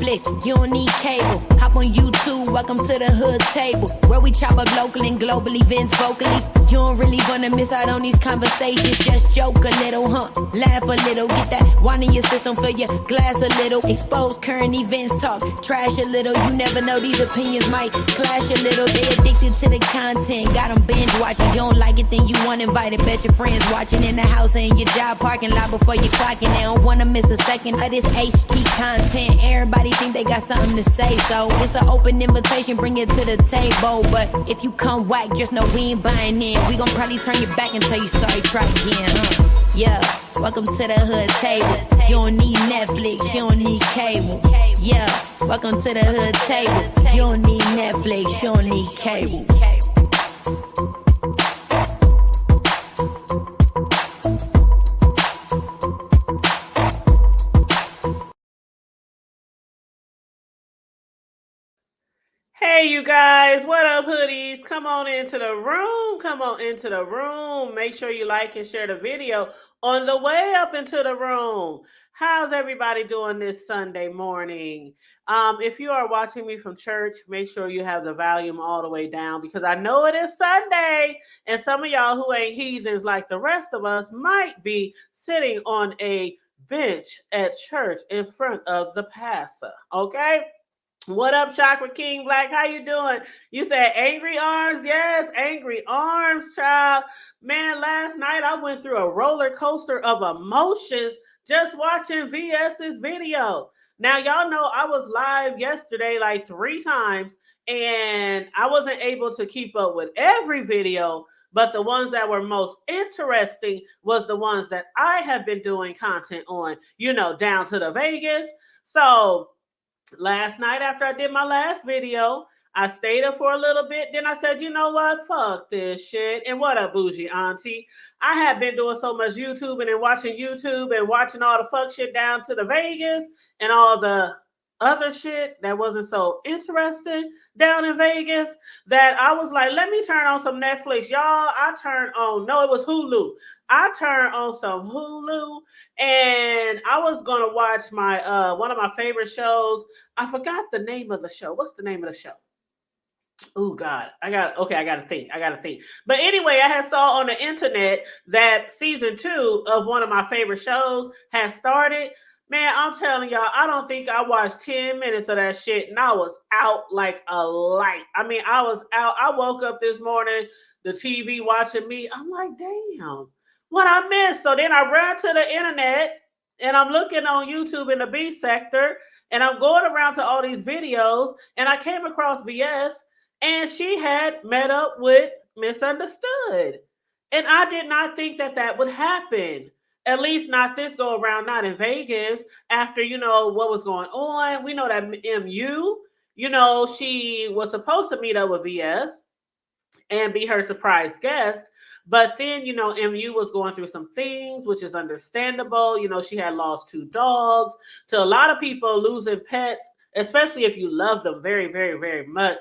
Netflix, you don't need cable. Hop on YouTube, welcome to the hood table, where we chop up local and global events vocally. You don't really wanna miss out on these conversations. Just joke a little, laugh a little, get that wine in your system, fill your glass a little. Expose current events, talk trash a little. You never know, these opinions might clash a little. They addicted to the content, got them binge watching. You don't like it, then you want invited. Bet your friends watching in the house or in your job parking lot before you clocking. They don't wanna miss a second of this HT content. Everybody think they got something to say, so it's an open invitation, bring it to the table. But if you come whack, just know we ain't buying in. We gon' probably turn your back and tell you sorry, try again, Yeah, welcome to the hood table. You don't need Netflix, you don't need cable. Yeah, welcome to the hood table. You don't need Netflix, you don't need cable. Hey, you guys, what up, hoodies? Come on into the room. Come on into the room. Make sure you like and share the video on the way up into the room. How's everybody doing this Sunday morning? If you are watching me from church, make sure you have the volume all the way down, because I know it is Sunday, and some of y'all who ain't heathens like the rest of us might be sitting on a bench at church in front of the pastor, okay? What up, Chakra King Black? How you doing? You said angry arms? Yes, angry arms, child. Man, last night I went through a roller coaster of emotions just watching VS's video. Now, y'all know I was live yesterday like 3 times, and I wasn't able to keep up with every video, but the ones that were most interesting was the ones that I have been doing content on, down to the Vegas. So last night after I did my last video, I stayed up for a little bit. Then I said, you know what? Fuck this shit. And what up, bougie auntie? I have been doing so much YouTubing and watching YouTube and watching all the fuck shit down to the Vegas and all the other shit that wasn't so interesting down in Vegas, that I was like, let me turn on some Netflix. Y'all, I turned on, no, it was Hulu. I turned on some Hulu, and I was gonna watch my one of my favorite shows. I forgot the name of the show. What's the name of the show? Oh God, I gotta think. But anyway, I had saw on the internet that season 2 of one of my favorite shows has started. Man, I'm telling y'all, I don't think I watched 10 minutes of that shit, and I was out like a light. I mean, I was out. I woke up this morning, the TV watching me. I'm like, damn, what I missed? So then I ran to the internet, and I'm looking on YouTube in the B sector, and I'm going around to all these videos, and I came across VS, and she had met up with Misunderstood. And I did not think that would happen. At least not this go around, not in Vegas, after, what was going on. We know that MU, she was supposed to meet up with VS and be her surprise guest. But then, MU was going through some things, which is understandable. She had lost 2 dogs. To a lot of people, losing pets, especially if you love them very, very, very much,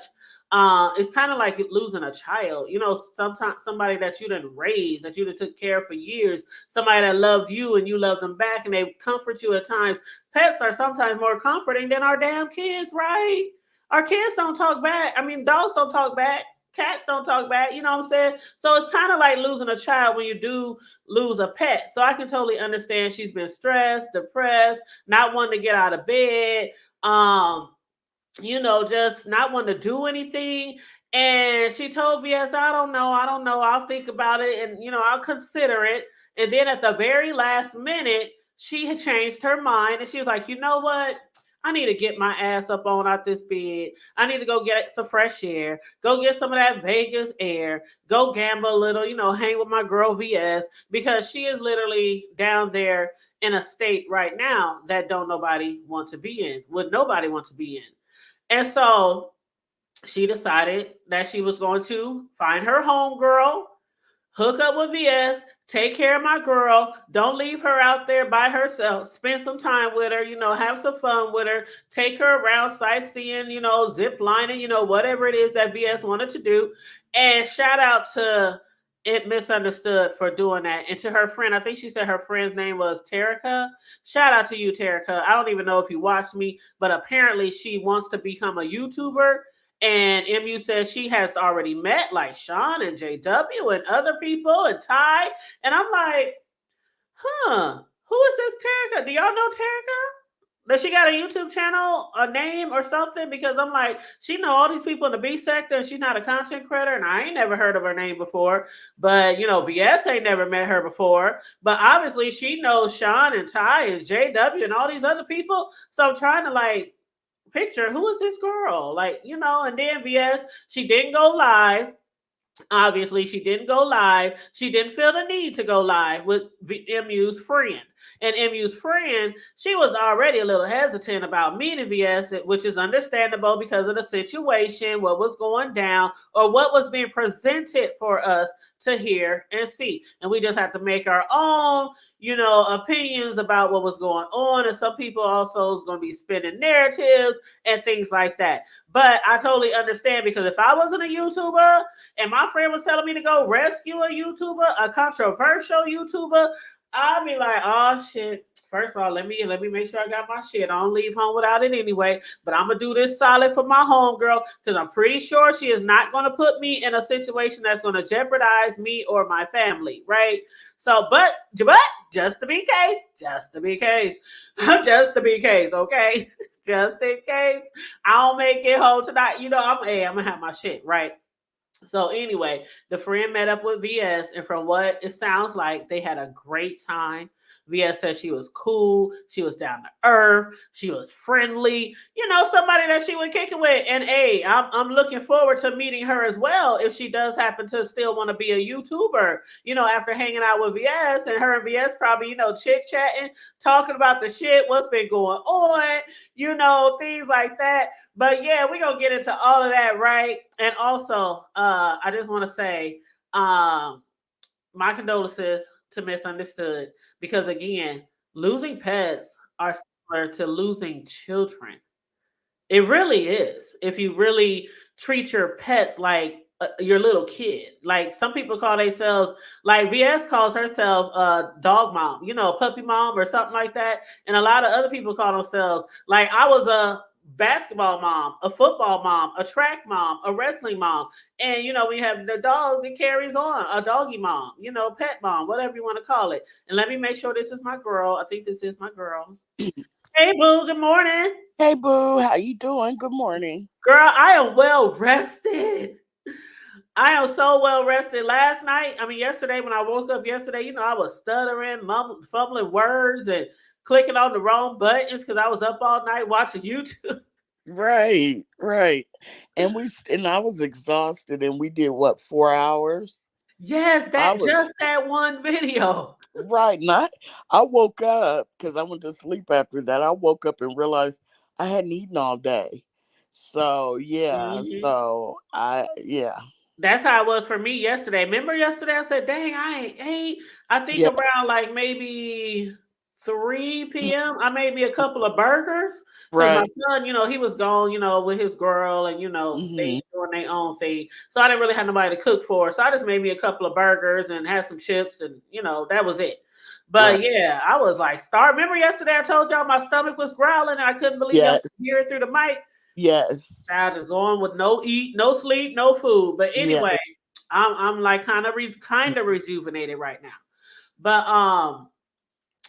it's kind of like losing a child. Sometimes somebody that you didn't raise, that you done took care of for years, somebody that loved you and you love them back, and they comfort you at times. Pets are sometimes more comforting than our damn kids, right? Our kids don't talk back. I mean, dogs don't talk back. Cats don't talk back. You know what I'm saying? So it's kind of like losing a child when you do lose a pet. So I can totally understand she's been stressed, depressed, not wanting to get out of bed, just not want to do anything. And she told VS, I don't know. I'll think about it, and, I'll consider it. And then at the very last minute, she had changed her mind, and she was like, you know what? I need to get my ass up on out this bed. I need to go get some fresh air, go get some of that Vegas air, go gamble a little, hang with my girl VS, because she is literally down there in a state right now that would nobody want to be in. And so she decided that she was going to find her homegirl, hook up with VS, take care of my girl, don't leave her out there by herself, spend some time with her, have some fun with her, take her around sightseeing, zip lining, whatever it is that VS wanted to do. And shout out to it misunderstood for doing that. And to her friend, I think she said her friend's name was Terica. Shout out to you, Terica. I don't even know if you watch me, but apparently she wants to become a YouTuber. And MU says she has already met like Sean and JW and other people and Ty. And I'm like, who is this Terica? Do y'all know Terica? Does she got a YouTube channel, a name or something? Because I'm like, she know all these people in the B sector and she's not a content creator and I ain't never heard of her name before. But, VS ain't never met her before. But obviously she knows Sean and Ty and JW and all these other people. So I'm trying to like picture who is this girl? Like, and then VS, she didn't go live. Obviously, she didn't go live. She didn't feel the need to go live with MU's friend. And MU's friend, she was already a little hesitant about meeting VS, which is understandable because of the situation, what was going down, or what was being presented for us to hear and see. And we just have to make our own, opinions about what was going on. And some people also is going to be spinning narratives and things like that. But I totally understand because if I wasn't a YouTuber and my friend was telling me to go rescue a YouTuber, a controversial YouTuber, I'd be like, oh shit. First of all, let me make sure I got my shit. I don't leave home without it anyway. But I'm gonna do this solid for my homegirl because I'm pretty sure she is not gonna put me in a situation that's gonna jeopardize me or my family, right? So, but just to be case, just to be case, okay, just in case I don't make it home tonight. I'm gonna have my shit right. So anyway, the friend met up with VS, and from what it sounds like, they had a great time. VS said she was cool, she was down to earth, she was friendly, somebody that she would kick it with. And hey, I'm looking forward to meeting her as well if she does happen to still want to be a YouTuber. After hanging out with VS, and her and VS probably chit chatting, talking about the shit, what's been going on, things like that. But yeah, we're gonna get into all of that, right? And also, I just want to say, my condolences to Misunderstood because again, losing pets are similar to losing children. It really is. If you really treat your pets like your little kid, like some people call themselves, like VS calls herself a dog mom, puppy mom or something like that. And a lot of other people call themselves, like I was a basketball mom, a football mom, a track mom, a wrestling mom. And, we have the dogs, it carries on, a doggy mom, pet mom, whatever you want to call it. And let me make sure this is my girl. I think this is my girl. Hey, boo, good morning. Hey, boo, how you doing? Good morning. Girl, I am well rested. I am so well rested. Yesterday when I woke up yesterday, I was stuttering, fumbling words and clicking on the wrong buttons because I was up all night watching YouTube. Right. And I was exhausted, and we did what, 4 hours? Yes, I was just that one video. right. I woke up because I went to sleep after that. I woke up and realized I hadn't eaten all day. So yeah, Mhm. yeah. That's how it was for me yesterday. Remember yesterday I said, dang, I ain't ate. I think Yeah. around like maybe 3 p.m. I made me a couple of burgers because my Right. son, he was gone, with his girl and, they Hmm. doing their own thing. So I didn't really have nobody to cook for. So I just made me a couple of burgers and had some chips and, that was it. But Right. yeah, I was like, Remember yesterday I told y'all my stomach was growling and I couldn't believe y'all Yes. could hear it through the mic. Yes. Child is going with no eat, no sleep, no food. But Yeah. anyway, I'm like kind of rejuvenated right now. But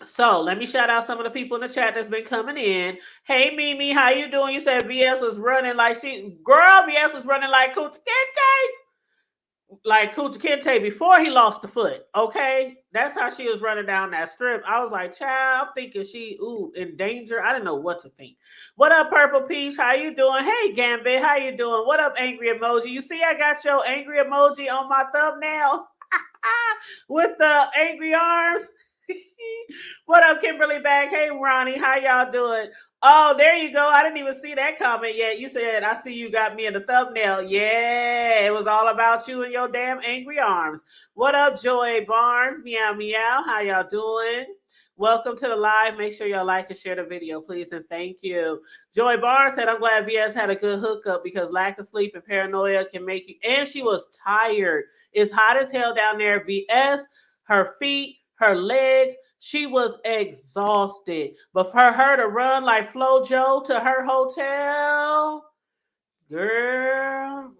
so let me shout out some of the people in the chat that's been coming in. Hey Mimi, how you doing? You said VS was running like VS was running like Kunta Kinte before he lost the foot. Okay, that's how she was running down that strip. I was like, child, I'm thinking she in danger. I didn't know what to think. What up, Purple Peach? How you doing? Hey, Gambit, how you doing? What up, angry emoji? You see, I got your angry emoji on my thumbnail with the angry arms. What up, Kimberly Bag? Hey, Ronnie, how y'all doing? Oh, there you go. I didn't even see that comment yet. You said, I see you got me in the thumbnail. Yeah, it was all about you and your damn angry arms. What up, Joy Barnes? Meow, meow. How y'all doing? Welcome to the live. Make sure y'all like and share the video, please, and thank you. Joy Barr said, I'm glad VS had a good hookup because lack of sleep and paranoia can make you. And she was tired. It's hot as hell down there. VS, her feet, her legs, she was exhausted. But for her to run like FloJo to her hotel, girl,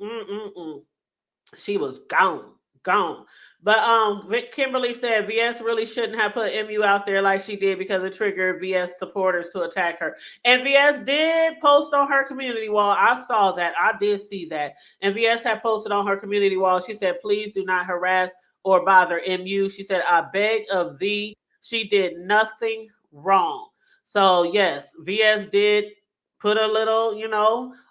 she was gone. But Kimberly said VS really shouldn't have put MU out there like she did because it triggered VS supporters to attack her. And VS did post on her community wall. I saw that. I did see that. And VS had posted on her community wall. She said, "Please do not harass or bother MU." She said, "I beg of thee." She did nothing wrong. So yes, VS did put a little,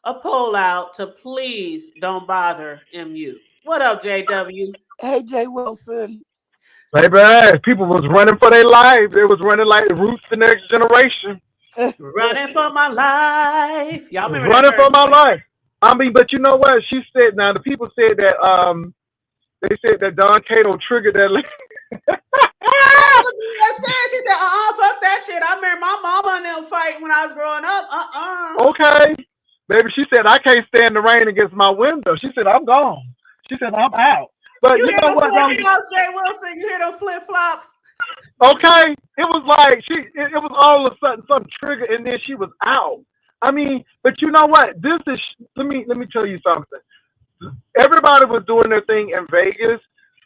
a poll out to please don't bother MU. What up, JW? Hey, Jay Wilson. Baby, people was running for their life. They was running like the Roots, the next generation. Running for my life. Y'all remember that Running for my verse? life. I mean, but you know what? She said. Now the people said that. They said that Don Cato triggered that. That's what she said. She said, fuck that shit. I remember my mama and them fighting when I was growing up. Okay, baby. She said I can't stand the rain against my window. She said I'm gone. She said I'm out. But You you hear know them what? flip flops, Jay Wilson? You hear them flip flops? Okay, it was like it was all of a sudden some trigger, and then she was out. I mean, but you know what? This is let me tell you something. Everybody was doing their thing in Vegas,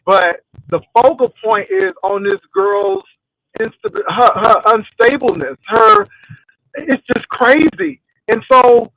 but the focal point is on this girl's her unstableness. Her it's just crazy, and so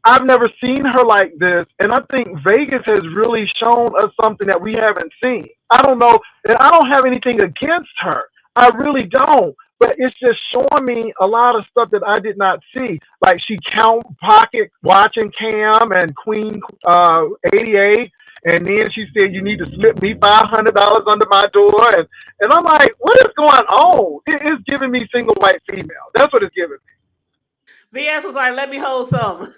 I've never seen her like this, and I think Vegas has really shown us something that we haven't seen. I don't know, and I don't have anything against her. I really don't. But it's just showing me a lot of stuff that I did not see. Like she count pocket watching Cam and Queen 88, and then she said you need to slip me $500 under my door, and I'm like, what is going on? It is giving me single white female. That's what it's giving me. VS was like, let me hold some.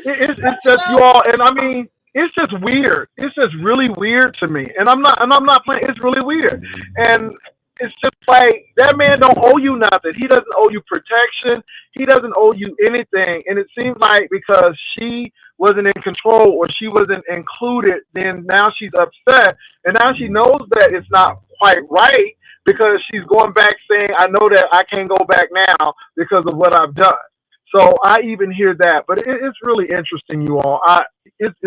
It's just you all, and I mean, it's just weird. It's just really weird to me, and I'm not playing. It's really weird, and it's just like that man don't owe you nothing. He doesn't owe you protection. He doesn't owe you anything, and it seems like because she wasn't in control or she wasn't included, then now she's upset, and now she knows that it's not quite right because she's going back saying, "I know that I can't go back now because of what I've done." So I even hear that, but it's really interesting, you all. It's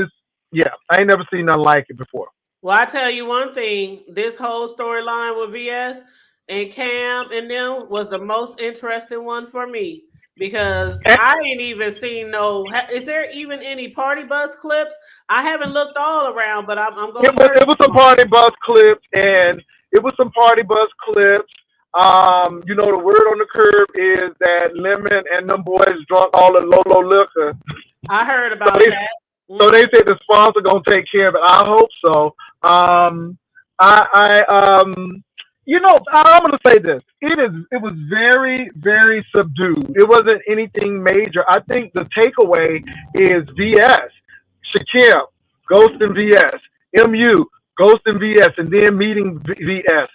yeah, I ain't never seen nothing like it before. Well, I tell you one thing, this whole storyline with VS and Cam and them was the most interesting one for me because And I ain't even seen no. Is there even any party bus clips? I haven't looked all around, but I'm gonna search it was some for 'em. party bus clips, and it was some party bus clips. The word on the curb is that Lemon and them boys drunk all the Lolo liquor. I heard So about they that. so Mm. they said the sponsor gonna take care of it. I hope so. I'm gonna say this. It was very, very subdued. It wasn't anything major. I think the takeaway is VS, Shaquille, Ghost and VS, MU, Ghost and VS, and then meeting VS.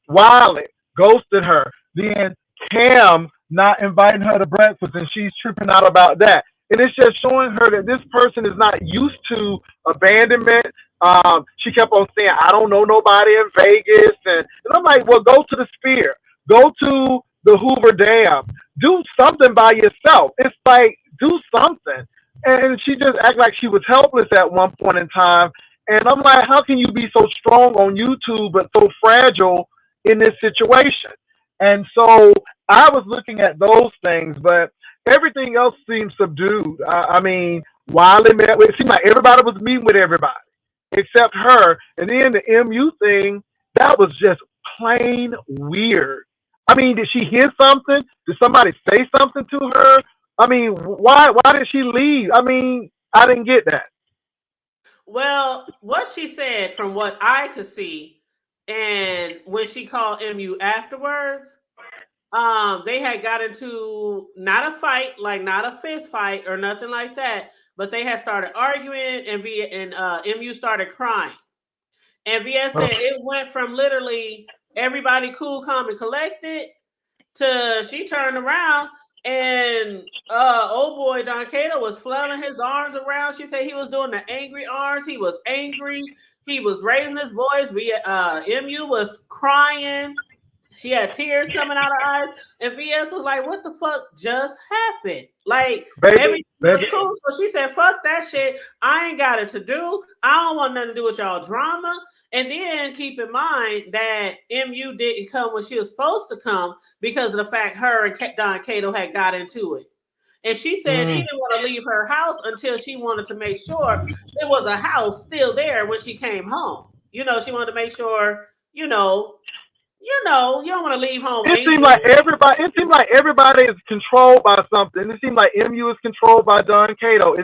Wiley, ghosted her. Then Cam not inviting her to breakfast and she's tripping out about that. And it's just showing her that this person is not used to abandonment. She kept on saying, I don't know nobody in Vegas. And I'm like, well, go to the Sphere. Go to the Hoover Dam. Do something by yourself. It's like, do something. And she just acted like she was helpless at one point in time. And I'm like, how can you be so strong on YouTube but so fragile in this situation? And so I was looking at those things, but everything else seemed subdued. I mean, Wiley met with, it seemed like everybody was meeting with everybody except her. And then the MU thing, that was just plain weird. I mean, did she hear something? Did somebody say something to her? I mean, why did she leave? I mean, I didn't get that. Well, what she said, from what I could see, and when she called MU afterwards, they had got into not a fight, like not a fist fight or nothing like that, but they had started arguing, and MU started crying. And VS said Oh, it went from literally everybody cool, calm, and collected. She turned around and old boy Don Cato was flailing his arms around. She said he was doing the angry arms. He was angry. He was raising his voice. MU was crying. She had tears coming out of her eyes, and VS was like, "What the fuck just happened?" Like everything was cool. So she said, "Fuck that shit. I ain't got it to do. I don't want nothing to do with y'all drama." And then keep in mind that MU didn't come when she was supposed to come because of the fact her and Don Cato had got into it. And she said she didn't want to leave her house until she wanted to make sure there was a house still there when she came home. You know, she wanted to make sure, you don't want to leave home. It seemed like everybody is controlled by something. It seemed like MU is controlled by Don Cato.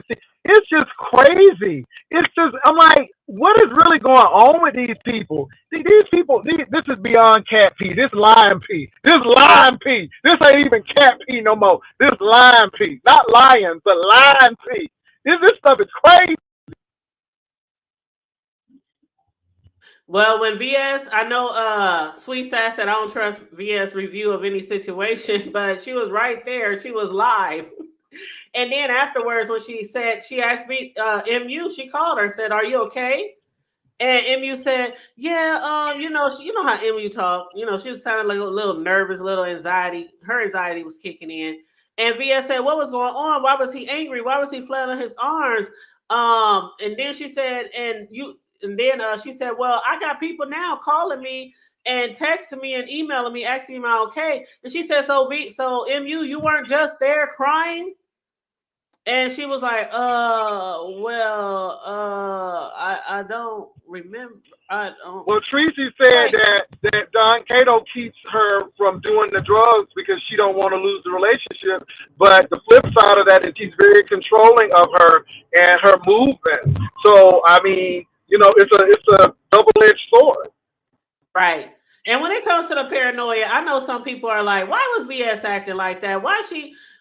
It's just crazy. It's just, I'm like, what is really going on with these people? These people, this is beyond cat pee. This lion pee. This lion pee. This ain't even cat pee no more. This lion pee. Not lions, but lion pee. This stuff is crazy. Well, when VS, I know Sweet Sass said I don't trust VS review of any situation, but she was right there. She was live. And then afterwards, when she asked me, MU, she called her and said, "Are you okay?" And MU said, "Yeah, you know how MU talk. You know, she was sounding like a little nervous, a little anxiety. Her anxiety was kicking in." And VS said, "What was going on? Why was he angry? Why was he flailing his arms?" And then she said, she said, "Well, I got people now calling me and texting me and emailing me, asking me, am I okay?" And she said, so MU, you weren't just there crying?" And she was like, I don't remember. I don't. Well, Tracy said that Don Cato keeps her from doing the drugs because she don't want to lose the relationship. But the flip side of that is he's very controlling of her and her movement. So, I mean, it's a double-edged sword. Right. And when it comes to the paranoia, I know some people are like, why was VS acting like that?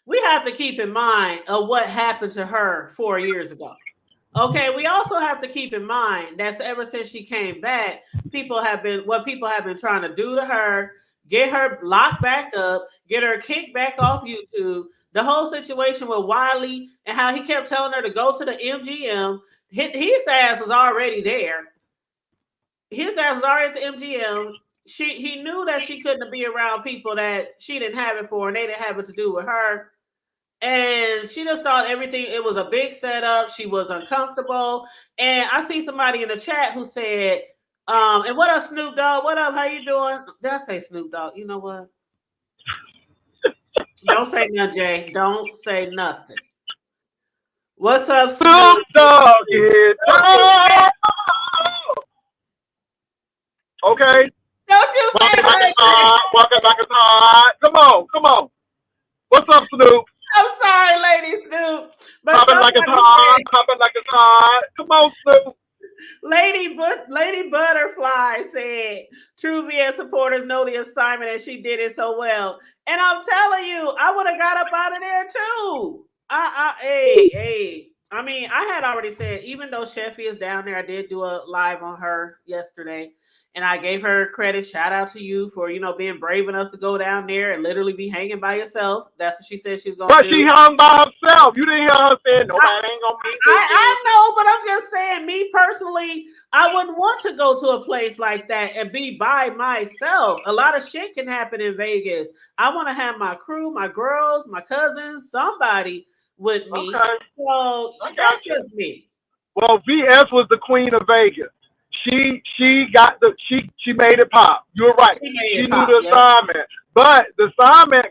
We have to keep in mind of what happened to her 4 years ago. Okay, we also have to keep in mind that ever since she came back, people have been trying to do to her, get her locked back up, get her kicked back off YouTube. The whole situation with Wiley and how he kept telling her to go to the MGM. His ass was already there. His ass was already at the MGM. He knew that she couldn't be around people that she didn't have it for, and they didn't have it to do with her. And she just thought everything, it was a big setup. She was uncomfortable. And I see somebody in the chat who said, and what up, Snoop Dogg? What up? How you doing? Did I say Snoop Dogg? You know what? Don't say nothing, Jay. Don't say nothing. What's up, Snoop Dogg? Okay. Don't you say that. Walking like a hot. Come on. What's up, Snoop? I'm sorry, Lady Snoop. But popping like a hot. Come on, Snoop. Lady Butterfly said, "True VS supporters know the assignment and she did it so well." And I'm telling you, I would have got up out of there too. I mean, I had already said, even though Sheffy is down there, I did do a live on her yesterday. And I gave her credit. Shout out to you for, being brave enough to go down there and literally be hanging by yourself. That's what she said she was going to do. But she hung by herself. You didn't hear her saying, nobody ain't going to meet me. I know, but I'm just saying, me personally, I wouldn't want to go to a place like that and be by myself. A lot of shit can happen in Vegas. I want to have my crew, my girls, my cousins, somebody with me. Okay. So that's just me. Well, VS was the queen of Vegas. She made it pop. You're right. She knew the assignment. But the assignment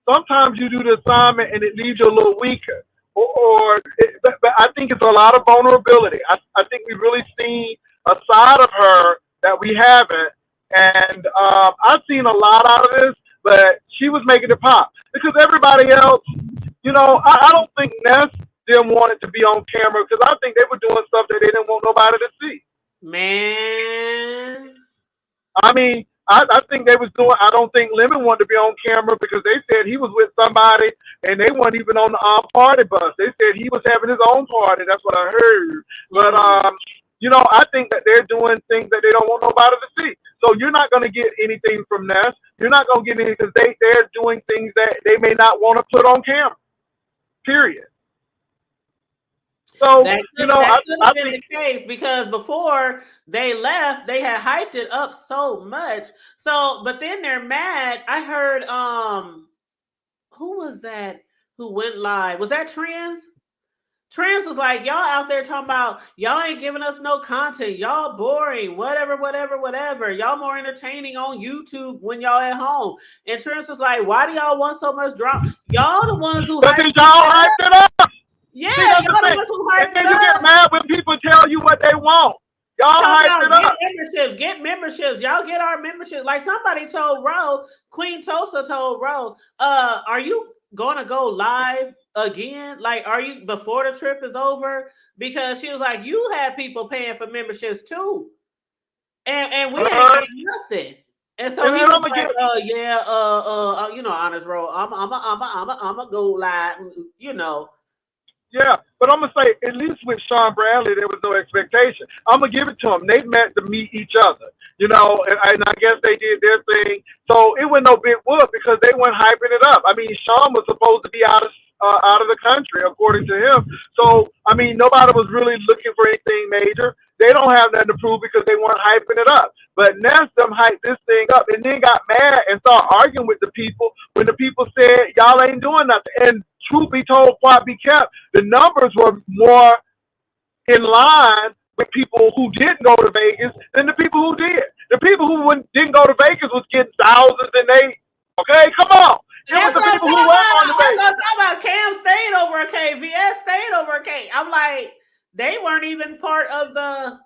sometimes you do the assignment and it leaves you a little weaker. But I think it's a lot of vulnerability. I think we've really seen a side of her that we haven't. And I've seen a lot out of this, but she was making it pop. Because everybody else, I don't think Ness didn't want it to be on camera because I think they were doing stuff that they didn't want nobody to see. Man, I mean, I think they was doing. I don't think Lemon wanted to be on camera because they said he was with somebody, and they weren't even on the party bus. They said he was having his own party. That's what I heard. But I think that they're doing things that they don't want nobody to see. So you're not going to get anything from Ness. You're not going to get anything because they're doing things that they may not want to put on camera. Period. So, That could I have been think, the case because before they left, they had hyped it up so much. So, but then they're mad. I heard who was that who went live? Was that Trends? Trends was like, y'all out there talking about y'all ain't giving us no content. Y'all boring, whatever, whatever, whatever. Y'all more entertaining on YouTube when y'all at home. And Trends was like, why do y'all want so much drama? Y'all the ones who but hyped then y'all hyped it up. Yeah, See, that's the y'all the thing. ones who And hyped then it you get up. mad when people tell you what they want. Y'all Talking hyped it about up. get memberships. Y'all get our memberships. Like somebody told Ro, Queen Tosa told Ro, are you gonna go live again? Like, are you before the trip is over? Because she was like, you had people paying for memberships too. And we ain't got nothing. And so And he then was I'm gonna like, get honest, Ro, I'm a go live, Yeah, but I'm gonna say at least with Sean Bradley there was no expectation. I'm gonna give it to them. They met to meet each other, and I guess they did their thing. So it was no big whoop because they weren't hyping it up. I mean, Sean was supposed to be out of the country according to him. So I mean, nobody was really looking for anything major. They don't have nothing to prove because they weren't hyping it up. But Ness them hyped this thing up and then got mad and started arguing with the people when the people said y'all ain't doing nothing. And truth be told, quite be kept, the numbers were more in line with people who didn't go to Vegas than the people who did. The people who didn't go to Vegas was getting thousands and they, okay, come on. It was That's the what I'm people who talking went on about. to That's what I'm Vegas. talking about. Cam stayed over a K. VS stayed over a K. I'm like, they weren't even part of the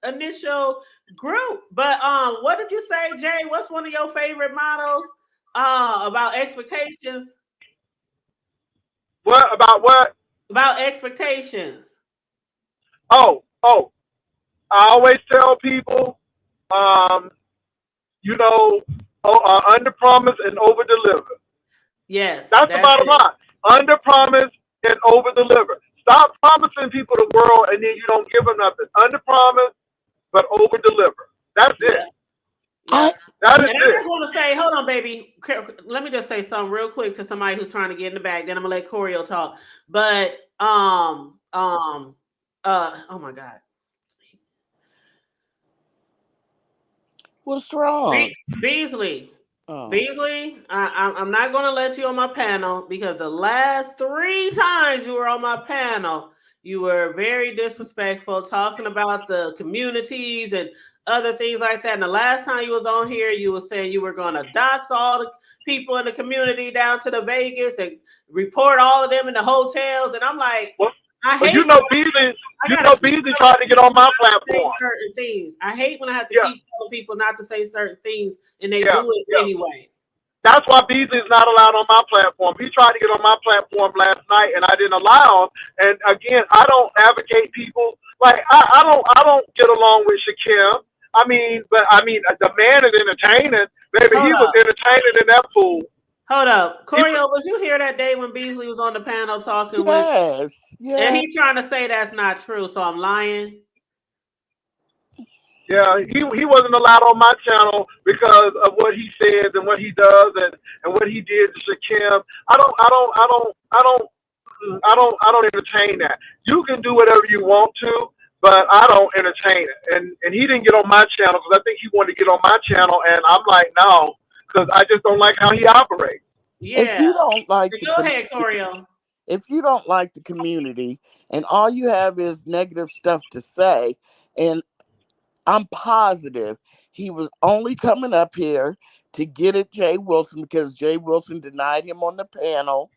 initial group. But what did you say, Jay? What's one of your favorite models? About expectations. What about what? About expectations. Oh, I always tell people, um, you know, under promise and over deliver. Yes, That's the that's bottom it. line. Under promise and over deliver. Stop promising people the world and then you don't give them nothing. Under promise but over deliver. That's it. Yep. I Yep. That is And I it. just want to say, hold on, baby. Let me just say something real quick to somebody who's trying to get in the bag. Then I'm gonna let Corio talk. But oh my God, what's wrong? Beasley, Oh, Beasley. I'm not gonna let you on my panel because the last 3 times you were on my panel, you were very disrespectful, talking about the communities and other things like that. And the last time you was on here, you were saying you were going to dox all the people in the community down to the Vegas and report all of them in the hotels. And I'm like, Well, I well, hate when I gotta keep Beasley telling tried to get people on my not to say platform. certain things. I hate when I have to Yeah, keep telling people not to say certain things and they yeah, do it yeah. anyway. That's why Beasley's not allowed on my platform. He tried to get on my platform last night, and I didn't allow him. And again, I don't advocate people like I don't get along with Shaquille. But the man is entertaining. Baby, Hold he was up. entertaining in that pool. Hold up. He was, Corio, was you here that day when Beasley was on the panel talking with yes, and yes. he trying to say that's not true, so I'm lying? yeah, he wasn't allowed on my channel because of what he says and what he does and what he did to Shaquille. I don't entertain that. You can do whatever you want to, but I don't entertain it. And he didn't get on my channel because I think he wanted to get on my channel, and I'm like, no, because I just don't like how he operates. If Yeah. you don't like the Go ahead, Corio. if you don't like the community and all you have is negative stuff to say, and I'm positive he was only coming up here to get at Jay Wilson because Jay Wilson denied him on the panel,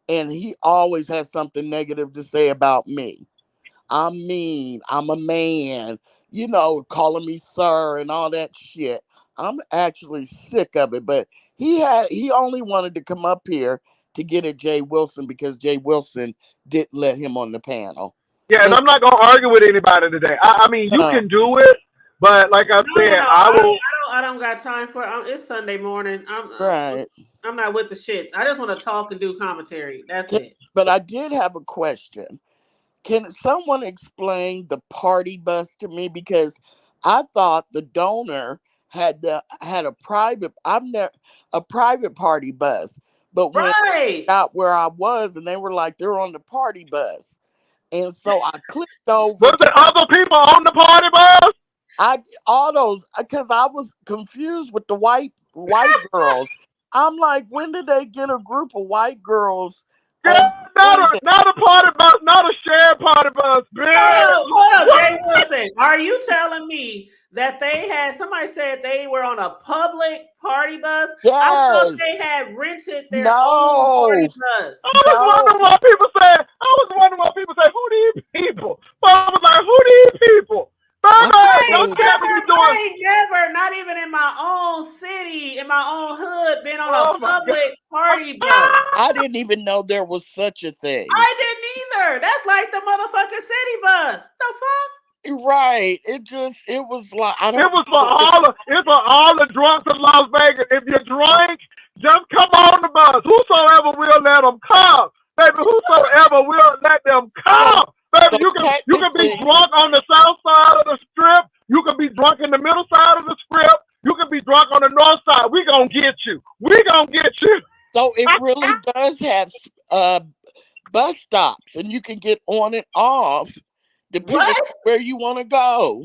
and he always has something negative to say about me. I'm mean, I'm a man, calling me sir and all that shit. I'm actually sick of it, but he only wanted to come up here to get at Jay Wilson because Jay Wilson didn't let him on the panel. Yeah, and And I'm not gonna argue with anybody today. I mean, you uh, can do it, but like I No, no, said, no. I will. I don't got time for it. It's Sunday morning. right. I'm not with the shits. I just want to talk and do commentary. That's it. But I did have a question. Can someone explain the party bus to me? Because I thought the donor had a private. I've never a private party bus, but when Right. I got where I was, and they were like they're on the party bus, and so I clicked over Was to there other people on the party bus? I all those because I was confused with the white girls. I'm like, when did they get a group of white girls Girl, as women? not a party bus, not a shared party bus, bitch. Hold up, What? Jay Wilson. Are you telling me that they had somebody said they were on a public party bus? I thought Yes, they had rented their own no, party bus. I was no. wondering why people say, who these people? But I was like, who these people? I Baby, don't mean, tell me you doing, I ain't never, not even in my own city, in my own hood, been on a oh my public God. party bus. I didn't even know there was such a thing. I didn't either. That's like the motherfucking city bus. The fuck? Right? It was like I It don't was know. it's for all the drunks in Las Vegas. If you're drunk, just come on the bus. Whosoever will let them come. Baby, whosoever will let them So, come. Baby, so you can be technically, drunk on the south side of the strip. You can be drunk in the middle side of the strip. You can be drunk on the north side. We gonna get you. We gonna get you. so it really does have uh bus stops, and you can get on and off depending What? on where you want to go.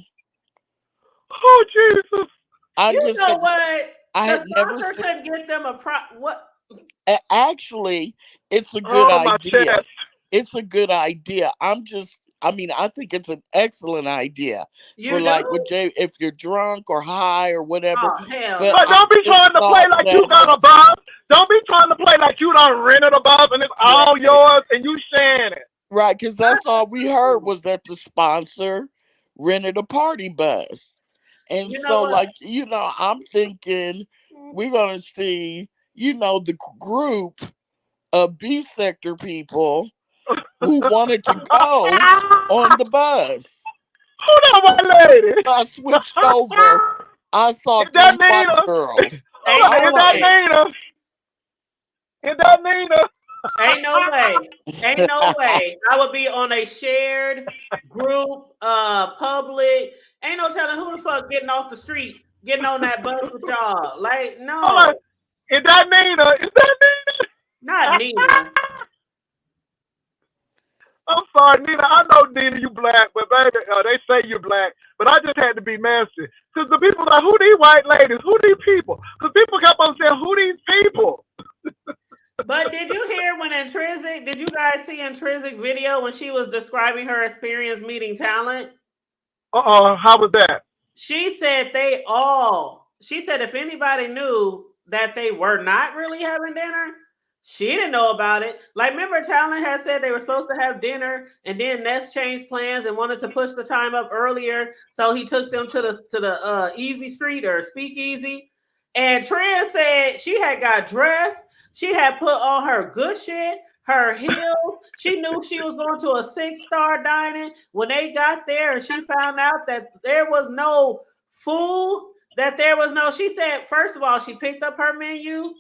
Oh Jesus. I You just know had what? I The had never sponsor seen. couldn't get them a what? Actually, it's a good Oh my idea. chest. It's a good idea. I mean, I think it's an excellent idea for You like do? with Jay if you're drunk or high or whatever. Oh hell But no. But I don't be just trying to play thought like you that got a bus. Don't be trying to play like you done rented a bus and it's all right, yours and you sharing it. right, because that's all we heard was that the sponsor rented a party bus. And You know so, what? like, I'm thinking we're going to see, the group of B sector people who wanted to go on the bus. Hold on, my lady. I switched over. I saw Is that three white Nina? girls. Ain't Hold on, no I'm is that like, way. Nina? Is that Nina? Ain't no way. Ain't no way. I would be on a shared group, public. Ain't no telling who the fuck getting off the street, getting on that bus with y'all. Like, Hold on. no, Is that Nina? Is that Nina? not Nina. I'm sorry, Nina. I know, Nina, you black, but baby, they say you black. But I just had to be messy. Because the people are, who these white ladies? Who these people? Because people kept on saying, who these people? But did you hear when Intrinsic? Did you guys see Intrinsic video when she was describing her experience meeting talent? How was that? She said they all. She said if anybody knew that they were not really having dinner, she didn't know about it. Like, remember, Talent had said they were supposed to have dinner, and then Ness changed plans and wanted to push the time up earlier, so he took them to the Easy Street or Speakeasy. And Trent said she had got dressed, she had put on her good shit, her heels. She knew she was going to a 6-star dining. When they got there and she found out that there was no food, that there was no, she said, first of all, she picked up her menu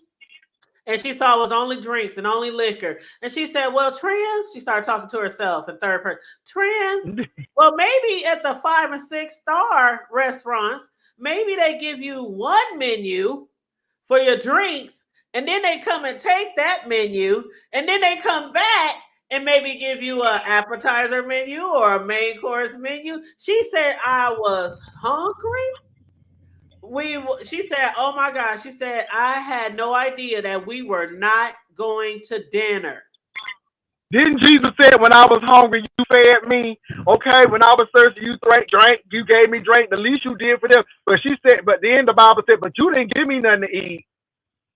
and she saw it was only drinks and only liquor. And she said, well, trans, she started talking to herself in third person. Trans, well, maybe at the 5 and 6-star restaurants, maybe they give you one menu for your drinks, and then they come and take that menu, and then they come back and maybe give you an appetizer menu or a main course menu. She said, I was hungry. She said, oh my gosh, she said, I had no idea that we were not going to dinner. Didn't Jesus say when I was hungry, you fed me? Okay, when I was thirsty, you drank, you gave me drink. The least you did for them. But she said, but then the Bible said, but you didn't give me nothing to eat.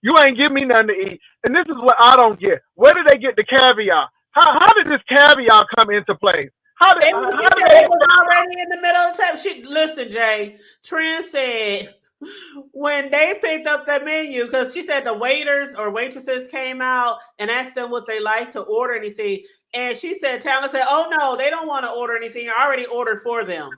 You ain't give me nothing to eat. And this is what I don't get. Where did they get the caviar? How did this caviar come into place? She How did said they? it was already in the middle of the time. Listen, Jay. Trent said when they picked up the menu, because she said the waiters or waitresses came out and asked them what they like to order anything. And she said, Talent said, oh no, they don't want to order anything. I already ordered for them.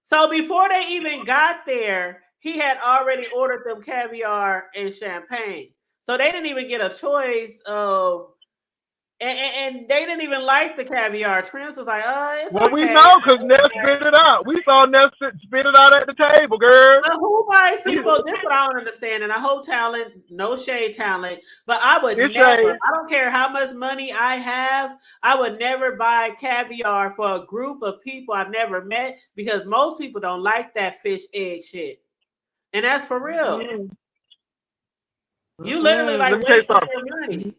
So before they even got there, he had already ordered them caviar and champagne. So they didn't even get a choice of And they didn't even like the caviar. Trins was like, it's Well, we okay. know because Ness spit it out. We saw Ness spit it out at the table, girl. But who buys We, people? This is what I don't understand. And I hope talent, no shade talent, but I would it's never, a I don't care how much money I have, I would never buy caviar for a group of people I've never met because most people don't like that fish egg shit. And that's for real. You literally Let like me tell you wasting your something. money.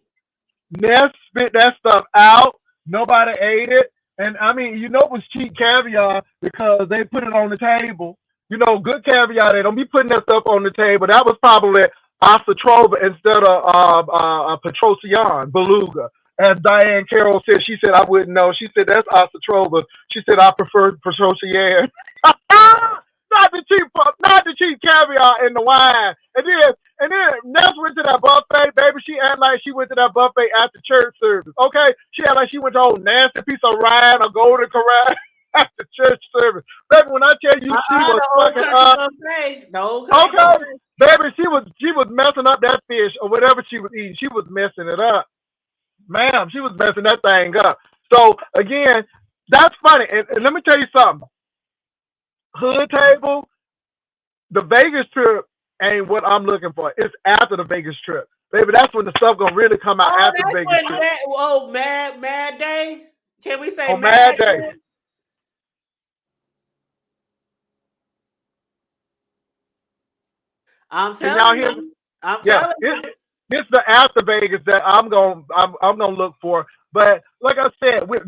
Ness spit that stuff out. Nobody ate it. And I mean, it was cheap caviar because they put it on the table. Good caviar. They don't be putting that stuff on the table. That was probably Osatrova instead of Petrosian, beluga. As Diane Carroll said, she said, I wouldn't know. She said, that's Osatrova. She said, I prefer Petrosian. Not the cheap caviar in the wine. And then Ness went to that buffet, baby. She acted like she went to that buffet after church service. Okay? She acted like she went to a whole nasty piece of rind or golden corral after church service. Baby, when I tell you she was The old fucking country up. buffet. The old country Okay. buffet. Baby, she was messing up that fish or whatever she was eating. She was messing it up. Ma'am, she was messing that thing up. So again, that's funny. And let me tell you something. Hood table, the Vegas trip ain't what I'm looking for. It's after the Vegas trip. Baby, that's when the stuff gonna really come out after the That's Vegas when trip. Mad Day. Can we say On Mad Day. I'm Can y'all telling hear? you. I'm Yeah, telling you. it's the after Vegas that I'm gonna look for. But like I said, with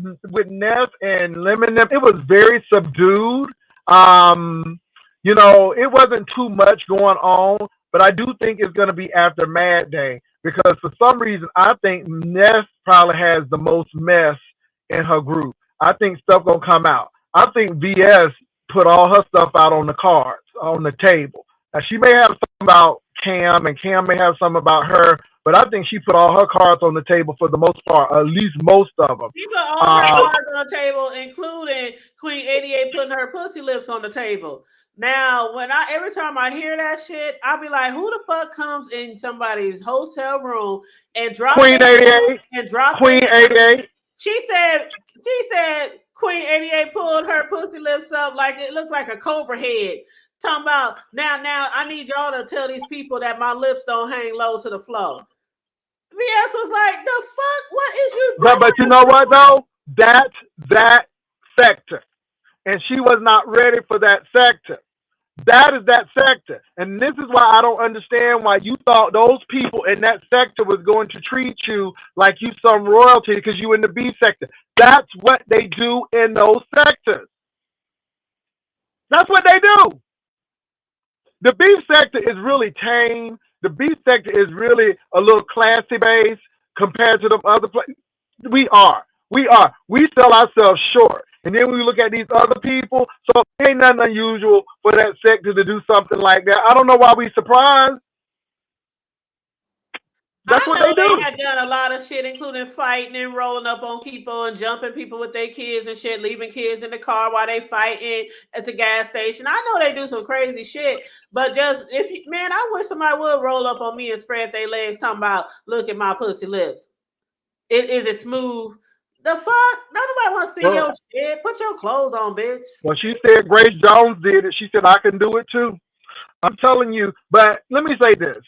Ness and Lemon, it was very subdued. Um, it wasn't too much going on. But I do think it's gonna be after Mad Day because for some reason I think Ness probably has the most mess in her group. I think stuff gonna come out. I think VS put all her stuff out on the cards on the table. Now she may have something about Cam, and Cam may have something about her, but I think she put all her cards on the table for the most part, at least most of them. She put all her cards on the table, including Queen 88 putting her pussy lips on the table. Now, every time I hear that shit, I'll be like, who the fuck comes in somebody's hotel room and Queen 88, Queen 88. She said Queen 88 pulled her pussy lips up like it looked like a cobra head. Talking about now I need y'all to tell these people that my lips don't hang low to the floor. VS was like, the fuck? What is you doing? But you know what though? That's that sector. And she was not ready for that sector. That is that sector. And this is why I don't understand why you thought those people in that sector was going to treat you like you some royalty because you in the B sector. That's what they do in those sectors. That's what they do. The B sector is really tame. The B sector is really a little classy based compared to the other places. We are. We sell ourselves short. And then we look at these other people. So it ain't nothing unusual for that sector to do something like that. I don't know why we surprised. That's what they do. They had done a lot of shit, including fighting and rolling up on people and jumping people with their kids and shit, leaving kids in the car while they fighting at the gas station. I know they do some crazy shit, but I wish somebody would roll up on me and spread their legs talking about, look at my pussy lips. Is it smooth? The fuck? Nobody want to see your shit. Put your clothes on, bitch. Well, she said Grace Jones did it. She said I can do it too. I'm telling you. But let me say this.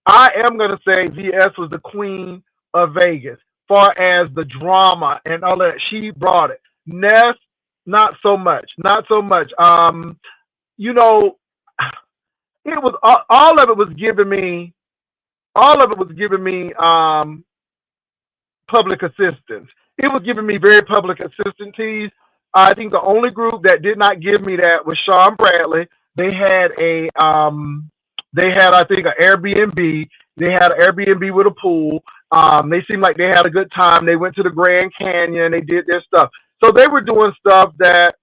I am going to say VS was the queen of Vegas. Far as the drama and all that, she brought it. Ness, not so much. Not so much. It was all of it was giving me. All of it was giving me public assistance. It was giving me very public assistancies. I think the only group that did not give me that was Sean Bradley. They had I think an Airbnb. They had an Airbnb with a pool. They seemed like they had a good time. They went to the Grand Canyon. They did their stuff. So they were doing stuff that,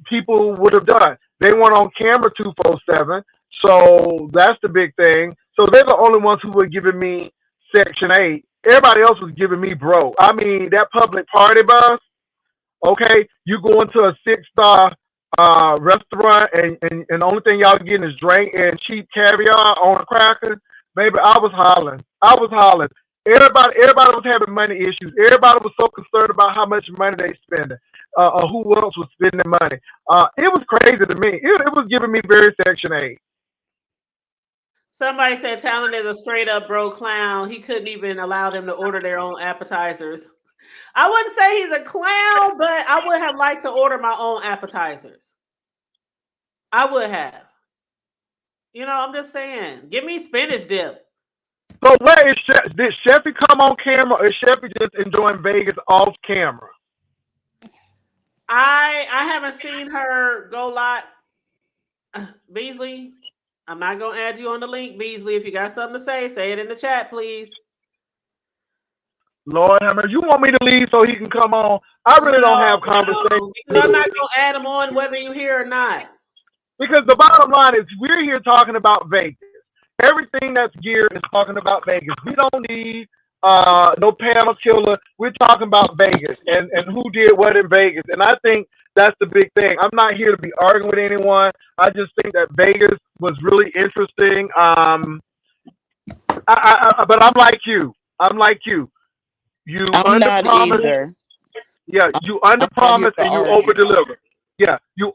people would have done. They weren't on camera 247. So that's the big thing. So they're the only ones who were giving me Section 8. Everybody else was giving me bro. I mean, that public party bus, okay, you go into a 6-star restaurant and the only thing y'all getting is drink and cheap caviar on a cracker. Baby, I was hollering. Everybody was having money issues. Everybody was so concerned about how much money they spending, or who else was spending money. It was crazy to me. It was giving me very Section 8. Somebody said Talon is a straight up bro clown. He couldn't even allow them to order their own appetizers. I wouldn't say he's a clown, but I would have liked to order my own appetizers. I would have. I'm just saying. Give me spinach dip. So where is did Sheffy come on camera, or is Sheffy just enjoying Vegas off camera? I haven't seen her go live. Beasley, I'm not gonna add you on the link, Beasley. If you got something to say it in the chat, please. Lord have mercy. You want me to leave so he can come on? I really don't have conversations. Because I'm not gonna add him on whether you here or not. Because the bottom line is we're here talking about Vegas. Everything that's geared is talking about Vegas. We don't need no panel killer. We're talking about Vegas and who did what in Vegas. And I think that's the big thing. I'm not here to be arguing with anyone. I just think that Vegas was really interesting. But I'm like you. You I'm not underpromise. either. Yeah, you I'm not here underpromise to and you argue. overdeliver. Yeah, you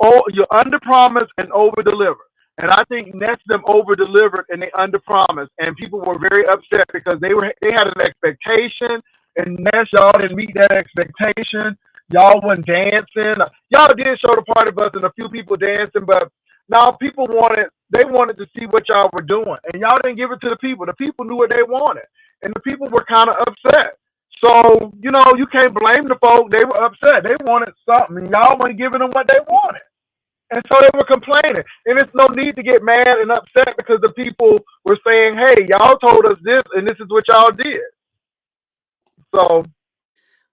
underpromise and overdeliver. And I think Ness them overdelivered and they underpromised, and people were very upset because they had an expectation, and Ness y'all didn't meet that expectation. Y'all wasn't dancing. Y'all did show the party bus and a few people dancing, but now people wanted to see what y'all were doing, and y'all didn't give it to the people. The people knew what they wanted, and the people were kind of upset. So you can't blame the folk. They were upset. They wanted something, and y'all weren't giving them what they wanted. And so they were complaining. And it's no need to get mad and upset because the people were saying, hey, y'all told us this and this is what y'all did. So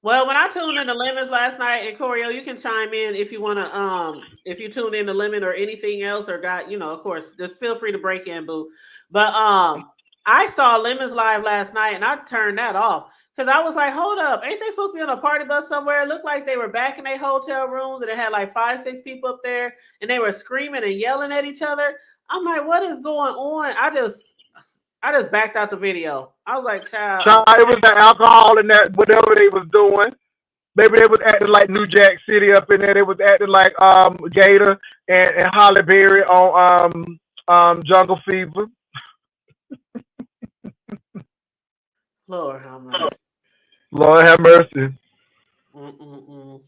well, when I tuned in to Lemons last night, and Corio, you can chime in if you want to, if you tuned in to Lemon or anything else or got, of course, just feel free to break in, boo. But I saw Lemons live last night and I turned that off. Because I was like, hold up, ain't they supposed to be on a party bus somewhere? It looked like they were back in their hotel rooms and they had like 5, 6 people up there and they were screaming and yelling at each other. I'm like, what is going on? I just backed out the video. I was like, child. It was the alcohol and that whatever they was doing. Maybe they was acting like New Jack City up in there. They was acting like Gator and Holly Berry on Jungle Fever. Lord have mercy. Lord have mercy. Well,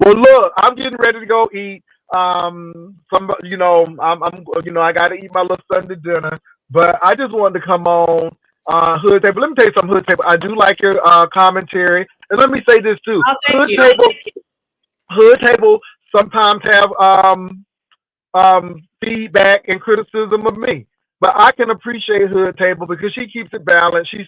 look, I'm getting ready to go eat. I'm I got to eat my little Sunday dinner. But I just wanted to come on Hood Table. Let me tell you something, Hood Table. I do like your commentary, and let me say this too. Hood Table sometimes have feedback and criticism of me. But I can appreciate Hood Table because she keeps it balanced. She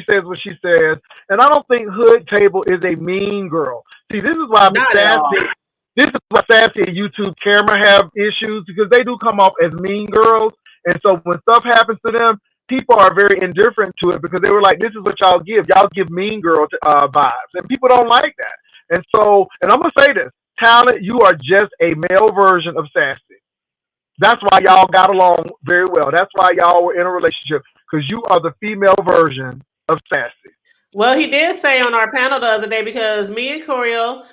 says what she says. And I don't think Hood Table is a mean girl. See, this is why Sassy and YouTube camera have issues because they do come off as mean girls. And so when stuff happens to them, people are very indifferent to it because they were like, this is what y'all give. Y'all give mean girl vibes. And people don't like that. And I'm going to say this. Talent, you are just a male version of Sassy. That's why y'all got along very well. That's why y'all were in a relationship, because you are the female version of Sassy. Well, he did say on our panel the other day, because me and Corio,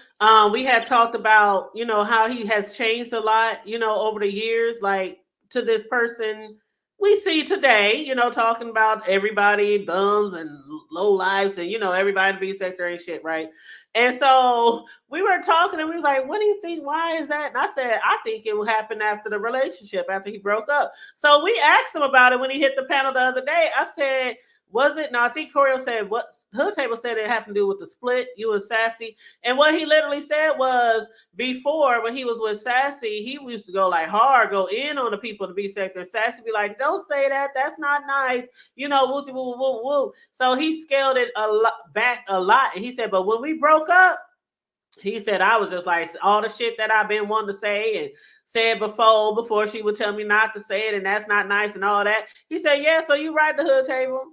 we had talked about, how he has changed a lot, over the years, like to this person we see today, talking about everybody bums and low lives and, everybody in the B sector ain't shit, right? And so we were talking and we was like, what do you think? Why is that? And I said, I think it will happen after the relationship, after he broke up. So we asked him about it when he hit the panel the other day. I said, was it? No, I think Corio said what Hood Table said it happened to do with the split, you and Sassy. And what he literally said was before, when he was with Sassy, he used to go like hard, go in on the people in the B sector. And Sassy be like, don't say that. That's not nice. Woo, woo, woo, woo. So he scaled it back a lot. And he said, but when we broke up, he said, I was just like all the shit that I've been wanting to say and said before she would tell me not to say it. And that's not nice and all that. He said, yeah, so you right the Hood Table.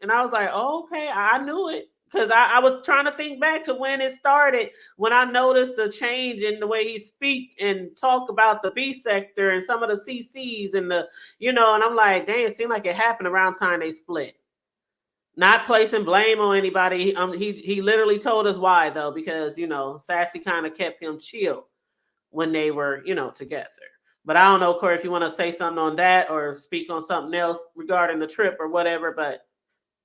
And I was like, oh, okay, I knew it. Because I was trying to think back to when it started, when I noticed a change in the way he speak and talk about the B sector and some of the CCs and and I'm like, dang, it seemed like it happened around the time they split. Not placing blame on anybody. He literally told us why though, because Sassy kind of kept him chill when they were together. But I don't know, Corey, if you want to say something on that or speak on something else regarding the trip or whatever. But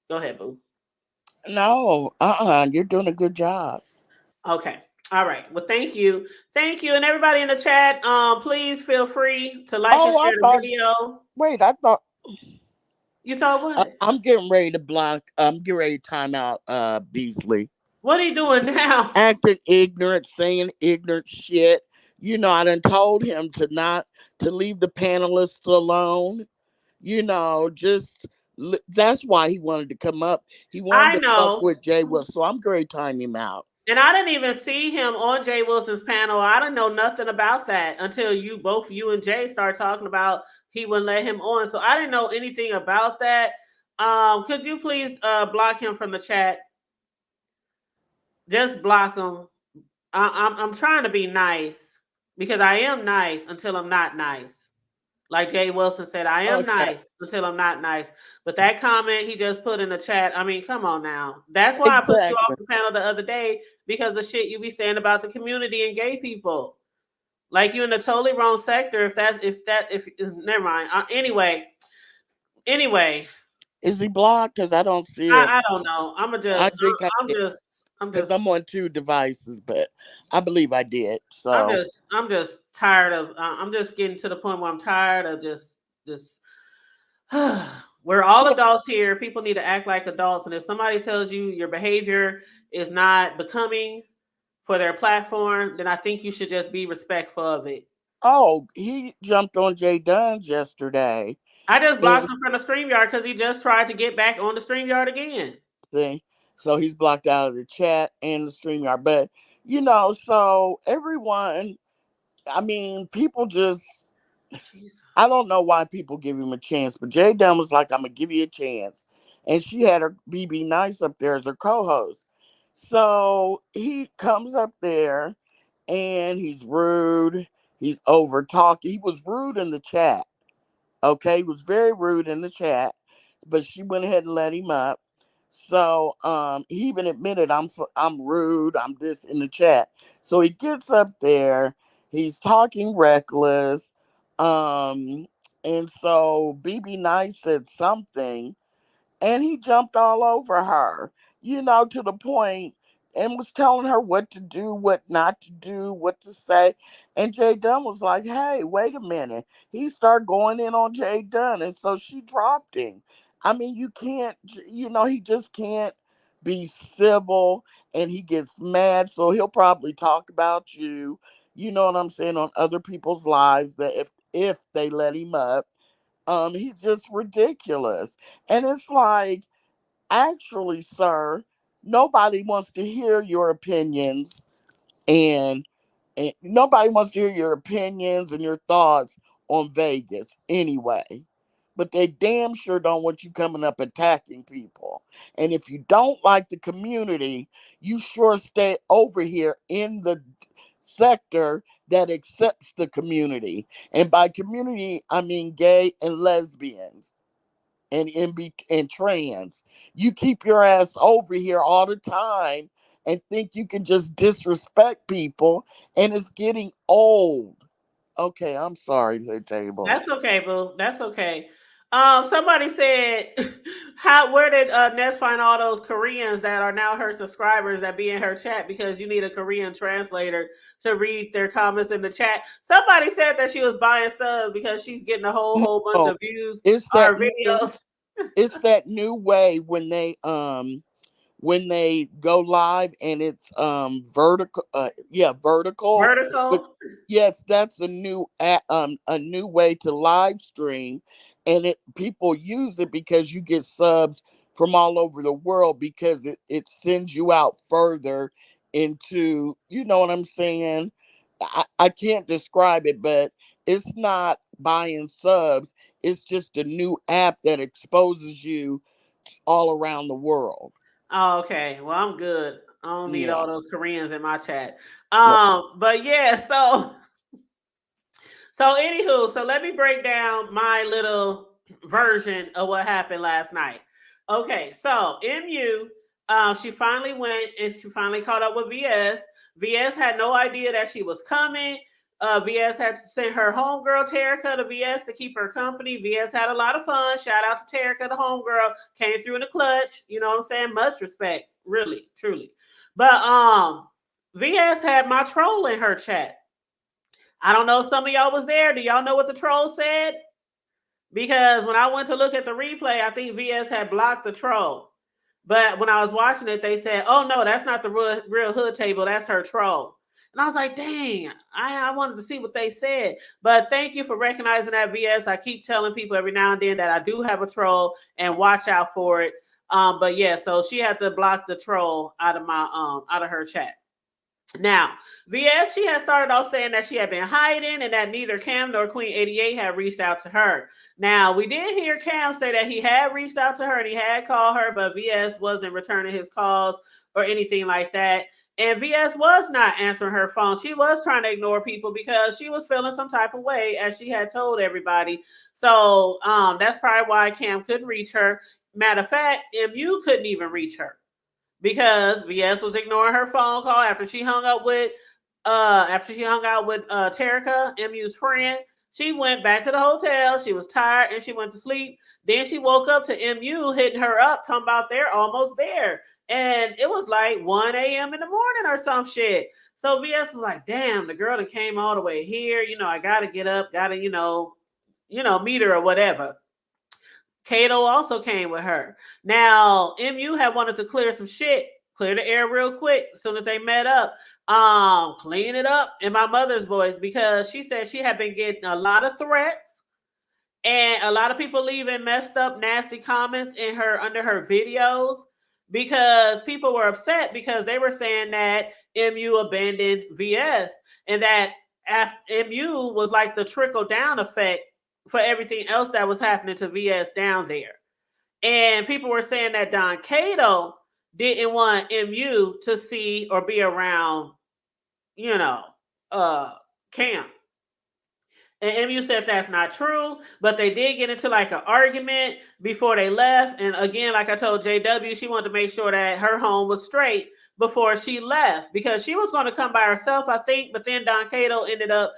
go ahead, boo. No, you're doing a good job. Okay. All right. Well, thank you, and everybody in the chat. Please feel free to like and Oh, I share the thought. video. Wait, I thought. You thought what? I'm getting ready to block. I'm getting ready to time out. Beasley What are you doing now? acting ignorant, saying ignorant shit. I done told him to leave the panelists alone. Just that's why he wanted to come up. He I wanted to fuck know. with Jay Will. So I'm going to time him out. And I didn't even see him on Jay Wilson's panel. I didn't know nothing about that until both you and Jay start talking about he wouldn't let him on. So I didn't know anything about that. Could you please block him from the chat? Just block him. I'm trying to be nice because I am nice until I'm not nice. Like Jay Wilson said, I am Okay, nice until I'm not nice. But that comment he just put in the chat, I mean, come on now. That's why I put you off exactly. the panel the other day because of shit you be saying about the community and gay people. Like you in the totally wrong sector. If never mind. Anyway, Is he blocked? Because I don't see it. I don't know. I think I I'm did just I'm because just I'm on two devices, but I believe I did. So, I'm just tired of. I'm just getting to the point where I'm tired of just. We're all so adults here. People need to act like adults, and if somebody tells you your behavior is not becoming for their platform, then I think you should just be respectful of it. oh, he jumped on Jay Dunn's yesterday. I just blocked And him from the StreamYard because he just tried to get back on the StreamYard again. see, so he's blocked out of the chat and the StreamYard. But, so everyone, I mean, people just, Jeez. I don't know why people give him a chance, but Jay Dunn was like, I'm going to give you a chance. And she had her BB Nice up there as her co host. So he comes up there and he's rude. He's over talking. He was rude in the chat. Okay, he was very rude in the chat, but she went ahead and let him up. So he even admitted I'm rude. I'm this in the chat. So he gets up there. He's talking reckless. Um, and so BB Nice said something and he jumped all over her, to the point and was telling her what to do, what not to do, what to say. And Jay Dunn was like, hey, wait a minute. He started going in on Jay Dunn. And so she dropped him. I mean, you can't, he just can't be civil and he gets mad. So he'll probably talk about you, you know what I'm saying, on other people's lives that if they let him up. He's just ridiculous. And it's like, actually, sir, nobody wants to hear your opinions and, and nobody wants to hear your opinions and your thoughts on Vegas anyway. But they damn sure don't want you coming up attacking people. And if you don't like the community, you sure stay over here in the sector that accepts the community. And by community, I mean gay and lesbians and and trans. You keep your ass over here all the time and think you can just disrespect people, and it's getting old. Okay, I'm sorry, the table. That's okay, boo. That's okay. Somebody said, "How? Where did Ness find all those Koreans that are now her subscribers that be in her chat? Because you need a Korean translator to read their comments in the chat." Somebody said that she was buying subs because she's getting a whole bunch No, of views it's on that her new. videos. It's that new way when they go live and it's vertical, yeah, vertical. But Vertical. yes, that's a new way to live stream, and it people use it because you get subs from all over the world because it sends you out further into, you know what I'm saying. I can't describe it, but it's not buying subs. It's just a new app that exposes you all around the world. Oh, okay. Well, I'm good. I don't need Yeah. all those Koreans in my chat. Well, But yeah, so anywho, so let me break down my little version of what happened last night. Okay, so MU, she finally went and she finally caught up with VS. VS had no idea that she was coming. VS had to send her homegirl Terica to VS to keep her company. VS had a lot of fun. Shout out to Terica, the homegirl, came through in the clutch. You know what I'm saying? Much respect, really, truly. But VS had my troll in her chat. I don't know if some of y'all was there. Do y'all know what the troll said? Because when I went to look at the replay, I think VS had blocked the troll. But when I was watching it, they said, "Oh no, that's not the real hood table. That's her troll." And I was like, "Dang, I wanted to see what they said." But thank you for recognizing that, VS. I keep telling people every now and then that I do have a troll and watch out for it. But yeah, so she had to block the troll out of my out of her chat. Now, VS, she had started off saying that she had been hiding and that neither Cam nor Queen 88 had reached out to her. Now, we did hear Cam say that he had reached out to her and he had called her, but VS wasn't returning his calls or anything like that. And VS was not answering her phone. She was trying to ignore people because she was feeling some type of way, as she had told everybody. So that's probably why Cam couldn't reach her. Matter of fact, MU couldn't even reach her because VS was ignoring her phone call after she hung out with Terica, MU's friend. She went back to the hotel. She was tired and she went to sleep. Then she woke up to MU hitting her up, talking about they're almost there. And it was like 1 a.m. in the morning or some shit. So VS was like, damn, the girl that came all the way here. I gotta get up, gotta, meet her or whatever. Kato also came with her. Now, MU had wanted to clear some shit, clear the air real quick as soon as they met up. Clean it up in my mother's voice because she said she had been getting a lot of threats and a lot of people leaving messed up, nasty comments in her under her videos because people were upset because they were saying that MU abandoned VS and that MU was like the trickle down effect for everything else that was happening to VS down there. And people were saying that Don Cato didn't want MU to see or be around, you know, Cam. And MU said that's not true, but they did get into like an argument before they left. And again, like I told JW, she wanted to make sure that her home was straight before she left because she was going to come by herself, I think. But then Don Cato ended up,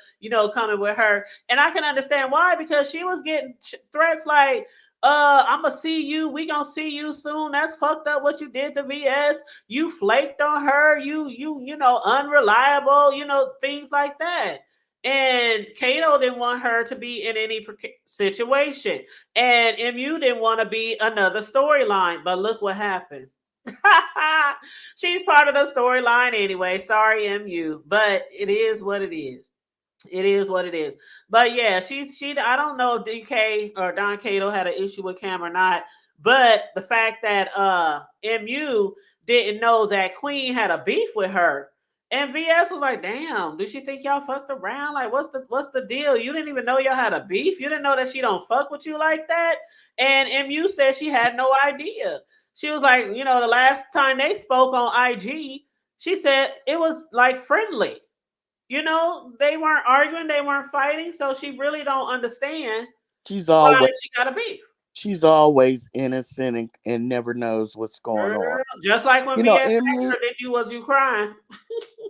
coming with her. And I can understand why because she was getting threats like, I'ma see you. We gonna see you soon. That's fucked up what you did to VS. You flaked on her. You unreliable. Things like that. And Kato didn't want her to be in any situation. And MU didn't want to be another storyline. But look what happened. She's part of the storyline anyway. Sorry, MU. But it is what it is. It is what it is. But yeah, she I don't know if DK or Don Cato had an issue with Cam or not. But the fact that MU didn't know that Queen had a beef with her. And VS was like, damn, do she think y'all fucked around? Like, what's the deal? You didn't even know y'all had a beef. You didn't know that she don't fuck with you like that. And MU said she had no idea. She was like, the last time they spoke on IG, she said it was like friendly. They weren't arguing, they weren't fighting, so she really don't understand She's why always she got a beef. she's always innocent and never knows what's going on. Girl, just like when VS asked MU her, "Did you crying?"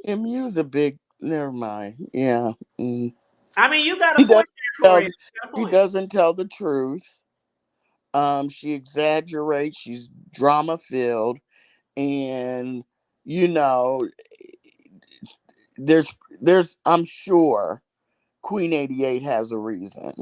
MU's a big. Never mind. Yeah. I mean, you got a She point doesn't there, tell. Corey. You got a She point. doesn't tell the truth. She exaggerates. She's drama filled, and you know, there's. I'm sure Queen 88 has a reason.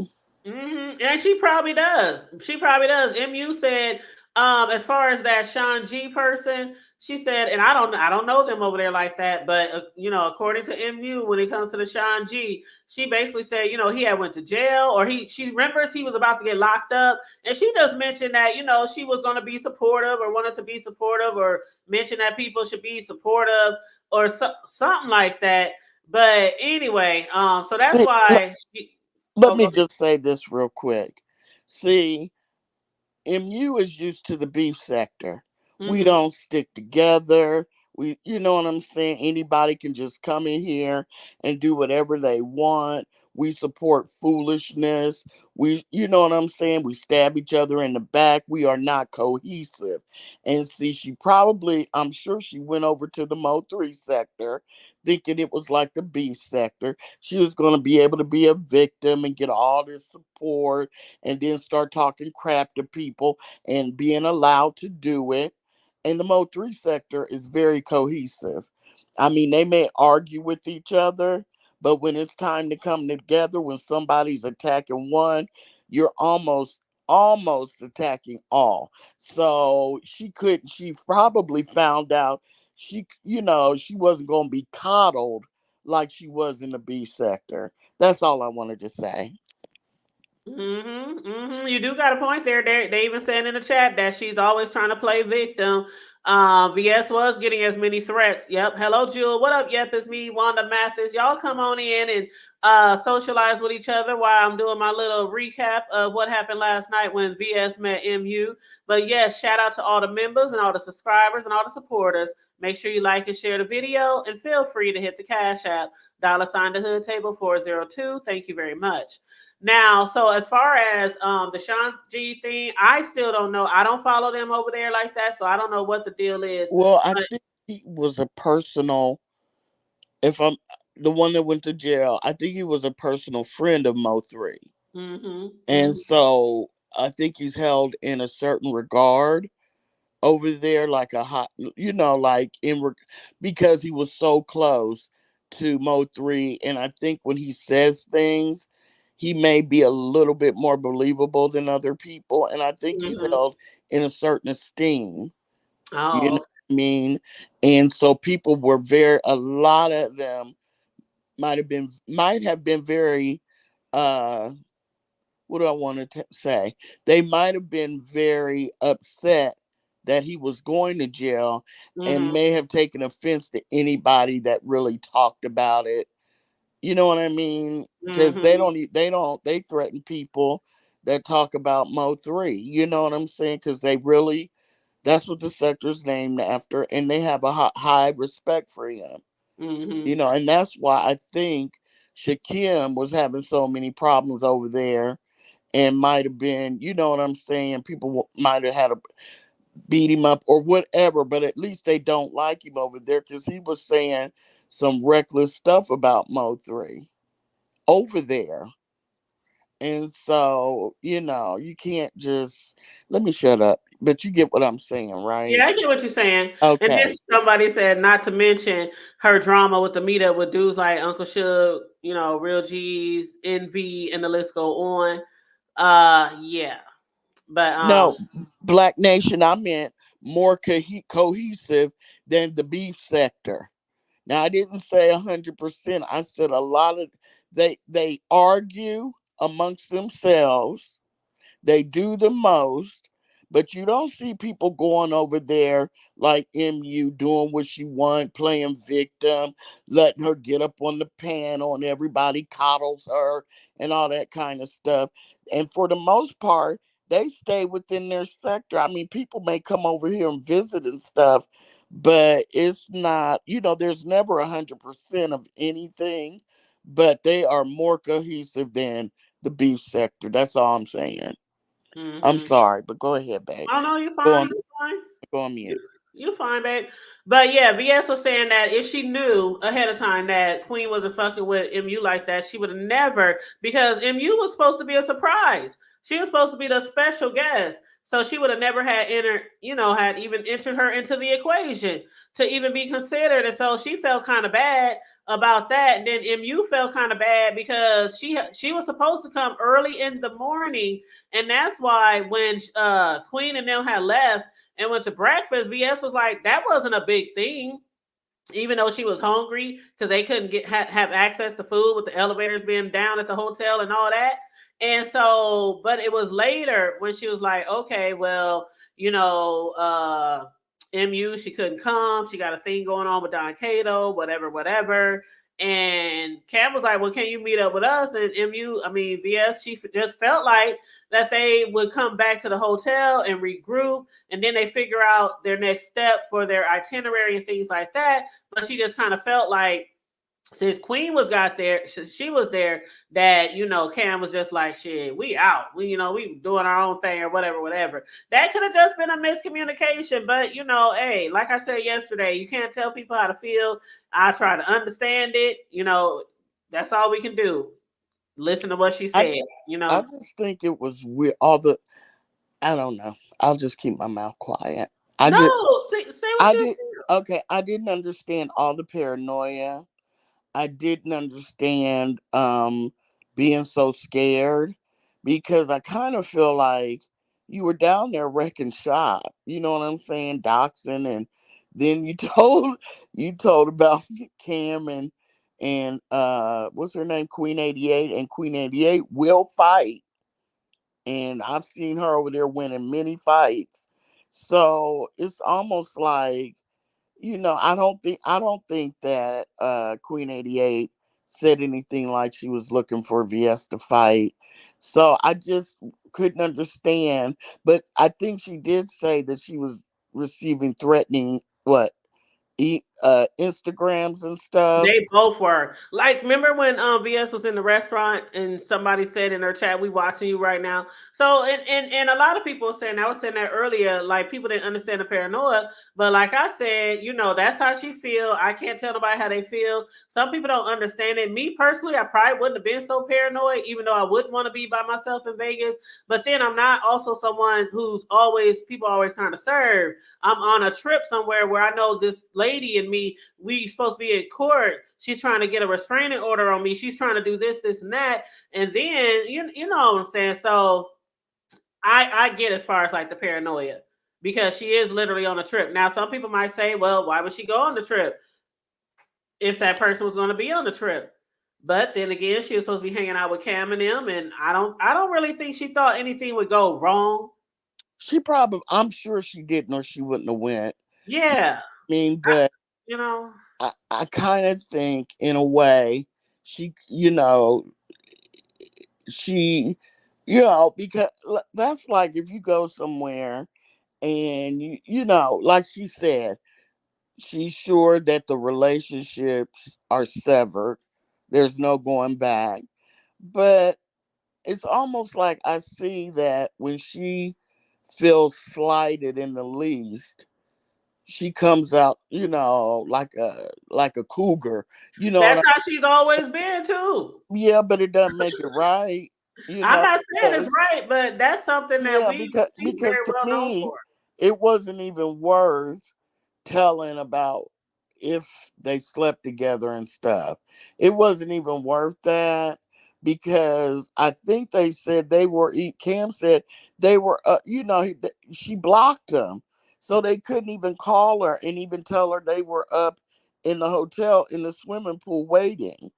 And she probably does. She probably does. MU said, as far as that Sean G person, she said, and I don't know them over there like that, but according to MU, when it comes to the Sean G, she basically said, he had went to jail, or she remembers he was about to get locked up, and she just mentioned that she was going to be supportive, or wanted to be supportive, or mentioned that people should be supportive, or something like that. But anyway, so that's Let, why she. let Oh, me go just say this real quick. See, MU is used to the beef sector. We ahead. don't stick together. You know what I'm saying? Anybody can just come in here and do whatever they want. We support foolishness. You know what I'm saying? We stab each other in the back. We are not cohesive. And see, I'm sure she went over to the Mo 3 sector thinking it was like the B sector. She was going to be able to be a victim and get all this support and then start talking crap to people and being allowed to do it. And the Mo 3 sector is very cohesive. I mean, they may argue with each other, but when it's time to come together, when somebody's attacking one, you're almost attacking all. So she probably found out she wasn't going to be coddled like she was in the B sector. That's all I wanted to say. You do got a point there. They even said in the chat that she's always trying to play victim. VS was getting as many threats. Yep. Hello, Jewel. What up? Yep, it's me, Wanda Mathis. Y'all come on in and socialize with each other while I'm doing my little recap of what happened last night when VS met MU. But yes, shout out to all the members and all the subscribers and all the supporters. Make sure you like and share the video and feel free to hit the Cash App, $ the Hood Table 402. Thank you very much. Now, so as far as the Sean G thing, I still don't know. I don't follow them over there like that, so I don't know what the deal is. Well, I But think he was a personal, if I'm the one that went to jail, I think he was a personal friend of Mo 3. And mm-hmm. so I think he's held in a certain regard over there, like a hot, like because he was so close to Mo 3. And I think when he says things, he may be a little bit more believable than other people. And I think he's Mm-hmm. held in a certain esteem. You know Oh, what I mean? And so a lot of them might have been very, uh, what do I want to say? They might have been very upset that he was going to jail and mm-hmm. may have taken offense to anybody that really talked about it. You know what I mean? Because Mm-hmm. they threaten people that talk about Mo 3. You know what I'm saying? Because that's what the sector's named after, and they have a high respect for him. Mm-hmm. And that's why I think Shakim was having so many problems over there and might have been, you know what I'm saying? People might have had to beat him up or whatever, but at least they don't like him over there because he was saying some reckless stuff about Mo 3 over there. And so, you can't just let me shut up. But you get what I'm saying, right? Yeah, I get what you're saying. And then Okay. somebody said not to mention her drama with the meetup with dudes like Uncle Suge, Real G's, Envy, and the list go on. Yeah. But No, Black Nation, I meant more cohesive than the beef sector. Now I didn't say 100%. I said a lot of they argue amongst themselves. They do the most, but you don't see people going over there like MU doing what she want, playing victim, letting her get up on the panel and everybody coddles her and all that kind of stuff. And for the most part, they stay within their sector. I mean, people may come over here and visit and stuff, but it's not, there's never 100% of anything, but they are more cohesive than the beef sector. That's all I'm saying. I'm mm-hmm. sorry, but go ahead, babe. Oh no, you're Go fine. on, You're fine. go on You mute. you're fine, babe. But yeah, VS was saying that if she knew ahead of time that Queen wasn't fucking with MU like that, she would have never, because MU was supposed to be a surprise. She was supposed to be the special guest. So she would have never had even entered her into the equation to even be considered. And so she felt kind of bad about that. And then MU felt kind of bad because she was supposed to come early in the morning. And that's why when Queen and them had left and went to breakfast, BS was like, that wasn't a big thing, even though she was hungry because they couldn't have access to food with the elevators being down at the hotel and all that. And so, but it was later when she was like, okay, well, MU, she couldn't come. She got a thing going on with Don Cato, whatever, whatever. And Cam was like, well, can you meet up with us? And VS, she just felt like that they would come back to the hotel and regroup, and then they figure out their next step for their itinerary and things like that. But she just kind of felt like since Queen was got there, she was there. That Cam was just like, shit, we out. We doing our own thing or whatever, whatever. That could have just been a miscommunication. But hey, like I said yesterday, you can't tell people how to feel. I try to understand it. That's all we can do. Listen to what she I said. I just think it was weird. All the I don't know. I'll just keep my mouth quiet. I No, just say what I you did okay. I didn't understand all the paranoia. I didn't understand being so scared because I kind of feel like you were down there wrecking shop. You know what I'm saying? Doxing, and then you told about Cam and what's her name? Queen 88, and Queen 88 will fight. And I've seen her over there winning many fights. So it's almost like, I don't think that Queen 88 said anything like she was looking for VS to fight. So I just couldn't understand. But I think she did say that she was receiving threatening Instagrams and stuff. They both were. Like, remember when VS was in the restaurant and somebody said in her chat, "We watching you right now." So, and a lot of people were saying, I was saying that earlier, like people didn't understand the paranoia. But like I said, that's how she feel. I can't tell nobody how they feel. Some people don't understand it. Me personally, I probably wouldn't have been so paranoid, even though I wouldn't want to be by myself in Vegas. But then I'm not also someone who's always people always trying to serve. I'm on a trip somewhere where I know this lady and me, we supposed to be in court. She's trying to get a restraining order on me. She's trying to do this, this, and that. And then you know what I'm saying. So I get as far as like the paranoia because she is literally on a trip. Now some people might say, well, why would she go on the trip if that person was going to be on the trip? But then again, she was supposed to be hanging out with Cam and them, and I don't really think she thought anything would go wrong. I'm sure she didn't, or she wouldn't have went. Yeah, I mean, but you know. I kind of think, in a way, she, you know, she, because that's like if you go somewhere and like she said, she's sure that the relationships are severed. There's no going back. But it's almost like I see that when she feels slighted in the least, she comes out, like a cougar. You know what That's I how she's always been too. Yeah, but it doesn't make it right, I'm not saying it's because right, but that's something that yeah, we she's because very to well known me, for. it wasn't even worth telling about if they slept together and stuff. It wasn't even worth that because I think they said Cam said they were, she blocked them. So they couldn't even call her and even tell her they were up in the hotel in the swimming pool waiting.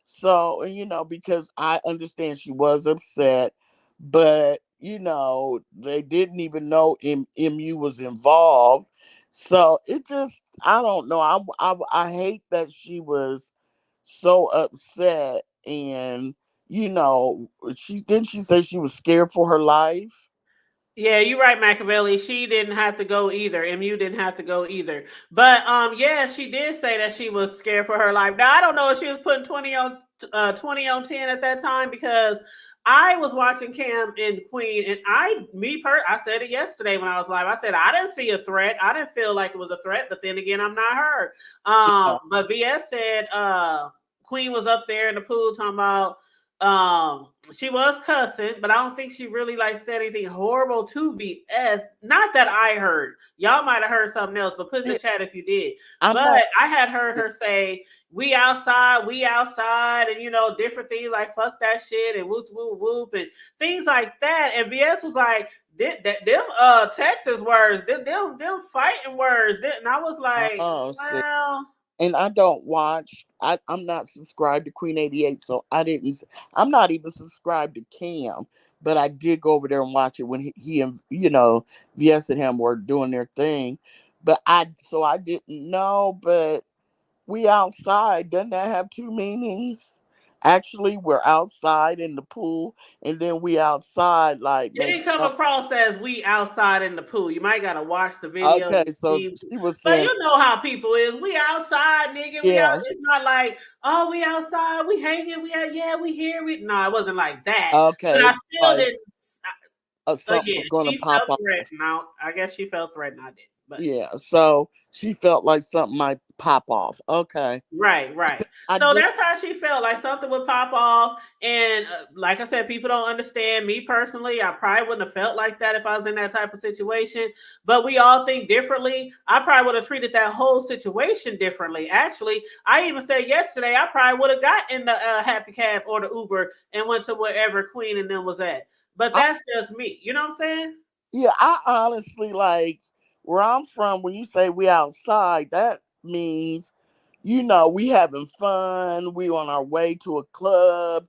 So, because I understand she was upset, but they didn't even know MU was involved. So it just, I don't know. I hate that she was so upset, and she say she was scared for her life. Yeah, you're right, Machiavelli. She didn't have to go either. MU didn't have to go either. But yeah, she did say that she was scared for her life. Now I don't know if she was putting 20 on 10 at that time because I was watching Cam and Queen, and I said it yesterday when I was live. I said I didn't see a threat. I didn't feel like it was a threat, but then again, I'm not her. Yeah. But VS said Queen was up there in the pool talking about she was cussing, but I don't think she really like said anything horrible to VS. Not that I heard. Y'all might have heard something else, but put in the Yeah, chat if you did. I'm But not. I had heard her say, we outside, and different things like fuck that shit and whoop whoop whoop and things like that. And VS was like, them Texas words, them fighting words. And I was like, Oh, see. well, And I don't watch. I'm not subscribed to Queen 88, so I didn't. I'm not even subscribed to Cam, but I did go over there and watch it when he and VS and him were doing their thing. But I didn't know. But we outside, doesn't that have two meanings? Actually, we're outside in the pool, and then we outside like It maybe. didn't come across as we outside in the pool. You might gotta watch the video Okay, to so see. she was But saying, you know how people is. We outside, nigga. We out. yeah, It's not like, oh, we outside. We hanging. We out. Yeah, we here. We no, it wasn't like that. But okay, I it was still like didn't. something Again, was going to she pop felt off. threatened. Now I guess she felt threatened. I did, but Yeah, so she felt like something might pop off. Okay, right, right. I So did. that's how she felt, like something would pop off. And like I said, people don't understand me personally. I probably wouldn't have felt like that if I was in that type of situation. But we all think differently. I probably would have treated that whole situation differently. Actually, I even said yesterday I probably would have got in the Happy Cab or the Uber and went to wherever Queen and them was at. But I, that's just me. You know what I'm saying? yeah, I honestly like where I'm from. When you say we outside, that means we having fun. We on our way to a club.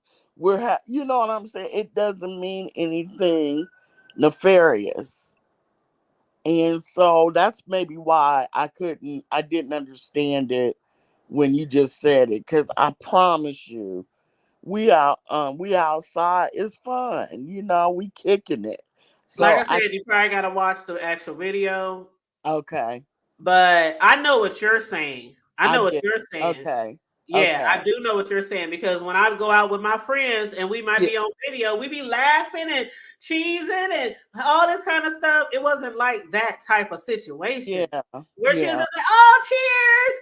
You know what I'm saying. It doesn't mean anything nefarious. And so that's maybe why I didn't understand it when you just said it. Cause I promise you, we outside. It's fun. We kicking it. Like So I said, you probably got to watch the actual video. okay. But I know what you're saying. I I know what get you're saying. okay. Yeah, I Okay. do know what you're saying because when I go out with my friends and we might Yeah, be on video, we be laughing and cheesing and all this kind of stuff. It wasn't like that type of situation yeah, where she was yeah, just like, "Oh, cheers,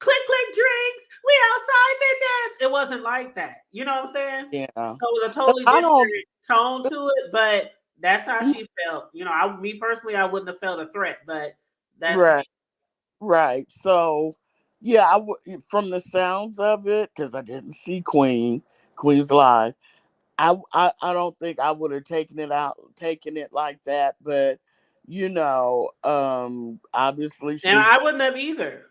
click click drinks, we outside, bitches." It wasn't like that. You know what I'm saying? yeah. So it was a But totally I different don't tone to it, but that's how she felt. Me personally, I wouldn't have felt a threat, but that's me. right, right. So yeah, from the sounds of it, because I didn't see Queen's live. I don't think I would have taken it like that, but obviously And she, I wouldn't have either.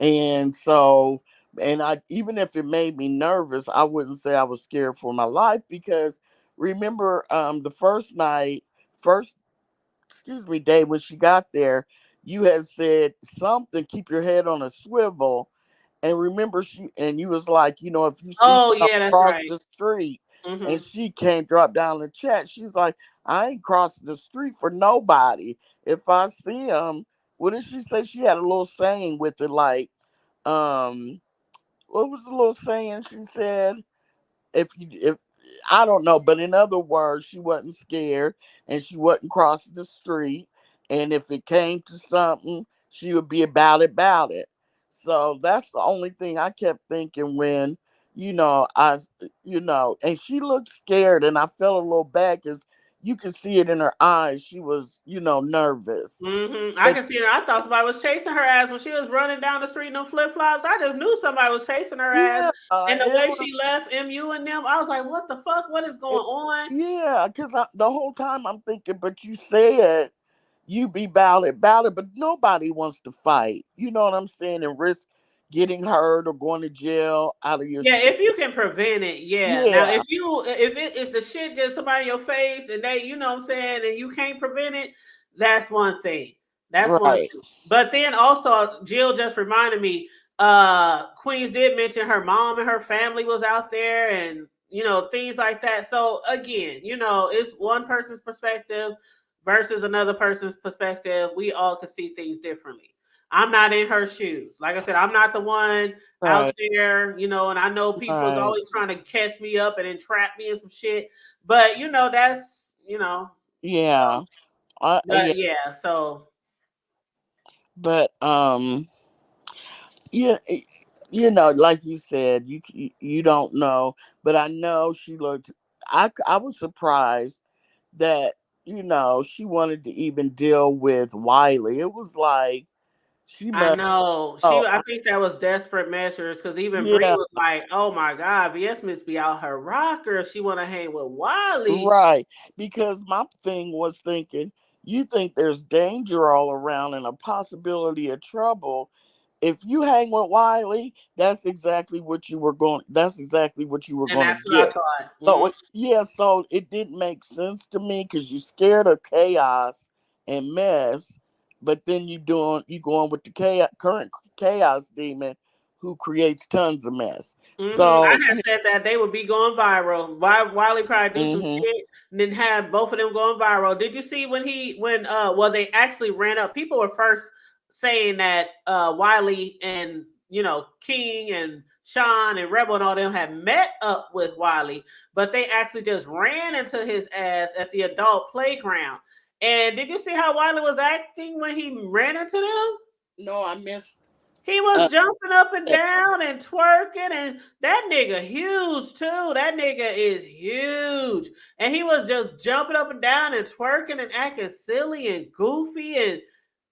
and so, and I, even if it made me nervous, I wouldn't say I was scared for my life, because remember, the first excuse me, Dave, when she got there, you had said something, keep your head on a swivel. And remember, you was like, if you see Oh her yeah, that's across right. the street, and Hmm. she can't drop down the chat, she's like, I ain't crossing the street for nobody. If I see him, what did she say? She had a little saying with it, like, um, what was the little saying she said? If I don't know, but in other words, she wasn't scared, and she wasn't crossing the street. And if it came to something, she would be about it. So that's the only thing I kept thinking when, I, and she looked scared, and I felt a little bad because you could see it in her eyes. She was, nervous. I But can see it. I thought somebody was chasing her ass when she was running down the street in them flip flops. I just knew somebody was chasing her ass. yeah, And the it way was. she left MU and them, I was like, what the fuck? What is going It, on? yeah, because the whole time I'm thinking, but you said you be about it, but nobody wants to fight. You know what I'm saying? And risk getting hurt or going to jail out of your Yeah, shit. if you can prevent it, yeah. Now Yeah, if the shit just somebody in your face and they, you know what I'm saying, and you can't prevent it, that's one thing. That's one right, thing. But then also Jill just reminded me, Queens did mention her mom and her family was out there and things like that. So again, it's one person's perspective versus another person's perspective. We all can see things differently. I'm not in her shoes. Like I said, I'm not the one out right, there, and I know people is right. always trying to catch me up and entrap me in some shit. But that's so Yeah, yeah, but yeah, so but yeah, like you said, you don't know, but I know she looked. I was surprised that she wanted to even deal with Wiley. It was like she I must. know Oh, I think that was desperate measures because even Bree yeah. was like, "Oh my God, VS must be out her rocker if she want to hang with Wiley." Right. Because my thing was thinking, you think there's danger all around and a possibility of trouble. If you hang with Wiley, that's exactly what you were And gonna that's what I get. thought. So yeah, so it didn't make sense to me because you scared of chaos and mess, but then you going with the chaos, current chaos demon who creates tons of mess. I So, had said that they would be going viral. Why Wiley probably do some hmm shit and then have both of them going viral. Did you see when they actually ran up? People were first saying that Wiley and King and Sean and Rebel and all them had met up with Wiley, but they actually just ran into his ass at the adult playground. And did you see how Wiley was acting when he ran into them? no, I missed. He Uh, was jumping up and down and twerking, and that nigga huge too. That nigga is huge, and he was just jumping up and down and twerking and acting silly and goofy, and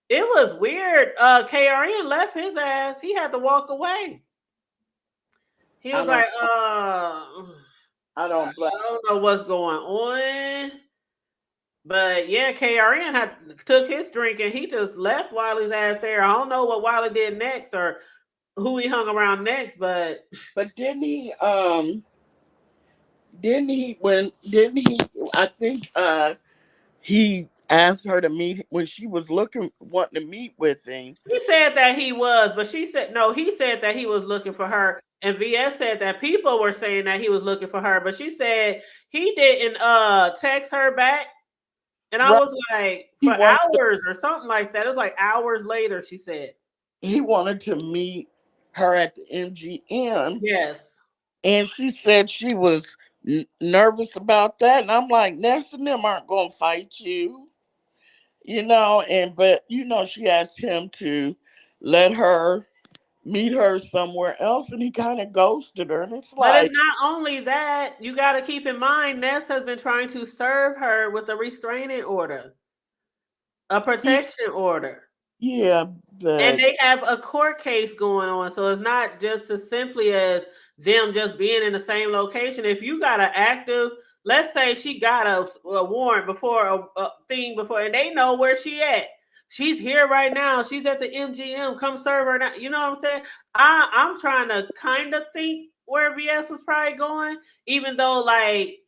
it was weird. KRN left his ass. He had to walk away. He I was don't. like, I I don't blame. don't know what's going on. But yeah, KRN had took his drink and he just left Wiley's ass there. I don't know what Wiley did next or who he hung around next, but But didn't he? Didn't he? When didn't he? I think. He asked her to meet when she was looking, wanting to meet with him. he said that he was, but she said no, he said that he was looking for her. And VS said that people were saying that he was looking for her, but she said he didn't text her back. And I Right? was like, He for wanted. hours or something like that. It was like hours later, she said. He wanted to meet her at the MGM, Yes. and she said she was nervous about that. And I'm like, Ness and them aren't going to fight you, And but she asked him to let her meet her somewhere else, and he kind of ghosted her. And it's But it's like, not only that. You got to keep in mind, Ness has been trying to serve her with a restraining order, a yeah, protection order. yeah, And but they have a court case going on. So it's not just as simply as them just being in the same location. If you got an active, let's say she got a warrant before a thing before, and they know where she at. She's here right now. She's at the MGM. Come serve her now. You know what I'm saying? I'm trying to kind of think where VS was probably going, even though like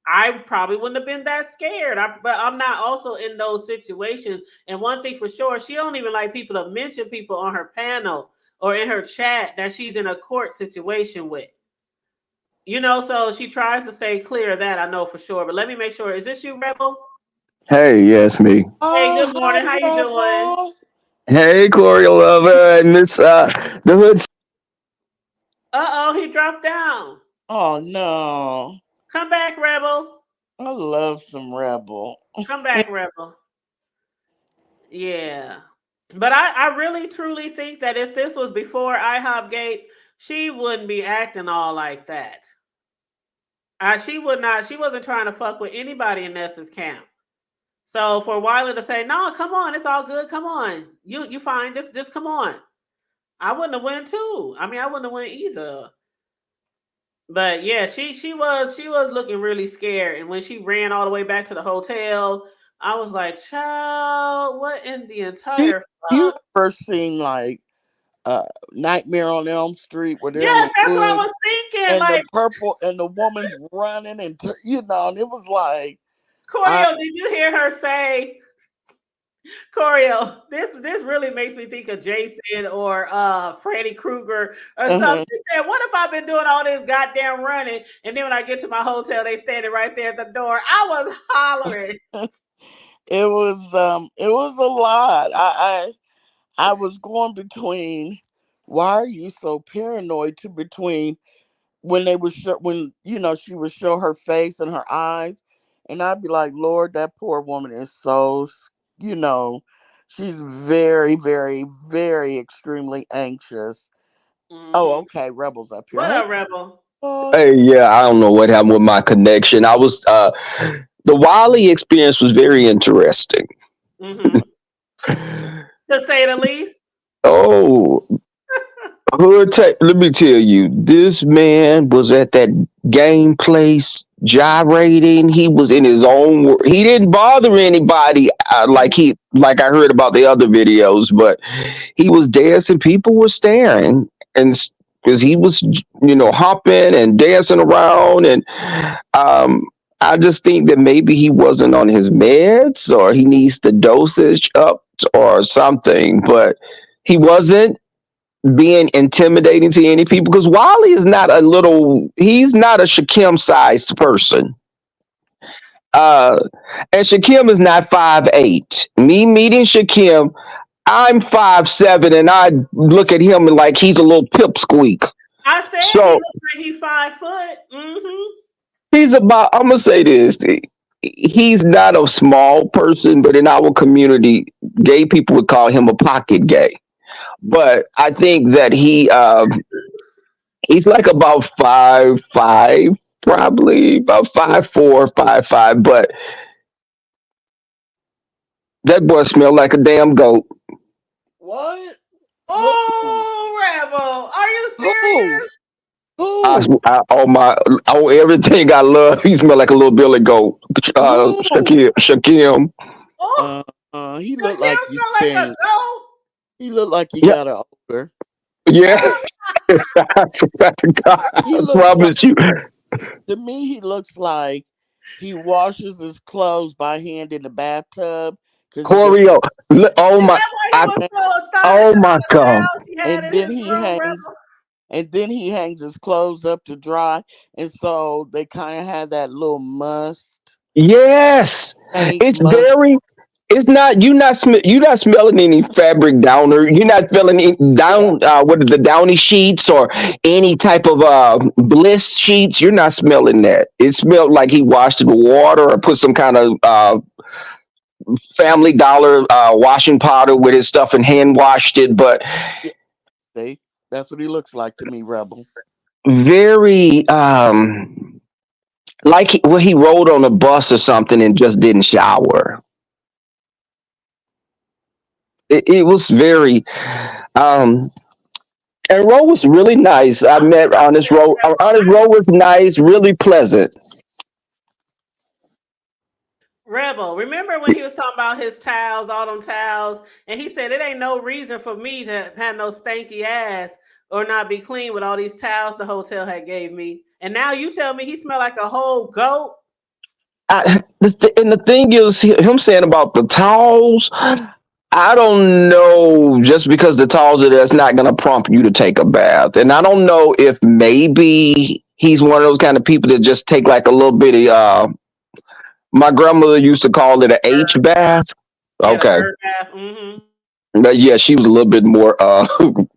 I probably wouldn't have been that scared. But I'm not also in those situations. And one thing for sure, she don't even like people to mention people on her panel or in her chat that she's in a court situation with. So she tries to stay clear of that. I know for sure. But let me make sure. Is this you, Rebel? Hey, yes, me. Hey, oh, good hi, morning. How you doing? Rebel. Hey, Corey Lover and Miss the Hood. He dropped down. Oh no, Come back, Rebel. I love some Rebel. Come back, Rebel. Yeah. But I really truly think that if this was before IHOP Gate, she wouldn't be acting all like that. She would not. She wasn't trying to fuck with anybody in Nessa's camp. So for Wiley to say, "No, come on, it's all good. Come on, you fine. Just come on." I wouldn't have went too. I mean, I wouldn't have went either. But yeah, she was looking really scared, and when she ran all the way back to the hotel, I was like, "Child, what in the Do entire you fuck?" ever seen like Nightmare on Elm Street where they're in Yes, the that's what I woods was thinking. and the Like, purple and the woman's running and and it was like I Corio, did you hear her say, Corio, this really makes me think of Jason or Freddy Krueger or something. uh She said, "What if I've been doing all this goddamn running, and then when I get to my hotel, they standing right there at the door?" I was hollering. it was a lot. I was going between why are you so paranoid to between when they would show when she would show her face and her eyes, and I'd be like, Lord, that poor woman is so you know she's very, very, very extremely anxious. Oh, Hmm. okay, Rebels up here. What Hey, up, Rebel? Paul. Hey, yeah, I don't know what happened with my connection. I was the Wiley experience was very interesting. Hmm. To say the least. Oh, let me tell you, this man was at that game place gyrating. He was in his own world. He didn't bother anybody like I heard about the other videos, but he was dancing. People were staring, and because he was, hopping and dancing around, and um, I just think that maybe he wasn't on his meds, or he needs the dosage up, or something. But he wasn't. being intimidating to any people because Wally is not he's not a Shakim sized person. Uh, and Shakim is not 5'8". Me meeting Shakim, I'm 5'7", and I look at him like he's a little pipsqueak. I said he So looked like he 5 foot. Mm-hmm. he's about. I'm gonna say this. He's not a small person, but in our community, gay people would call him a pocket gay. But I think that he's like about 5'5", probably about 5'4", 5'5". But that boy smelled like a damn goat. What? Who? Oh, Rebel, are you Who? serious? Who? Oh, everything I love. He smelled like a little Billy goat. Who? Shakim. Oh, He the looked like kill he smell like a stink. goat. He looked like he Yeah, got an odor. yeah. I swear to God, He I looks like promise you. to me. He looks like he washes his clothes by hand in the bathtub because he gets Choreo. Oh Is my. that why he I, was so oh astonishing my all the God. towels he had and in then his he room, hangs Rebel? and then he hangs his clothes up to dry, and so they kind of have that little Yes. faint It's must. very. It's not you not smelling any fabric downer. You're not feeling any Yeah, down what are the downy sheets or any type of bliss sheets. You're not smelling that. It smelled like he washed it with water or put some kind of Family Dollar washing powder with his stuff and hand washed it. But yeah. See, that's what he looks like to me, Rebel. very like he rode on a bus or something and just didn't shower. It was very um and Ro was really nice. I I'm met Honest sorry, Ro. Rebel. Honest Ro was nice, really pleasant. Rebel, remember when he was talking about his towels, all them towels, and he said it ain't no reason for me to have no stanky ass or not be clean with all these towels the hotel had gave me. And now you tell me he smelled like a whole goat. And the thing is, him saying about the towels, I don't know. Just because the towels are there, it's not going to prompt you to take a bath. And I don't know if maybe he's one of those kind of people that just take like a little bitty. My grandmother used to call it a H bath. Yeah, the Okay, bird bath. Mm-hmm. but yeah, she was a little bit more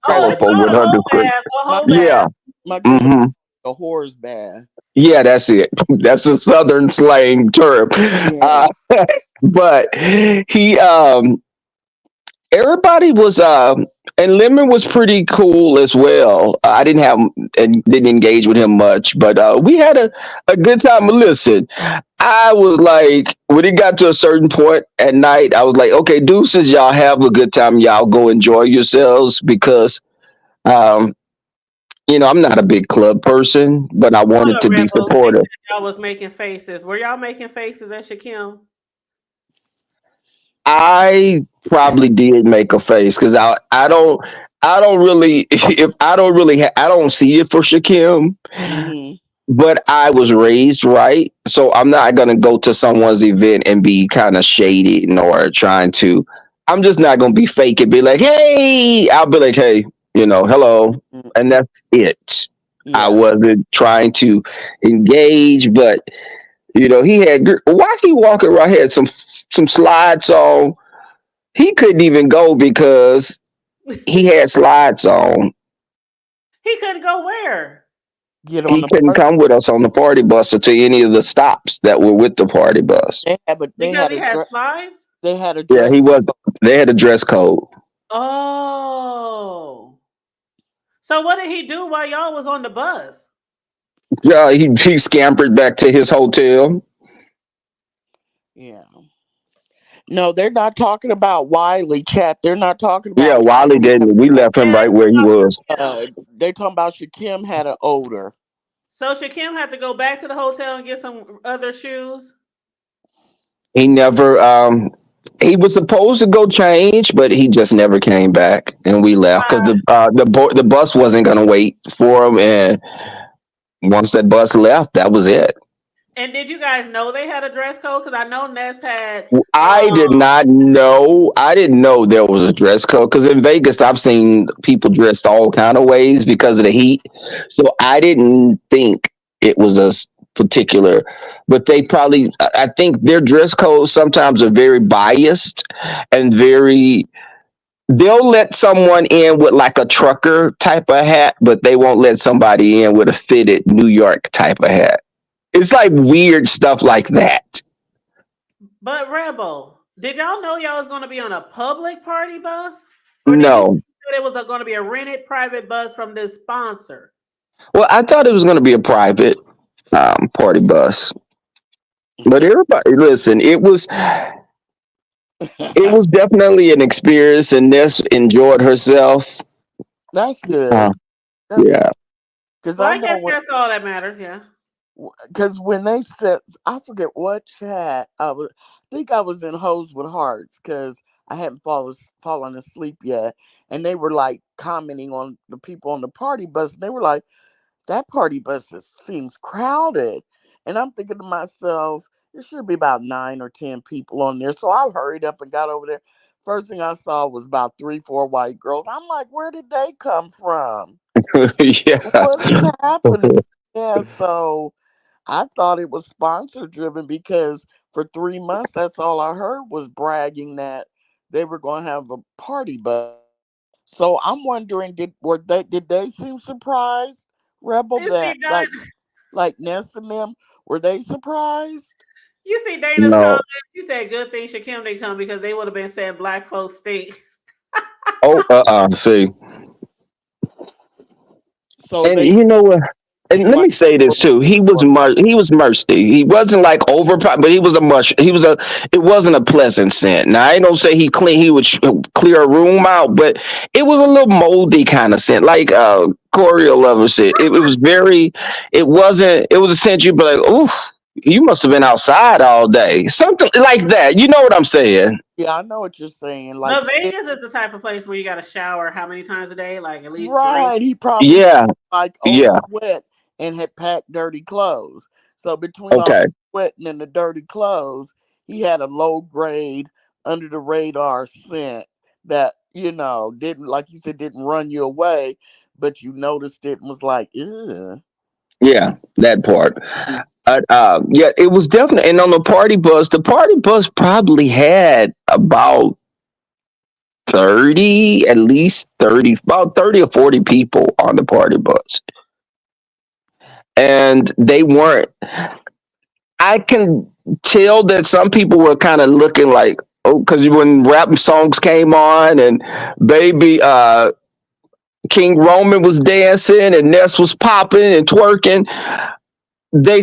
Oh, it's colorful called with a her whole description. bath, a My whole Yeah. bath. my grandma Hmm. a horse bath. Yeah, that's it. That's a southern slang term. Yeah. Uh, but he everybody was and Lemon was pretty cool as well. I didn't have and didn't engage with him much, but we had a good time. Listen, I was like, when it got to a certain point at night, I was like, okay, deuces, y'all have a good time. Y'all go enjoy yourselves because um, I'm not a big club person, but I Hold wanted up, to be Rebel. They supportive. said y'all was making faces. Were y'all making faces at Shakim? I probably did make a face because I don't really if I don't really I don't see it for Shakim, Hmm. but I was raised right, so I'm not gonna go to someone's event and be kind of shady or trying to. I'm just not gonna be fake and be like, hey, I'll be like, hey, hello, and Hmm. that's it. I Yeah. wasn't trying to engage, but he had why he walking around had some slides on. He couldn't even go because he had slides on. He couldn't go where? Get on He the couldn't party. come with us on the party bus or to any of the stops that were with the party bus. Because he had slides? they had a Yeah, he dress. was. They had a dress code. Oh. So what did he do while y'all was on the bus? Yeah, he scampered back to his hotel. Yeah. No, they're not talking about Wiley, chat. They're not talking Yeah, about Wiley Wiley didn't. having We an left him Yeah, they right where talking he about was. Shakim. They're talking about Shakim had an odor. So Shakim had to go back to the hotel and get some other shoes. He never. He was supposed to go change, but he just never came back, and we left because the bus wasn't gonna wait for him. And once that bus left, that was it. And did you guys know they had a dress code? Because I know Ness had. I did Um, not know. I didn't know there was a dress code because in Vegas, I've seen people dressed all kind of ways because of the heat. So I didn't think it was particular. But they probably, I think their dress codes sometimes are very biased and very. They'll let someone in with like a trucker type of hat, but they won't let somebody in with a fitted New York type of hat. It's like weird stuff like that. but Rebel, did y'all know y'all was going to be on a public party bus, or did you No. think that it was going to be a rented private bus from this sponsor? Well, I thought it was going to be a private party bus, but everybody, listen, it was definitely an experience, and Ness enjoyed herself. That's Uh, good. That's yeah. because Well, I I know guess that's all that matters. Yeah. because when they said, I forget what chat I think I was in Hose with Hearts because I hadn't fallen asleep yet, and they were like commenting on the people on the party bus, and they were like, "That party bus seems crowded," and I'm thinking to myself, there should be about 9 or 10 people on there. So I hurried up and got over there. First thing I saw was about 3, 4 white girls. I'm like, where did they come from? Yeah. What is happening? Yeah, so I thought it was sponsor driven because for 3 months, that's all I heard was bragging that they were going to have a party bus. So I'm wondering, did they seem surprised, Rebel, You see, that like Ness and them, were they surprised? you see Dana's No. comment. She said, "Good thing Shakim didn't come because they would have been saying black folks stink." Oh, see, So and they you know what? And seemed let like me say they this too. were. He was mercy. He wasn't like over, but he was a mush. He was a. It wasn't a pleasant scent. Now I ain't gonna say he clean. He would clear a room out, but it was a little moldy kind of scent, like Corey Lover said. It was very. It wasn't. It was a scent you'd be like, ooh, you must have been outside all day, something like that. You know what I'm saying? Yeah, I know what you're saying. Like, But Vegas is the type of place where you got to shower how many times a day? Like at least three. right, he probably Yeah, like over yeah. sweat and had packed dirty clothes. So between all Okay. the sweating and the dirty clothes, he had a low grade under the radar scent that, didn't, like you said, didn't run you away, but you noticed it and was like, ew. Yeah, that part. Yeah, it was definitely. And on the party bus probably had about 30, at least 30, about 30 or 40 people on the party bus. And they weren't, I can tell that some people were kind of looking like, oh, because when rap songs came on and baby, King Roman was dancing and Ness was popping and twerking,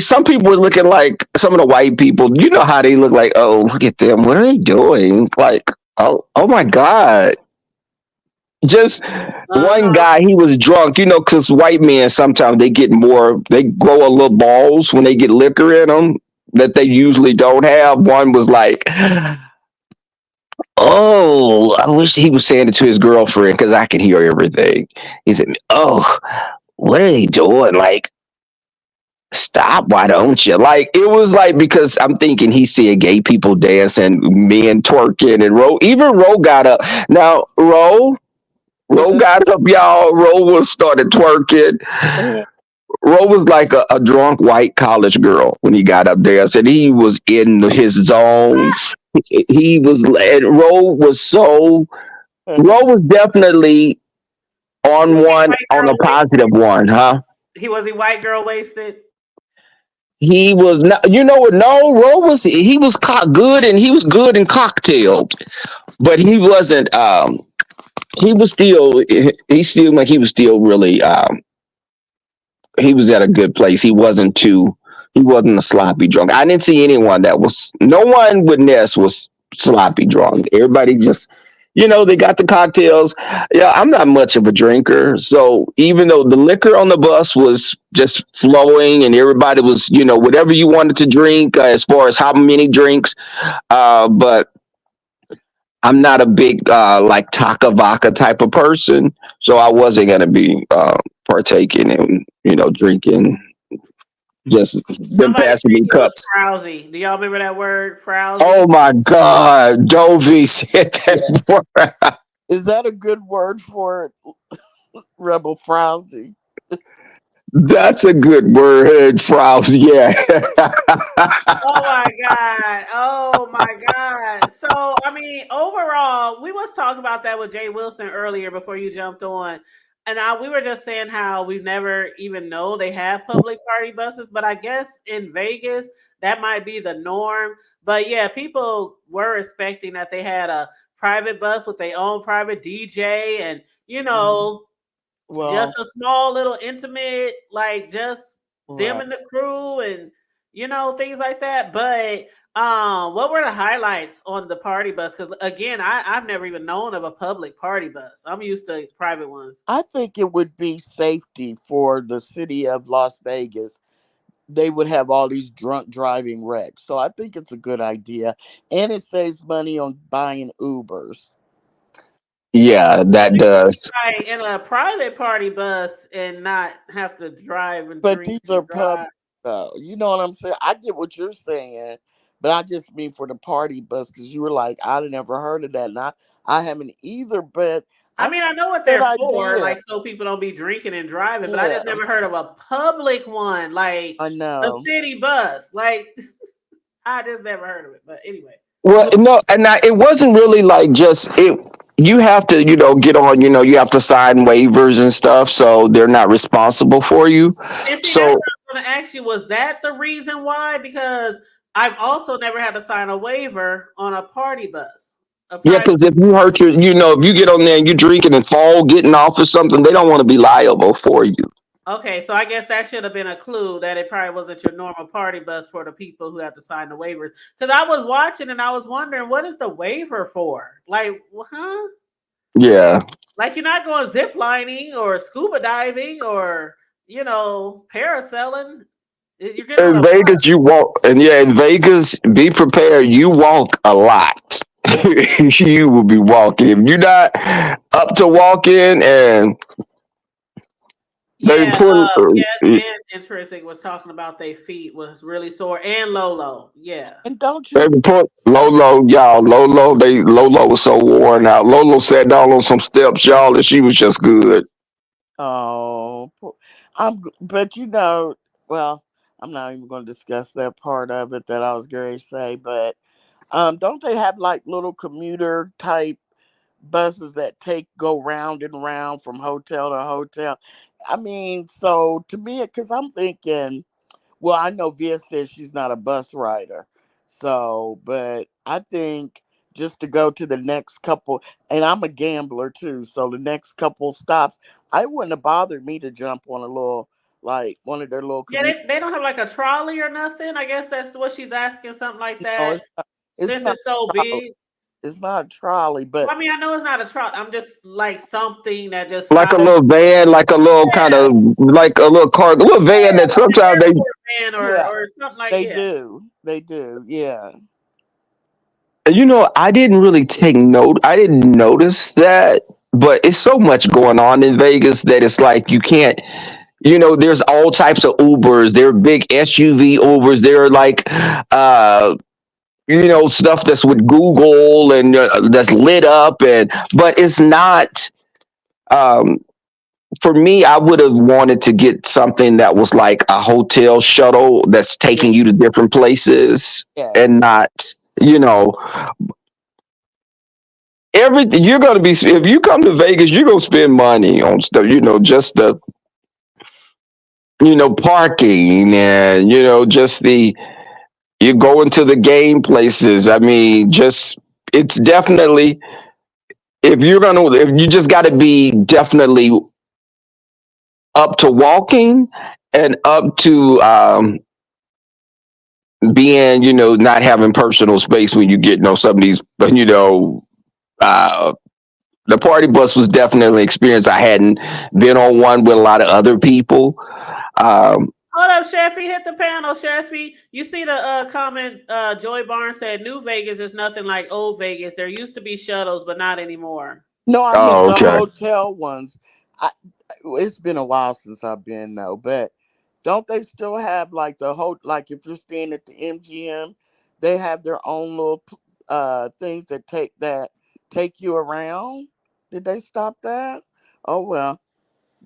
some people were looking like some of the white people. You know how they look like, oh, look at them. What are they doing? Like, oh my God. Just Uh one huh. guy, he was drunk, because white men sometimes they grow a little balls when they get liquor in them that they usually don't have. One was like, oh, I wish he was saying it to his girlfriend because I could hear everything. He said, oh, what are they doing? Like, stop, why don't you? Like, it was like, because I'm thinking he seeing gay people dancing, men twerking, and Ro got up. Now, Ro got up, y'all. Ro was started twerking. Ro was like a drunk white college girl when he got up there. I said he was in his zone. He was, and Ro was definitely on Was he one, white on a girl positive wasted? one, huh? He white girl wasted. He was not, you know what? No, Ro was, he was good, and he was good and cocktailed, but he wasn't. He was still, he still like he was still really. He was at a good place. He wasn't a sloppy drunk. I didn't see anyone that was. No one with Ness was sloppy drunk. Everybody just. They got the cocktails. Yeah, I'm not much of a drinker. So even though the liquor on the bus was just flowing and everybody was, whatever you wanted to drink, as far as how many drinks, but I'm not a big like Taka Vodka type of person, so I wasn't gonna be partaking in drinking. Just them Somebody passing said me he was cups. frowsy. Do y'all remember that word, Oh frowsy? my God, Dovey said Yeah. that word. Is that a good word for it, Rebel Frousy? That's a good word, Frost. Yeah. Oh my god. Oh my god. So I mean, overall, we was talking about that with Jay Wilson earlier before you jumped on. And we were just saying how we've never even know they have public party buses, but I guess in Vegas that might be the norm. But yeah, people were expecting that they had a private bus with their own private DJ and Mhm. just Well, a small little intimate, like just them right. and the crew and things like that. But what were the highlights on the party bus? Because again, I've never even known of a public party bus. I'm used to private ones. I think it would be safety for the city of Las Vegas. They would have all these drunk driving wrecks. So I think it's a good idea. And it saves money on buying Ubers. Yeah, But that you does. can ride in a private party bus and not have to drive and But drink these and are drive. public, though. You know what I'm saying? I get what you're saying, but I just mean for the party bus because you were like, I'd never heard of that. And I haven't either, but I I mean, think I know what it's a they're good for, idea. like so people don't be drinking and driving, but I Yeah, just never heard of a public one, like I a know. city bus. Like I just never heard of it. But anyway. Well, Well, no, and it wasn't really like just it. You have to, get on. You have to sign waivers and stuff, so they're not responsible for you. And see, that's So what I was gonna ask you. Was that the reason why? Because I've also never had to sign a waiver on a party bus. A yeah, private because if you hurt if you get on there and you're drinking and fall, getting off or something, they don't want to be liable for you. Okay, so I guess that should have been a clue that it probably wasn't your normal party bus for the people who have to sign the waivers. Because I was watching and I was wondering, what is the waiver for? Like, huh? Yeah. Like you're not going zip lining or scuba diving or parasailing. You're getting on In a Vegas, bus. you walk, and yeah, in Vegas, be prepared. You walk a lot. You will be walking. If you're not up to walking, and they Yeah, put, yes, and interesting was talking about their feet was really sore and Lolo. Yeah. and don't they you put uh, Lolo, y'all. Lolo was so worn out. Lolo sat down on some steps, y'all, and she was just good. but well, I'm not even going to discuss that part of it that I was going to say, but don't they have like little commuter type buses that go round and round from hotel to hotel? I mean, so to me, because I'm thinking, well, I know Via says she's not a bus rider. So, but I think just to go to the next couple, and I'm a gambler too. So the next couple stops, I wouldn't have bothered me to jump on a little, like one of their little Yeah, community. they don't have like a trolley or nothing. I guess that's what she's asking, something like No, that. it's Since not it's so a trolley. big. It's not a trolley, Well, but I mean, I know it's not a trolley. I'm just like something that just Like a stops. little van, like a little kind Yeah, of like a little car, a little yeah, van that like an sometimes they. airport van or yeah, or something like they yeah. do. They do. Yeah. I didn't really take note. I didn't notice that, but it's so much going on in Vegas that it's like you can't. There's all types of Ubers. There are big SUV Ubers. There are like, stuff that's with Google and that's lit up, but it's not. Um, for me, I would have wanted to get something that was like a hotel shuttle that's Yeah. taking you to different places Yes. and not, you know, everything you're going to be, if you come to Vegas, you're going to spend money on stuff, just the, parking and, just you go into the game places. I mean, it's definitely, if you just got to be definitely up to walking and up to, being, not having personal space when you get, some of these, uh, the party bus was definitely an experience. I hadn't been on one with a lot of other people. Um, Hold up, Sheffy. Hit the panel, Sheffy. You see the comment Joy Barnes said New Vegas is nothing like old Vegas. There used to be shuttles, but not anymore. No, I meant oh, the okay. hotel ones. I, it's been a while since I've been though, but don't they still have like the whole, like if you're staying at the MGM, they have their own little things that take you around? Did they stop that? Oh well.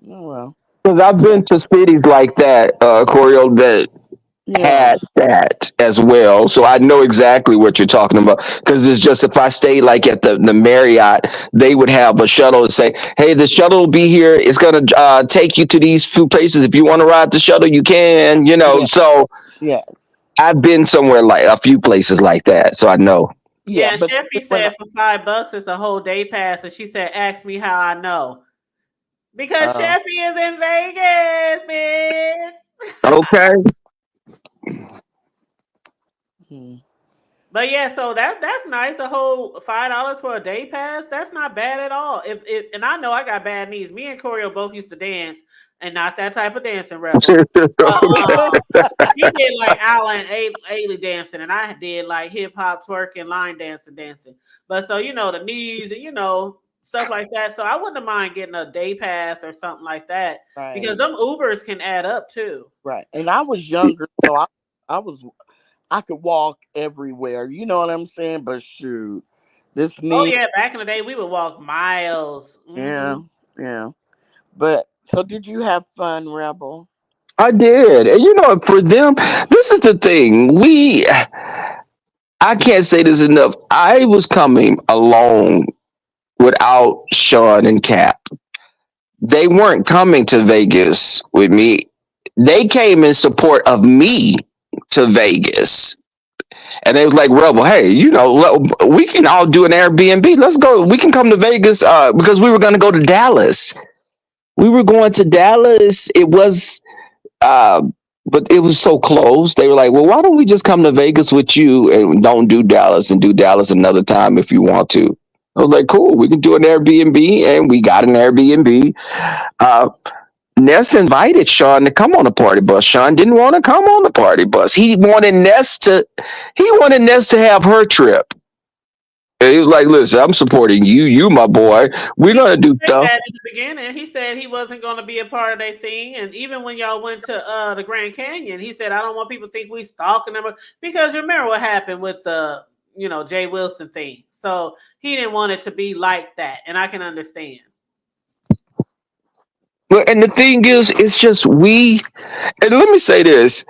Oh well. Because I've Yeah. been to cities like that, Corio, that Yeah. had that as well. So I know exactly what you're talking about. Because it's just if I stay like at the Marriott, they would have a shuttle and say, hey, the shuttle will be here. It's going to take you to these few places. If you want to ride the shuttle, you can, you know. Yeah. So Yes. I've been somewhere like a few places like that. So I know. Yeah. Yeah, But Sheffy when said for $5 it's a whole day pass, and she said, "Ask me how I know." Because uh, Sheffy is in Vegas, bitch. Okay. hmm, But yeah, so that's nice. A whole $5 for a day pass. That's not bad at all. If and I know I got bad knees. Me and Corio both used to dance, and not that type of dancing, rebel. But he did like Alan Ailey dancing, and I did like hip hop twerking, line dancing. But so the knees and stuff like that. So I wouldn't mind getting a day pass or something like that because right. them Ubers can add up too. Right. And I was younger, so I was I could walk everywhere. You know what I'm saying? But shoot, this Oh knee. yeah, back in the day we would walk miles. Yeah. Yeah. But so did you have fun, Rebel? I did. And you know, for them, this is the thing. I can't say this enough. I was coming along without Sean and Cap. They weren't coming to Vegas with me. They came in support of me to Vegas. And they was like, Rebel, hey, we can all do an Airbnb. Let's go. We can come to Vegas because we were going to go to Dallas. We were going to Dallas. Uh, but it was so close. They were like, well, why don't we just come to Vegas with you and don't do Dallas and do Dallas another time if you want to? I was like, cool, we can do an Airbnb. And we got an Airbnb. Uh, Ness invited Sean to come on the party bus. Sean didn't want to come on the party bus. He wanted Ness to have her trip. And he was like, listen, I'm supporting you. You, my boy. We're He going to did do say stuff. that in the beginning. He said he wasn't going to be a part of their thing, and even when y'all went to the Grand Canyon, he said, "I don't want people to think we stalking them because remember what happened with the Jay Wilson thing." So he didn't want it to be like that, and I can understand. Well, and the thing is, it's just and let me say this.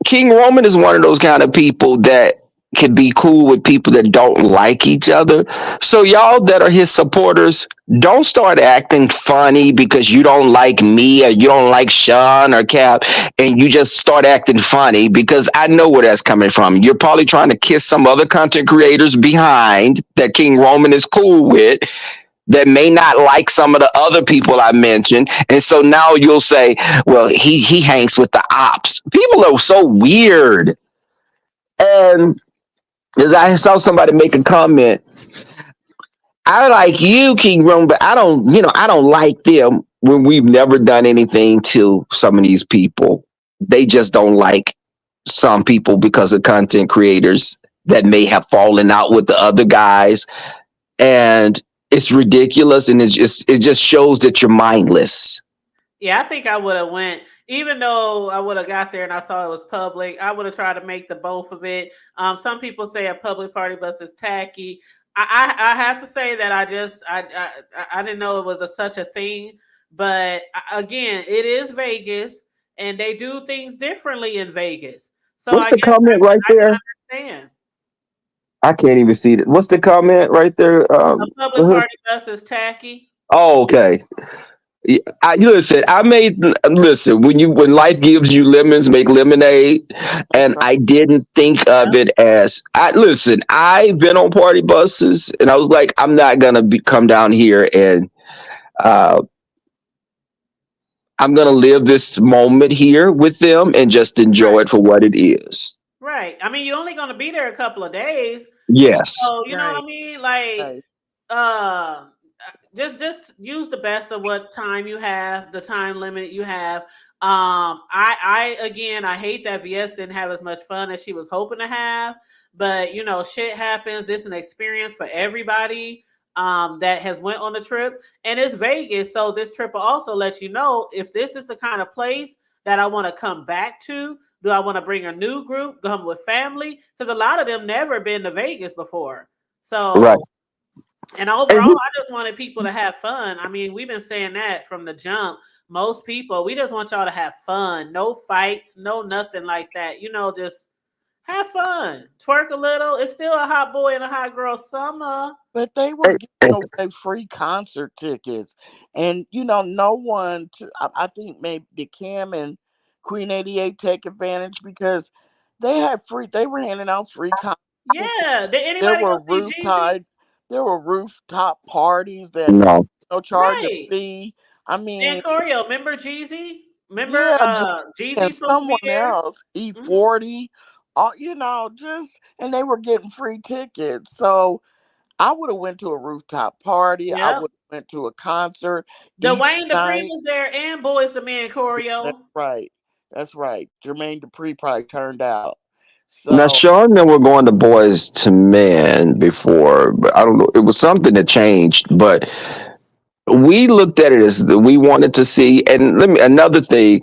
King Roman is one of those kind of people that can be cool with people that don't like each other. So y'all that are his supporters, don't start acting funny because you don't like me or you don't like Sean or Cap, and you just start acting funny because I know where that's coming from. You're probably trying to kiss some other content creators behind that King Roman is cool with that may not like some of the other people I mentioned. And so now you'll say, well, he hangs with the ops. People are so weird. And as I saw somebody make a comment, I like you, King Room, but I don't like them when we've never done anything to some of these people. They just don't like some people because of content creators that may have fallen out with the other guys. And it's ridiculous, and it just shows that you're mindless. Yeah, I think I would have went, even though I would have got there and I saw it was public. I would have tried to make the both of it. Some people say a public party bus is tacky. I have to say that I didn't know it was such a thing. But again, it is Vegas, and they do things differently in Vegas. So What's I the guess comment right I there? can understand. I can't even see it. What's the comment right there? A public party bus is tacky. Oh, okay. Yeah, listen. Listen. When life gives you lemons, make lemonade. That's And right. I didn't think of it as I listen. I've been on party buses, and I was like, I'm not gonna come down here and uh, I'm gonna live this moment here with them and just enjoy Right. it for what it is. Right. I mean, you're only going to be there a couple of days. Yes. So, you know what Right. I mean? Like, Right. uh, just use the best of what time you have, the time limit you have. I again, I hate that VS didn't have as much fun as she was hoping to have, but shit happens. This is an experience for everybody that has went on the trip, and it's Vegas, so this trip will also let you know if this is the kind of place that I want to come back to? Do I want to bring a new group, come with family? Because a lot of them never been to Vegas before. Right. So, and overall, And I just wanted people to have fun. I mean, we've been saying that from the jump. Most people, we just want y'all to have fun. No fights, no nothing like that. Just have fun. Twerk a little. It's still a hot boy and a hot girl summer. But they were and, giving and away free concert tickets, and no one. I think maybe did Cam and Queen 88 take advantage because they had free. They were handing out free concert tickets. Yeah. Did There anybody go were see Jeezy? rooftop parties that no, no charge a Right. fee. I Dan mean, Corio, remember Jeezy? Remember yeah, just and Jeezy's supposed to be someone there? else, Hmm. E40, just and they were getting free tickets. So I would have went to a rooftop party. I Yep. would have went to a concert each Dwayne Dupree night. was there and Boys the Man That's Corio. right. That's right. Jermaine Dupri probably turned out. now So Sean and them were going to Boys to Men before, but I don't know. It was something that changed, but we looked at it as we wanted to see. And let me another thing.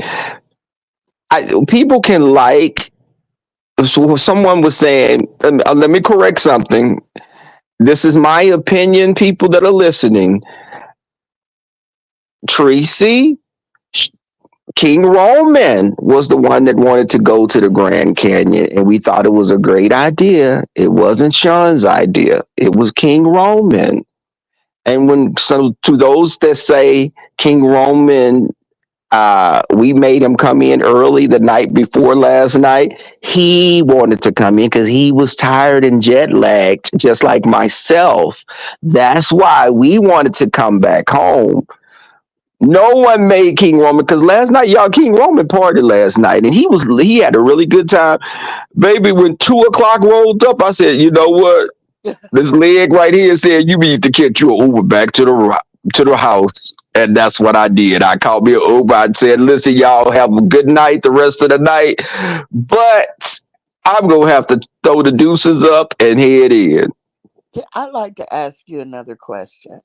People can like. So someone was saying, let me correct something. This is my opinion. People that are listening, Tracy, King Roman was the one that wanted to go to the Grand Canyon, and we thought it was a great idea. It wasn't Sean's idea. It was King Roman. And when so to those that say King Roman, we made him come in early the night before last night. He wanted to come in because he was tired and jet lagged, just like myself. That's why we wanted to come back home. No one made King Roman because last night, y'all, King Roman partied last night, and he had a really good time. Baby, when 2 o'clock rolled up, I said, you know what? This leg right here said you need to catch you an Uber back to the house. And that's what I did. I called me an Uber. I said, listen, y'all have a good night the rest of the night. But I'm gonna have to throw the deuces up and head in. I'd like to ask you another question.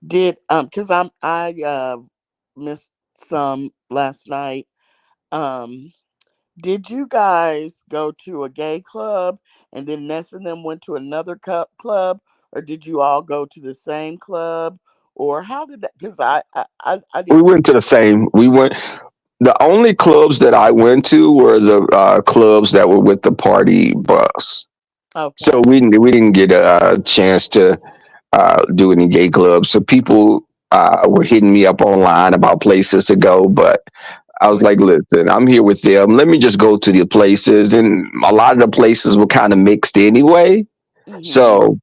Did because I missed some last night. Um Did you guys go to a gay club and then Ness and them went to another club, or did you all go to the same club, or how did that? Because I We didn't. went to the same. We went. The only clubs that I went to were the clubs that were with the party bus. So Okay. we didn't get a chance to do any gay clubs. So people were hitting me up online about places to go, but I was like, listen, I'm here with them. Let me just go to the places, and a lot of the places were kind of mixed anyway. Mm-hmm. So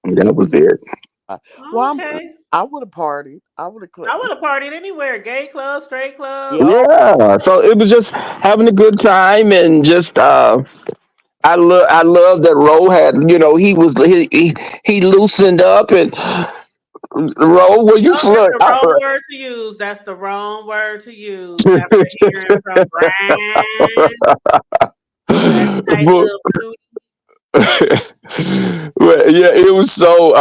that was it. Well, Okay. I would have partied. I would have I clicked. would have partied anywhere. Gay club, straight club. Yeah. Yeah. So it was just having a good time and just I love that Ro had, he loosened up and Ro, where you No, that's look the wrong word to use. That's the wrong word to use after hearing from Brian, that tight but, little booty. but yeah, it was so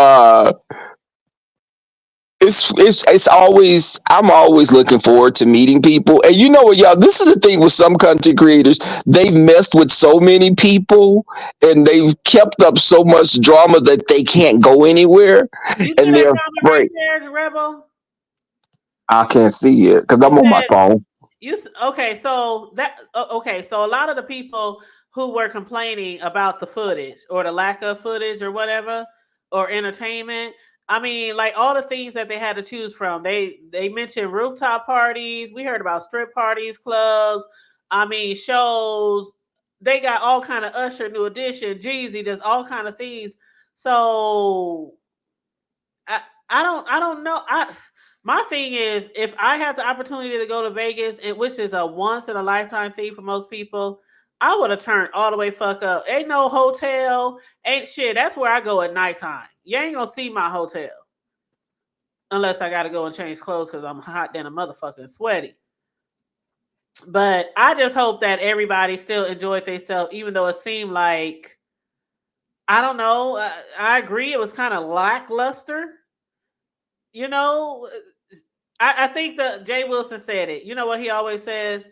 it's always I'm always looking forward to meeting people. And you know what, y'all, this is the thing with some content creators. They've messed with so many people and they've kept up so much drama that they can't go anywhere You see and that they're comment right afraid. there, the rebel? I can't see it because It I'm on my said phone. okay. So okay. So a lot of the people who were complaining about the footage or the lack of footage or whatever or entertainment. I mean, like all the things that they had to choose from. They mentioned rooftop parties. We heard about strip parties, clubs. I mean, shows. They got all kind of Usher, New Edition, Jeezy. There's all kind of things. So I, I don't know. My thing is if I had the opportunity to go to Vegas, and which is a once in a lifetime thing for most people, I would have turned all the way fuck up. Ain't no hotel, ain't shit. That's where I go at nighttime. You ain't gonna see my hotel unless I gotta go and change clothes because I'm hot than a motherfucking sweaty. But I just hope that everybody still enjoyed themselves, even though it seemed like I don't know. I agree, it was kind of lackluster. You know, I think the Jay Wilson said it. You know what he always says?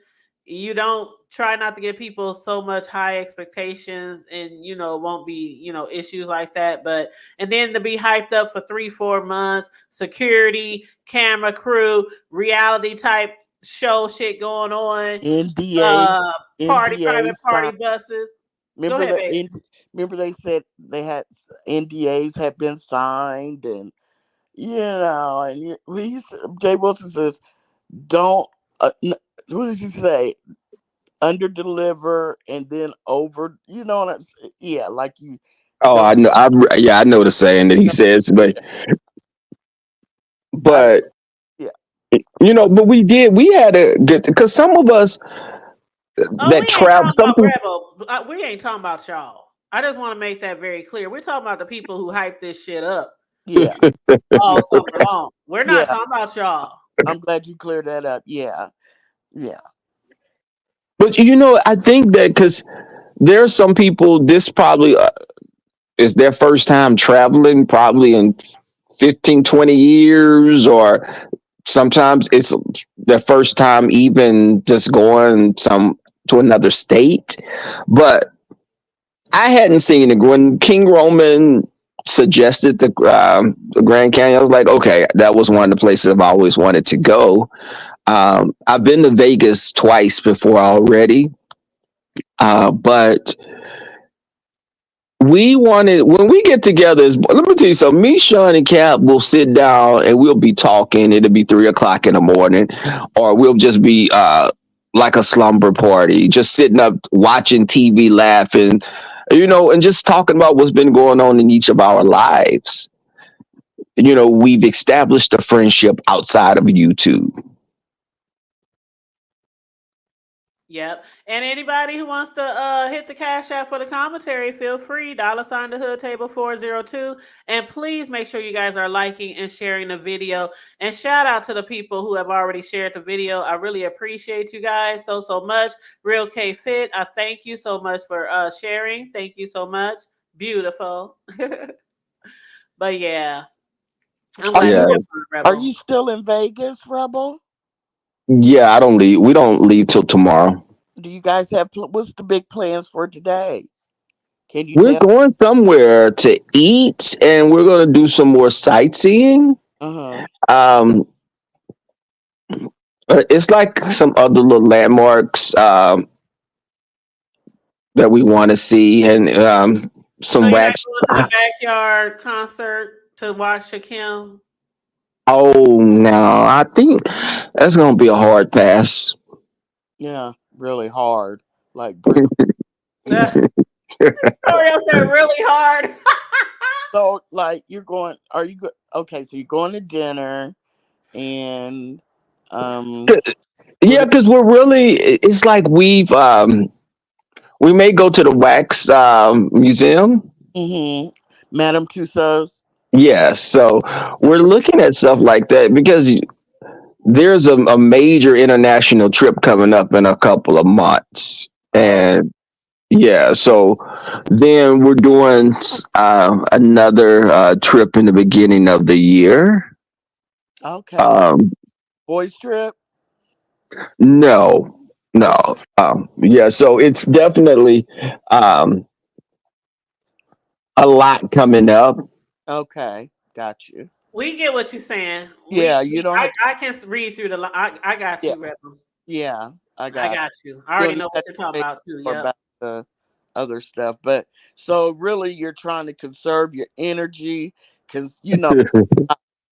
You don't try not to give people so much high expectations, and won't be issues like that. But and then to be hyped up for 3 4 months, security, camera crew, reality type show shit going on, NDAs, uh, private NDAs party signed. buses. Go Remember ahead, the baby. remember they said they had NDAs had been signed, and Jay Wilson says don't. What does he say? Under deliver and then over. Yeah, like you Oh, don't. I know. Yeah, I know the saying that he says, but Yeah, I but yeah but we had a good because some of us Oh, that we ain't travel, talking some about people. Rebel. We ain't talking about y'all. I just want to make that very clear. We're talking about the people who hype this shit up yeah all summer long. We're not yeah. talking about y'all. I'm glad you cleared that up. Yeah, yeah. But I think that because there are some people, this probably is their first time traveling, probably in 15, 20 years, or sometimes it's their first time even just going some to another state. But I hadn't seen it when King Roman suggested the Grand Canyon. I was like, okay, that was one of the places I've always wanted to go. I've been to Vegas twice before already, but we wanted when we get together. Let me tell you something. Me, Sean, and Cap will sit down and we'll be talking. It'll be 3 o'clock in the morning, or we'll just be like a slumber party, just sitting up watching TV, laughing, and just talking about what's been going on in each of our lives. We've established a friendship outside of YouTube. Yep. And anybody who wants to hit the cash app for the commentary, feel free. $ the hood table 402. And please make sure you guys are liking and sharing the video. And shout out to the people who have already shared the video. I really appreciate you guys so much. Real K Fit, I thank you so much for sharing. Thank you so much. Beautiful. But yeah, I'm Are glad you Yeah, you had fun, are you Rebel. still in Vegas, Rebel? yeah. I don't leave. We don't leave till tomorrow. Do you guys have what's the big plans for today? Can you We're tell? going somewhere to eat, and we're going to do some more sightseeing. Uh huh. Um, it's like some other little landmarks that we want to see, and So some you're not wax. going to the backyard concert to watch Shakim? Oh no, I think that's gonna be a hard pass. Yeah, really hard. Like brick. Story said really hard. So, like, you're going? Are you okay? So you're going to dinner, and um, what? Yeah, because we're really. It's like we may go to the wax museum. Mm-hmm. Madame Tussauds. Yes, so we're looking at stuff like that because there's a major international trip coming up in a couple of months, Oh, and yeah, so then we're doing another trip in the beginning of the year. okay. Um, Boys trip. no, no, Okay. yeah, so it's definitely um, a lot coming up. Okay. Got you. We get what you're saying. Yeah, you don't have to. I can read through I got Yeah, you, Rebel. yeah. I I got. got you. I You already don't need know what that you're talking to say about too. more Yep. about the other stuff, but so really, you're trying to conserve your energy because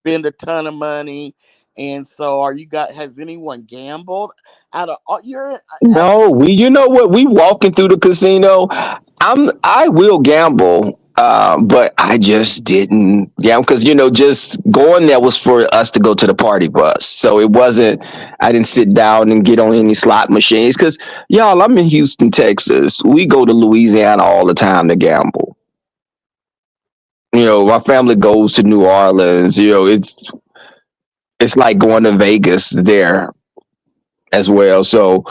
spend a ton of money. And so, are you got? Has anyone gambled out of all your? No, you know what? We walking through the casino. I will gamble, but I just didn't gamble because just going there was for us to go to the party bus. So it wasn't. I didn't sit down and get on any slot machines because y'all, I'm in Houston, Texas. We go to Louisiana all the time to gamble. My family goes to New Orleans. It's like going to Vegas there as well. So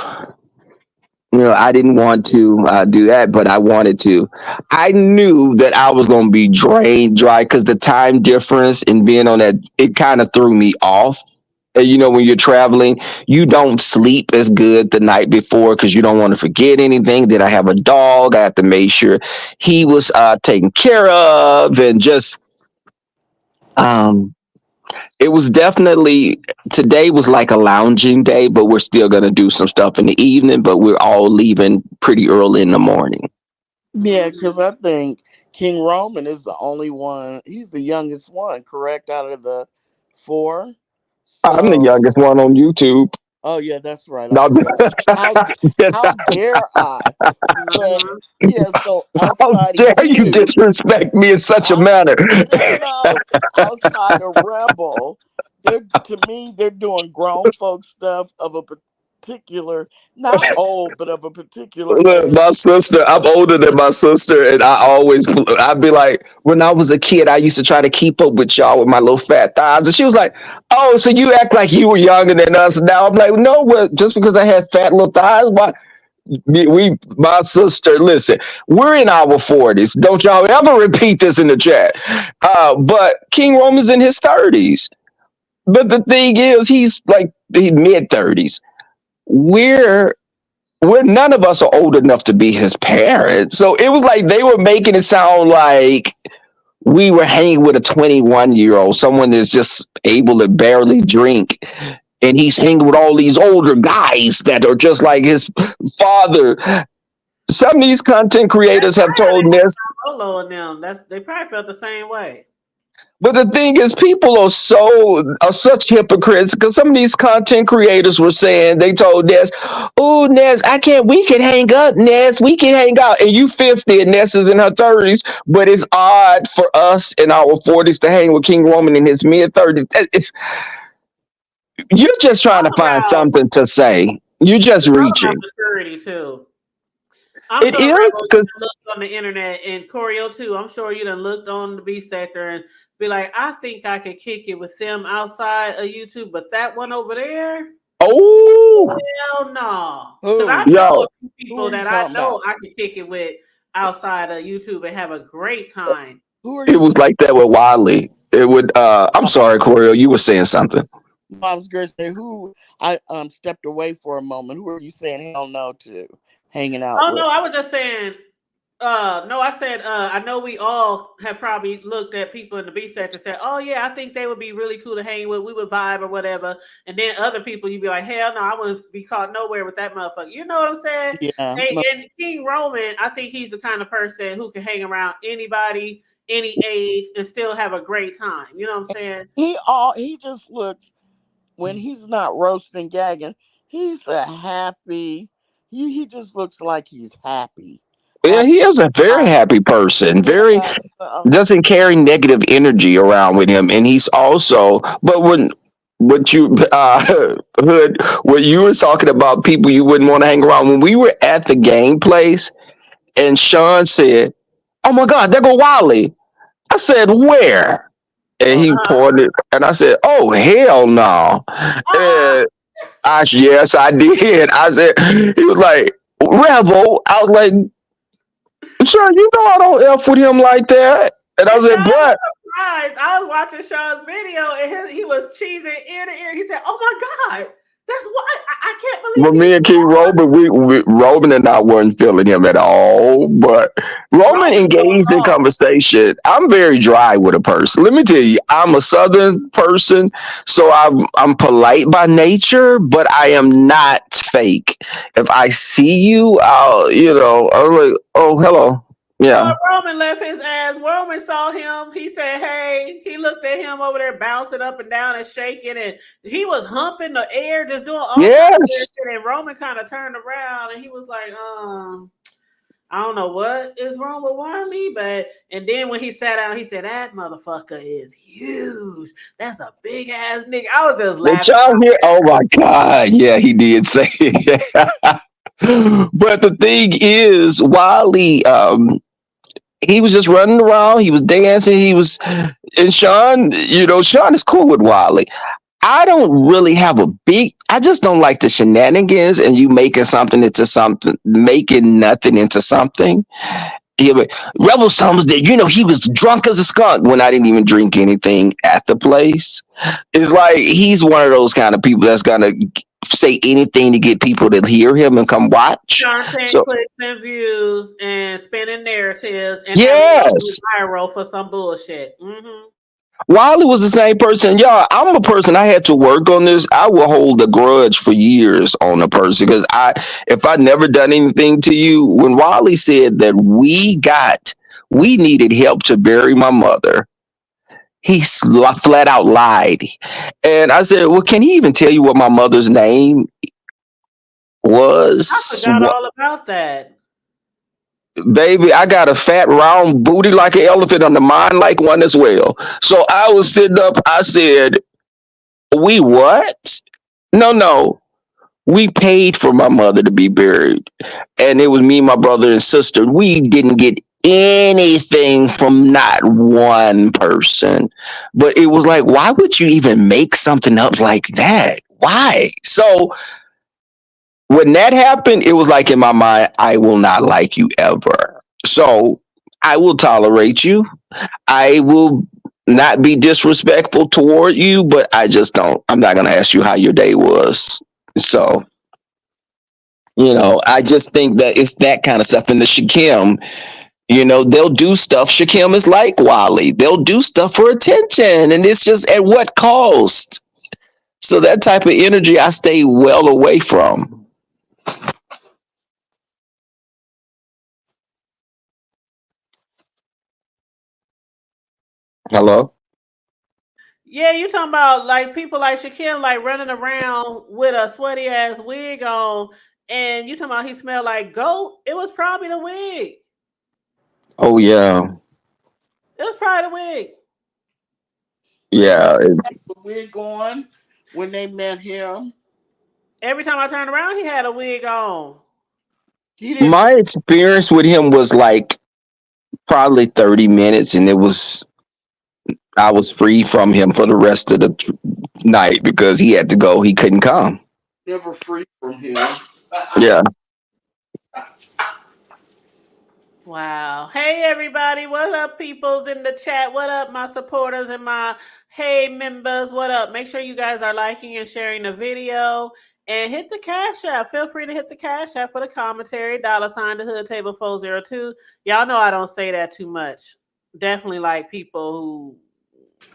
I didn't want to do that, but I wanted to. I knew that I was going to be drained dry because the time difference and being on that, it kind of threw me off. When you're traveling, you don't sleep as good the night before because you don't want to forget anything. Then I have a dog. I have to make sure he was taken care of, and just um, it was definitely today was like a lounging day, but we're still gonna do some stuff in the evening. But we're all leaving pretty early in the morning. Yeah, because I think King Roman is the only one. He's the youngest one, correct, out of the four. I'm the So, youngest one on YouTube. oh yeah, that's right. I No, forgot. How dare I? But Mm-hmm. yeah, so how outside of dare you you, disrespect me in such a out manner? no, outside of Rebel, they're to me they're doing grown folk stuff of a particular, not old, but of a particular Look, my age. sister, I'm older than my sister, and I'd be like, when I was a kid, I used to try to keep up with y'all with my little fat thighs. And she was like, oh, so you act like you were younger than us. And now I'm like, no, well, just because I had fat little thighs, why? My sister, listen, we're in our 40s. Don't y'all ever repeat this in the chat. But King Roman's in his 30s. But the thing is, he's like the mid 30s. We're we're none of us are old enough to be his parents. So it was like they were making it sound like we were hanging with a 21-year-old, someone that's just able to barely drink. And he's hanging with all these older guys that are just like his father. Some of these content That's creators have probably how told they this. felt about Lolo and them. They probably felt the same way. But the thing is, people are such hypocrites because some of these content creators were saying they told Ness, "Oh, Ness, I can't. We can hang up, Ness. We can hang out." And you 50, and Ness is in her 30s. But it's odd for us in our 40s to hang with King Roman in his mid 30s. You're just trying to Talk find about something to say. You're just talk about reaching. maturity too. I'm It sure is Rebel, you because done looked on the internet and Choreo too. I'm sure you done looked on the B sector and be like, I think I could kick it with them outside of YouTube, but that one over there, oh, hell no. Cause I Who? know a yo, few Who people are you that I talking know about? I could kick it with outside of YouTube and have a great time. Who are it you was like that with Wiley. It would. I'm talking sorry, about? Corio. You were saying something. No, I was going to say who. I stepped away for a moment. Who are you saying hell no to hanging out Oh with? no, I was just saying. No, I said. I know we all have probably looked at people in the B sector and said, "Oh yeah, I think they would be really cool to hang with. We would vibe or whatever." And then other people, you'd be like, "Hell no, I wouldn't be caught nowhere with that motherfucker." You know what I'm saying? Yeah, And King Roman, I think he's the kind of person who can hang around anybody, any age, and still have a great time. You know what I'm saying? he just looks when he's not roasting gagging. He's a happy. He just looks like he's happy. Yeah, Like he is a very I, happy person. he Very has doesn't carry negative energy around with him, and he's also. But when what you Hood, what you were talking about, people you wouldn't want to hang around. When we were at the game place, and Sean said, "Oh my God, there go Wally." I said, "Where?" And oh he pointed, and I said, "Oh hell no!" Uh-uh. And yes, I did. I said, he was like, "Rebel." I was like, sure, you know I don't F with him like that. And I And said, Sean was but surprised. I was watching Sean's video and he was cheesing ear to ear. He said, "Oh my God, that's what I can't believe when he's me and King Roman, Roman and I weren't feeling him at all. But Roman Roman going engaged in off." conversation. I'm very dry with a person. Let me tell you, I'm a Southern person, so I'm polite by nature, but I am not fake. If I see you, I'm like, oh, hello, Boy, yeah. Roman left his ass. Roman saw him. He said, "Hey." He looked at him over there bouncing up and down and shaking, and he was humping the air, just doing all kind of weird Yes. shit. And Roman kind of turned around and he was like, I don't know what is wrong with Wiley, but and then when he sat down, he said, "That motherfucker is huge. That's a big ass nigga." I was just Did laughing. y'all hear? Oh my God. Yeah, he did say it. But the thing is, Wiley, he was just running around, he was dancing, and Sean, Sean is cool with Wiley. I don't really have I just don't like the shenanigans and you making something into something, making nothing into something. Rebel Summers that he was drunk as a skunk when I didn't even drink anything at the place. It's like he's one of those kind of people that's gonna say anything to get people to hear him and come watch. Content, So clicks, and views, and spinning narratives, and having it go yes, viral for some bullshit. Mm-hmm. Wiley was the same person. Y'all, I'm a person. I had to work on this. I will hold a grudge for years on a person because if I never done anything to you, when Wiley said that we needed help to bury my mother, he flat out lied. And I said, well, can he even tell you what my mother's name I was? forgot all about that. Baby, I got a fat round booty like an elephant on the mind like one as well. So I was sitting up, I said, we what? No. We paid for my mother to be buried. And it was me, my brother, and sister. We didn't get anything from not one person. But it was like, why would you even make something up like that? Why? So when that happened, it was like in my mind, I will not like you ever. So I will tolerate you. I will not be disrespectful toward you, but I just don't. I'm not going to ask you how your day was. So, I just think that it's that kind of stuff. And the Shakim, they'll do stuff. Shakim is like Wally. They'll do stuff for attention. And it's just at what cost? So that type of energy I stay well away from. Hello? Yeah, you talking about like people like Shaquille like running around with a sweaty ass wig on, and you talking about he smelled like goat? It was probably the wig. Oh, yeah. It was probably the wig. Yeah. The wig on when they met him. Every time I turned around, he had a wig on. He didn't. My experience with him was like probably 30 minutes, and I was free from him for the rest of the night because he had to go. He couldn't come. Never free from him. Yeah. Wow. Hey everybody, what up peoples in the chat? What up my supporters and my hey members? What up? Make sure you guys are liking and sharing the video and hit the cash app. Feel free to hit the cash app for the commentary. $ the hood table 402. Y'all know I don't say that too much. Definitely like people who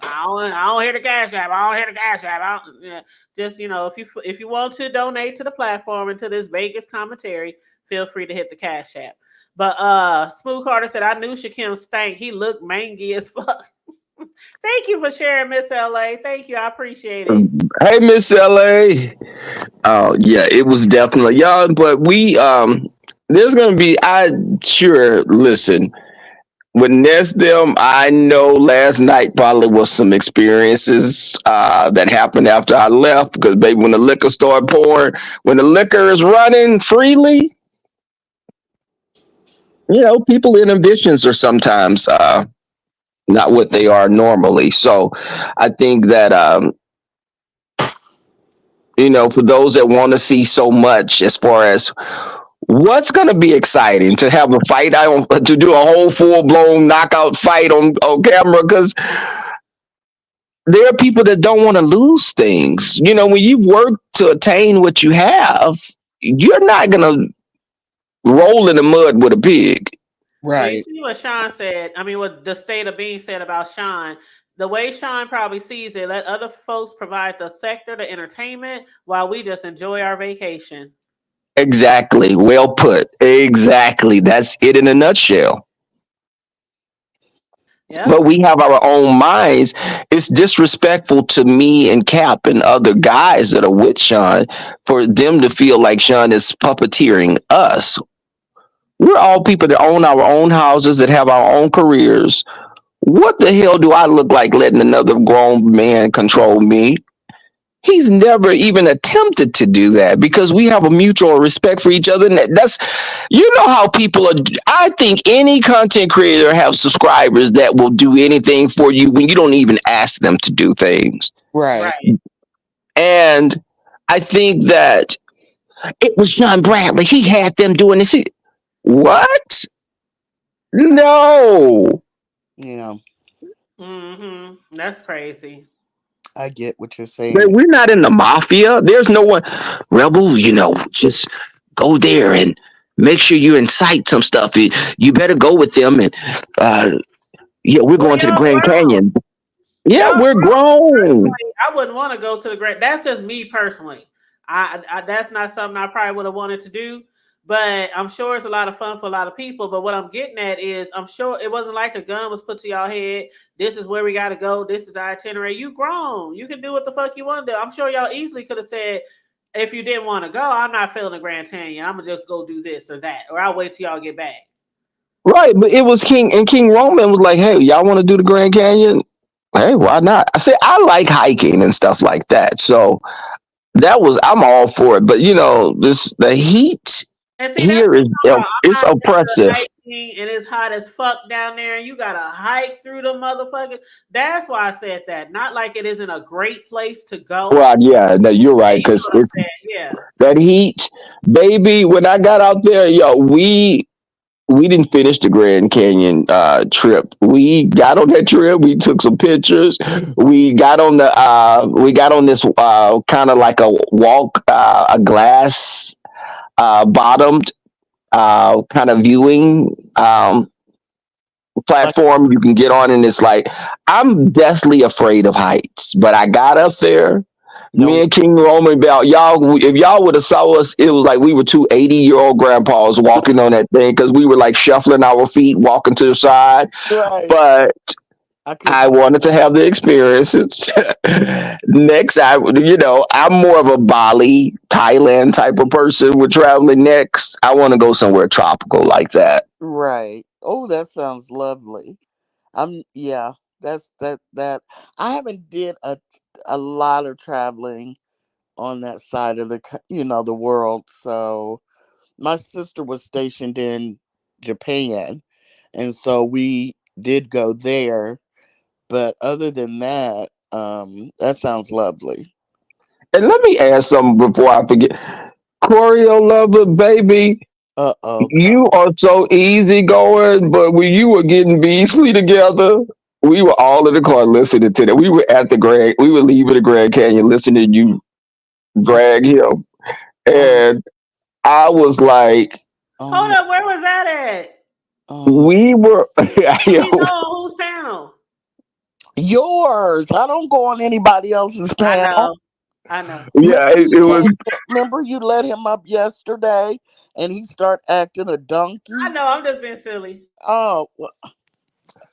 I don't hear the cash app. I don't hear the cash app. Yeah. Just if you want to donate to the platform and to this Vegas commentary, feel free to hit the cash app. But Smooth Carter said, I knew Shakim stank. He looked mangy as fuck. Thank you for sharing, Miss LA. Thank you. I appreciate it. Hey, Miss LA. Oh, yeah, it was definitely young, but there's gonna be listen, with Nest them, I know last night probably was some experiences that happened after I left because baby, when the liquor started pouring, when the liquor is running freely, people inhibitions are sometimes not what they are normally. So I think that for those that want to see so much as far as what's going to be exciting to have a fight, to do a whole full blown knockout fight on camera, because there are people that don't want to lose things. When you've worked to attain what you have, you're not going to roll in the mud with a pig. Well, you Right. see what Sean said. I mean, what the state of being said about Sean. The way Sean probably sees it, let other folks provide the sector, the entertainment, while we just enjoy our vacation. Exactly. Well put. Exactly. That's it in a nutshell. Yeah. But we have our own minds. It's disrespectful to me and Cap and other guys that are with Sean for them to feel like Sean is puppeteering us. We're all people that own our own houses, that have our own careers. What the hell do I look like letting another grown man control me? He's never even attempted to do that because we have a mutual respect for each other. And that's, how people are. I think any content creator have subscribers that will do anything for you when you don't even ask them to do things. Right. And I think that it was John Bradley. He had them doing this. What? No. Yeah, That's crazy. I get what you're Man, saying. we're not in the mafia. There's no one. Rebel, just go there and make sure you incite some stuff. You better go with them. And yeah, we're Well, going to the y'all Grand grown. Canyon. Yeah, Y'all we're grown. Me grown. personally, I wouldn't want to go to the great. That's just me personally. That's not something I probably would have wanted to do. But I'm sure it's a lot of fun for a lot of people. But what I'm getting at is, I'm sure it wasn't like a gun was put to y'all head. This is where we got to go. This is our itinerary. You grown. You can do what the fuck you want to do. I'm sure y'all easily could have said, if you didn't want to go, I'm not feeling the Grand Canyon. I'm gonna just go do this or that, or I'll wait till y'all get back. Right, but it was King Roman was like, "Hey, y'all want to do the Grand Canyon? Hey, why not?" I said, "I like hiking and stuff like that." So I'm all for it. But this the heat And see, that's here what is I'm talking about. I'm it's not into oppressive. hiking and it's hot as fuck down there and you gotta hike through the motherfucker. That's why I said that. Not like it isn't a great place to go. Well, yeah, no, you're Yeah, right you know because what I'm it's saying. Yeah. that heat, baby. When I got out there, yo, we didn't finish the Grand Canyon trip. We got on that trip. We took some pictures. We got on this kind of like a walk, a glass bottomed kind of viewing Like, platform you can get on, and it's like I'm deathly afraid of heights, but I got up there. Me no, and King Roman Bell, y'all, if y'all would have saw us, it was like we were two 80-year-old grandpas walking on that thing because we were like shuffling our feet, walking to the side. right. But I I couldn't. wanted to have the experiences. Next, I'm more of a Bali, Thailand type of person. We're traveling next. I want to go somewhere tropical like that. Right. Oh, that sounds lovely. Yeah. That. I haven't did a lot of traveling on that side of the world. So my sister was stationed in Japan, and so we did go there. But other than that, that sounds lovely. And let me ask something before I forget. Choreo lover, baby, Okay. you are so easygoing, but when you were getting Beasley together, we were all in the car listening to that. We were leaving the Grand Canyon listening to you drag him. Oh. And I was like, Oh Hold my. up, where was that at? Uh, we were, I need to know on whose panel. yours. I don't go on anybody else's I panel. know. I know. yeah, Remember he it was came. Remember you let him up yesterday, and he start acting a I donkey. know, I'm just being silly. Oh, well,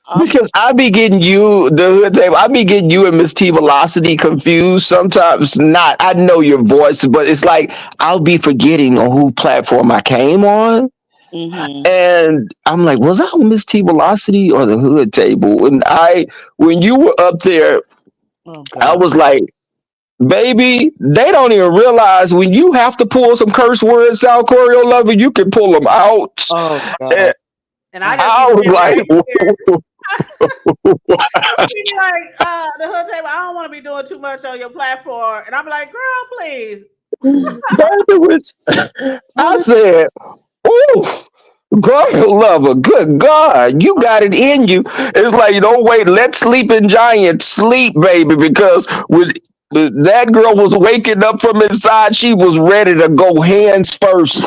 I'm. because I be getting you the hood tape. I be getting you and Miss T Velocity confused. Sometimes not. I know your voice, but it's like I'll be forgetting on who platform I came on. Mm-hmm. And I'm like, was I on Miss T Velocity or the hood table? And when you were up there, Oh I God. was like, baby, they don't even realize when you have to pull some curse words out, choreo lover, you can pull them out. Oh And God. And I Oh, just be I was sitting like, right here. She be like, the hood table, I don't want to be doing too much on your platform. And I'm like, girl, please. baby, well, I it's said, ooh, girl lover, good God, you got it in you. It's like, don't wait, let sleeping giant sleep, baby, because with that girl was waking up from inside, she was ready to go hands first.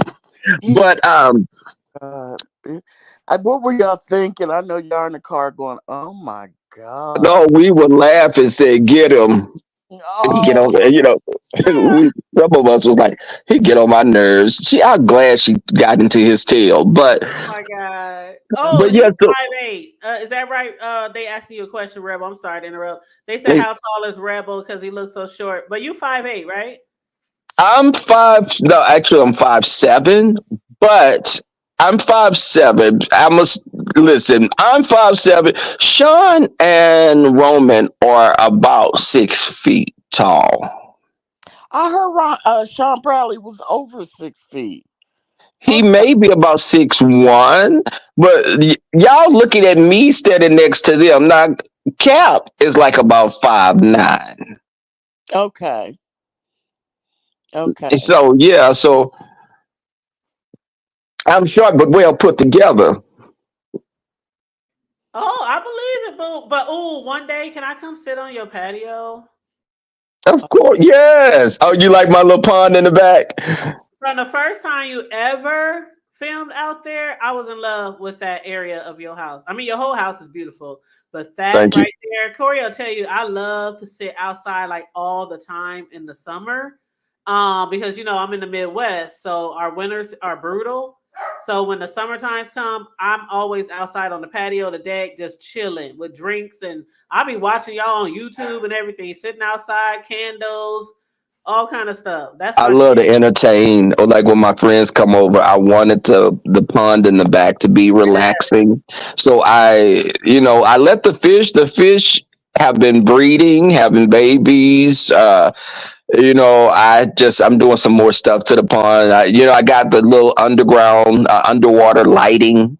yeah. But God. What were y'all thinking? I know y'all in the car going, "Oh my God." no, we would laugh and say, get him. He get Oh. on, some of us was like, he get on my nerves. I'm glad she got into his tail, Oh my God. Oh, but he's yeah, so 5'8". Is that right? They asking you a question, Rebel. I'm sorry to interrupt. They said, hey, how tall is Rebel because he looks so short? But you 5'8", right? I'm five. No, actually, I'm 5'7", but I'm 5'7". I must listen. I'm 5'7". Sean and Roman are about 6 feet tall. I heard Sean Bradley was over 6 feet. He Oh, may be about 6'1", but y'all looking at me standing next to them. Now, Cap is like about 5'9". okay. Okay. So yeah, so I'm short but well put together. Oh, I believe it, boo. But ooh, one day can I come sit on your patio? Of course, yes. Oh, you like my little pond in the back? From the first time you ever filmed out there, I was in love with that area of your house. I mean, your whole house is beautiful, but that Thank you. right there, Corey, I'll tell you, I love to sit outside like all the time in the summer. Because I'm in the Midwest, so our winters are brutal. So when the summer times come, I'm always outside on the patio, the deck, just chilling with drinks, and I'll be watching y'all on YouTube and everything, sitting outside, candles, all kind of stuff. That's I my love to shit. entertain, or like when my friends come over, I wanted the pond in the back to be relaxing. So I let the fish have been breeding, having babies. I'm doing some more stuff to the pond. I got the little underground, underwater lighting.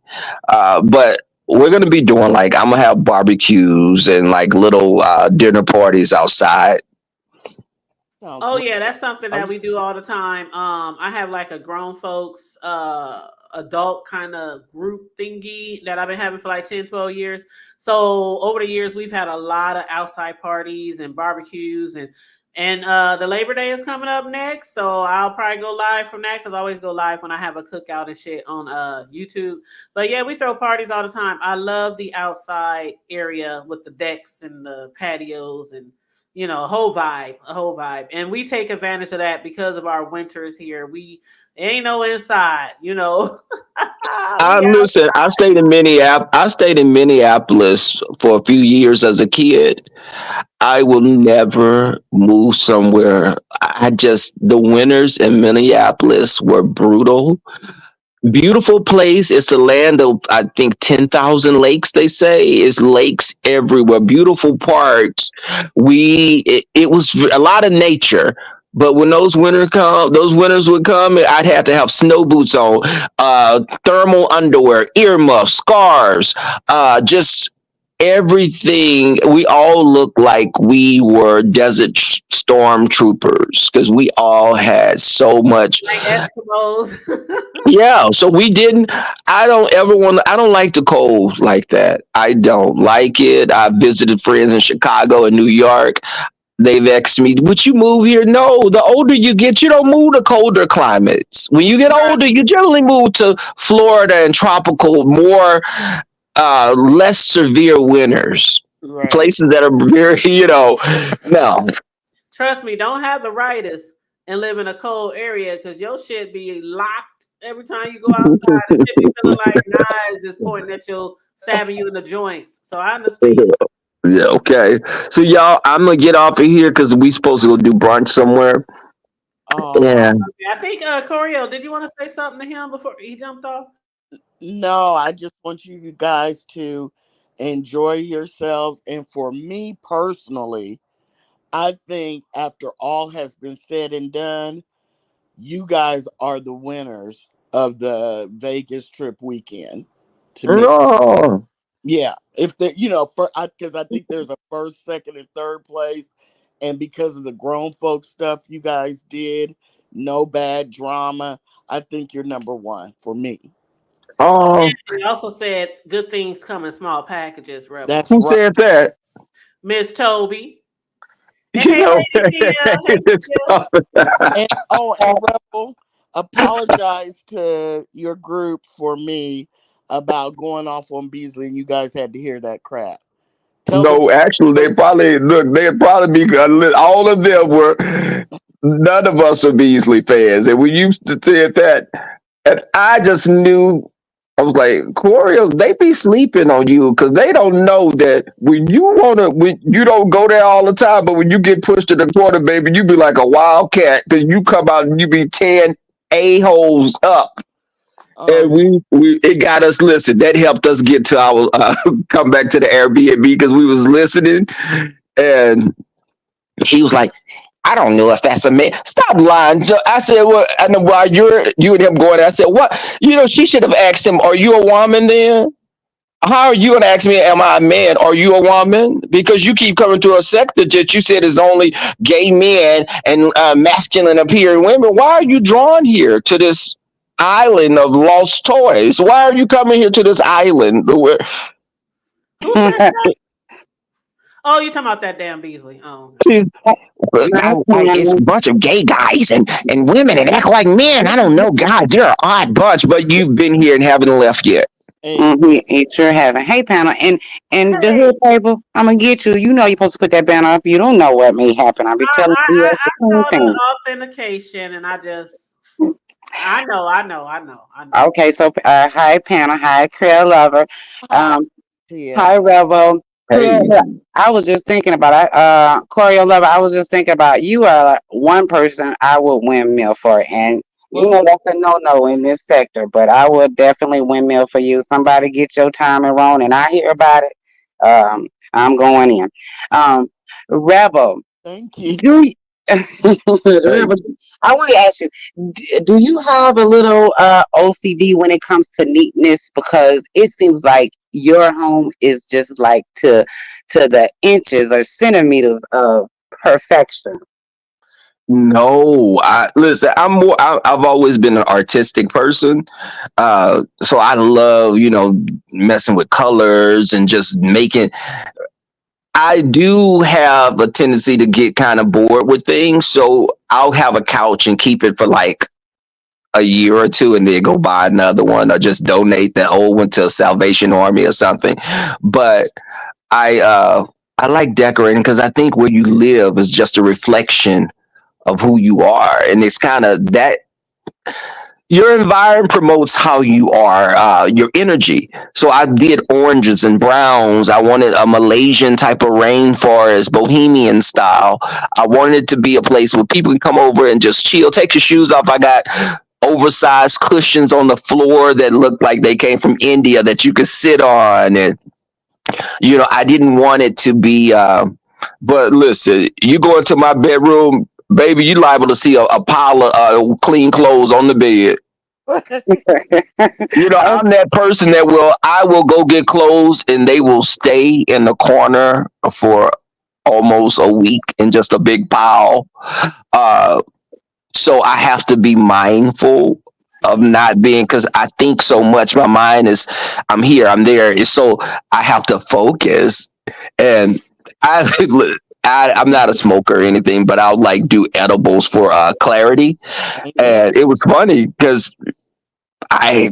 But we're gonna be doing like I'm gonna have barbecues and like little dinner parties outside. Sounds Oh great. yeah, that's something I that was, we do all the time. I have like a grown folks adult kind of group thingy that I've been having for like 10, 12 years. So over the years we've had a lot of outside parties and barbecues, and the Labor Day is coming up next, so I'll probably go live from that cuz I always go live when I have a cookout and shit on YouTube. But yeah, we throw parties all the time. I love the outside area with the decks and the patios and a whole vibe. And we take advantage of that because of our winters here. We ain't no inside. I We out. listen. I stayed in Minneapolis. I stayed in Minneapolis for a few years as a kid. I will never move somewhere. I just the winters in Minneapolis were brutal. Beautiful place. It's a land of I think 10,000 lakes. They say it's lakes everywhere. Beautiful parks. It was a lot of nature. But when those winters would come, I'd have to have snow boots on, thermal underwear, earmuffs, scarves, just everything. We all looked like we were desert storm troopers because we all had so much. Like Eskimos. Yeah, so we didn't. I don't like the cold like that. I don't like it. I visited friends in Chicago and New York. They've asked me, would you move here? No, the older you get, you don't move to colder climates. When you get older, you generally move to Florida and tropical, more less severe winters. right. Places that are very, no. Trust me, don't have the rightus and live in a cold area because your shit be locked every time you go outside. The shit be feeling like knives is pointing at you, stabbing you in the joints. So I understand. Yeah, okay. So y'all, I'm gonna get off of here because we supposed to go do brunch somewhere. Oh, Yeah. I think Corio, did you want to say something to him before he jumped off? no, I just want you guys to enjoy yourselves. And for me personally, I think after all has been said and done, you guys are the winners of the Vegas trip weekend to me. No. Yeah, if the for because I think there's a first, second, and third place, and because of the grown folk stuff you guys did, no bad drama. I think you're number one for me. Oh, He also said good things come in small packages, That's Rebel. who right. said that? Miss Toby. And You hey, know, Lady Tia. Hey, Tia. And and Rebel, apologize to your group for me about going off on Beasley, and you guys had to hear that crap. Tell them no, actually, they probably look. They'd probably be all of them were. None of us are Beasley fans, and we used to say that, and I just knew. I was like, Corio, they be sleeping on you because they don't know that when you don't go there all the time, but when you get pushed to the corner, baby, you be like a wildcat because you come out and you be 10 a-holes up. And um it got us listen. That helped us get to our come back to the Airbnb because we was listening, and he was like, "I don't know if that's a man." Stop lying. I said, "Well," and while you and him going, I said, "What?" She should have asked him, "Are you a woman then?" How are you gonna ask me, am I a man? Are you a woman? Because you keep coming to a sector that you said is only gay men and masculine appearing women. Why are you drawn here to this island of lost toys? Why are you coming here to this island? Who said that? Oh, you talking about that damn Beasley? Oh, okay. She's, it's a bunch of gay guys and women and act like men. I don't know, God, they're an odd bunch, but you've been here and haven't left yet. Exactly. It sure haven't. Hey, panel, and the Hey, hood table. I'm gonna get you. You know you're supposed to put that banner up. You don't know what may happen. I'll be I, telling I, you I at the I same saw thing. the authentication, and I know. Okay, so hi, panel. Hi, Creel lover. Hi, Um, Tia. Hi, Rebel. Hey, Creel, I was just thinking about it. Choreo lover. I was just thinking about you are one person I would windmill for, and you Well, know that's a no in this sector. But I would definitely windmill for you. Somebody get your timing wrong, and I hear about it. I'm going in. Um, Rebel. thank you. Do you, hey. Rebel, I want to ask you, do you have a little OCD when it comes to neatness? Because it seems like your home is just like to the inches or centimeters of perfection. No, I listen. I've always been an artistic person, so I love messing with colors and just making. I do have a tendency to get kind of bored with things, so I'll have a couch and keep it for like a year or two, and then go buy another one, or just donate the old one to a Salvation Army or something. But I like decorating because I think where you live is just a reflection of who you are, and it's kind of that your environment promotes how you are, your energy. So I did oranges and browns. I wanted a Malaysian type of rainforest, bohemian style. I wanted it to be a place where people can come over and just chill, take your shoes off. I got oversized cushions on the floor that looked like they came from India that you could sit on, and I didn't want it to be. But listen, you go into my bedroom, baby, you liable to see a pile of clean clothes on the bed. Oh, I'm that person that I will go get clothes and they will stay in the corner for almost a week in just a big pile. Uh, so I have to be mindful of not being, because I think so much. My mind is, I'm here, I'm there. It's so I have to focus. And I, I'm not a smoker or anything, but I'll like do edibles for clarity. Amen. And it was funny because I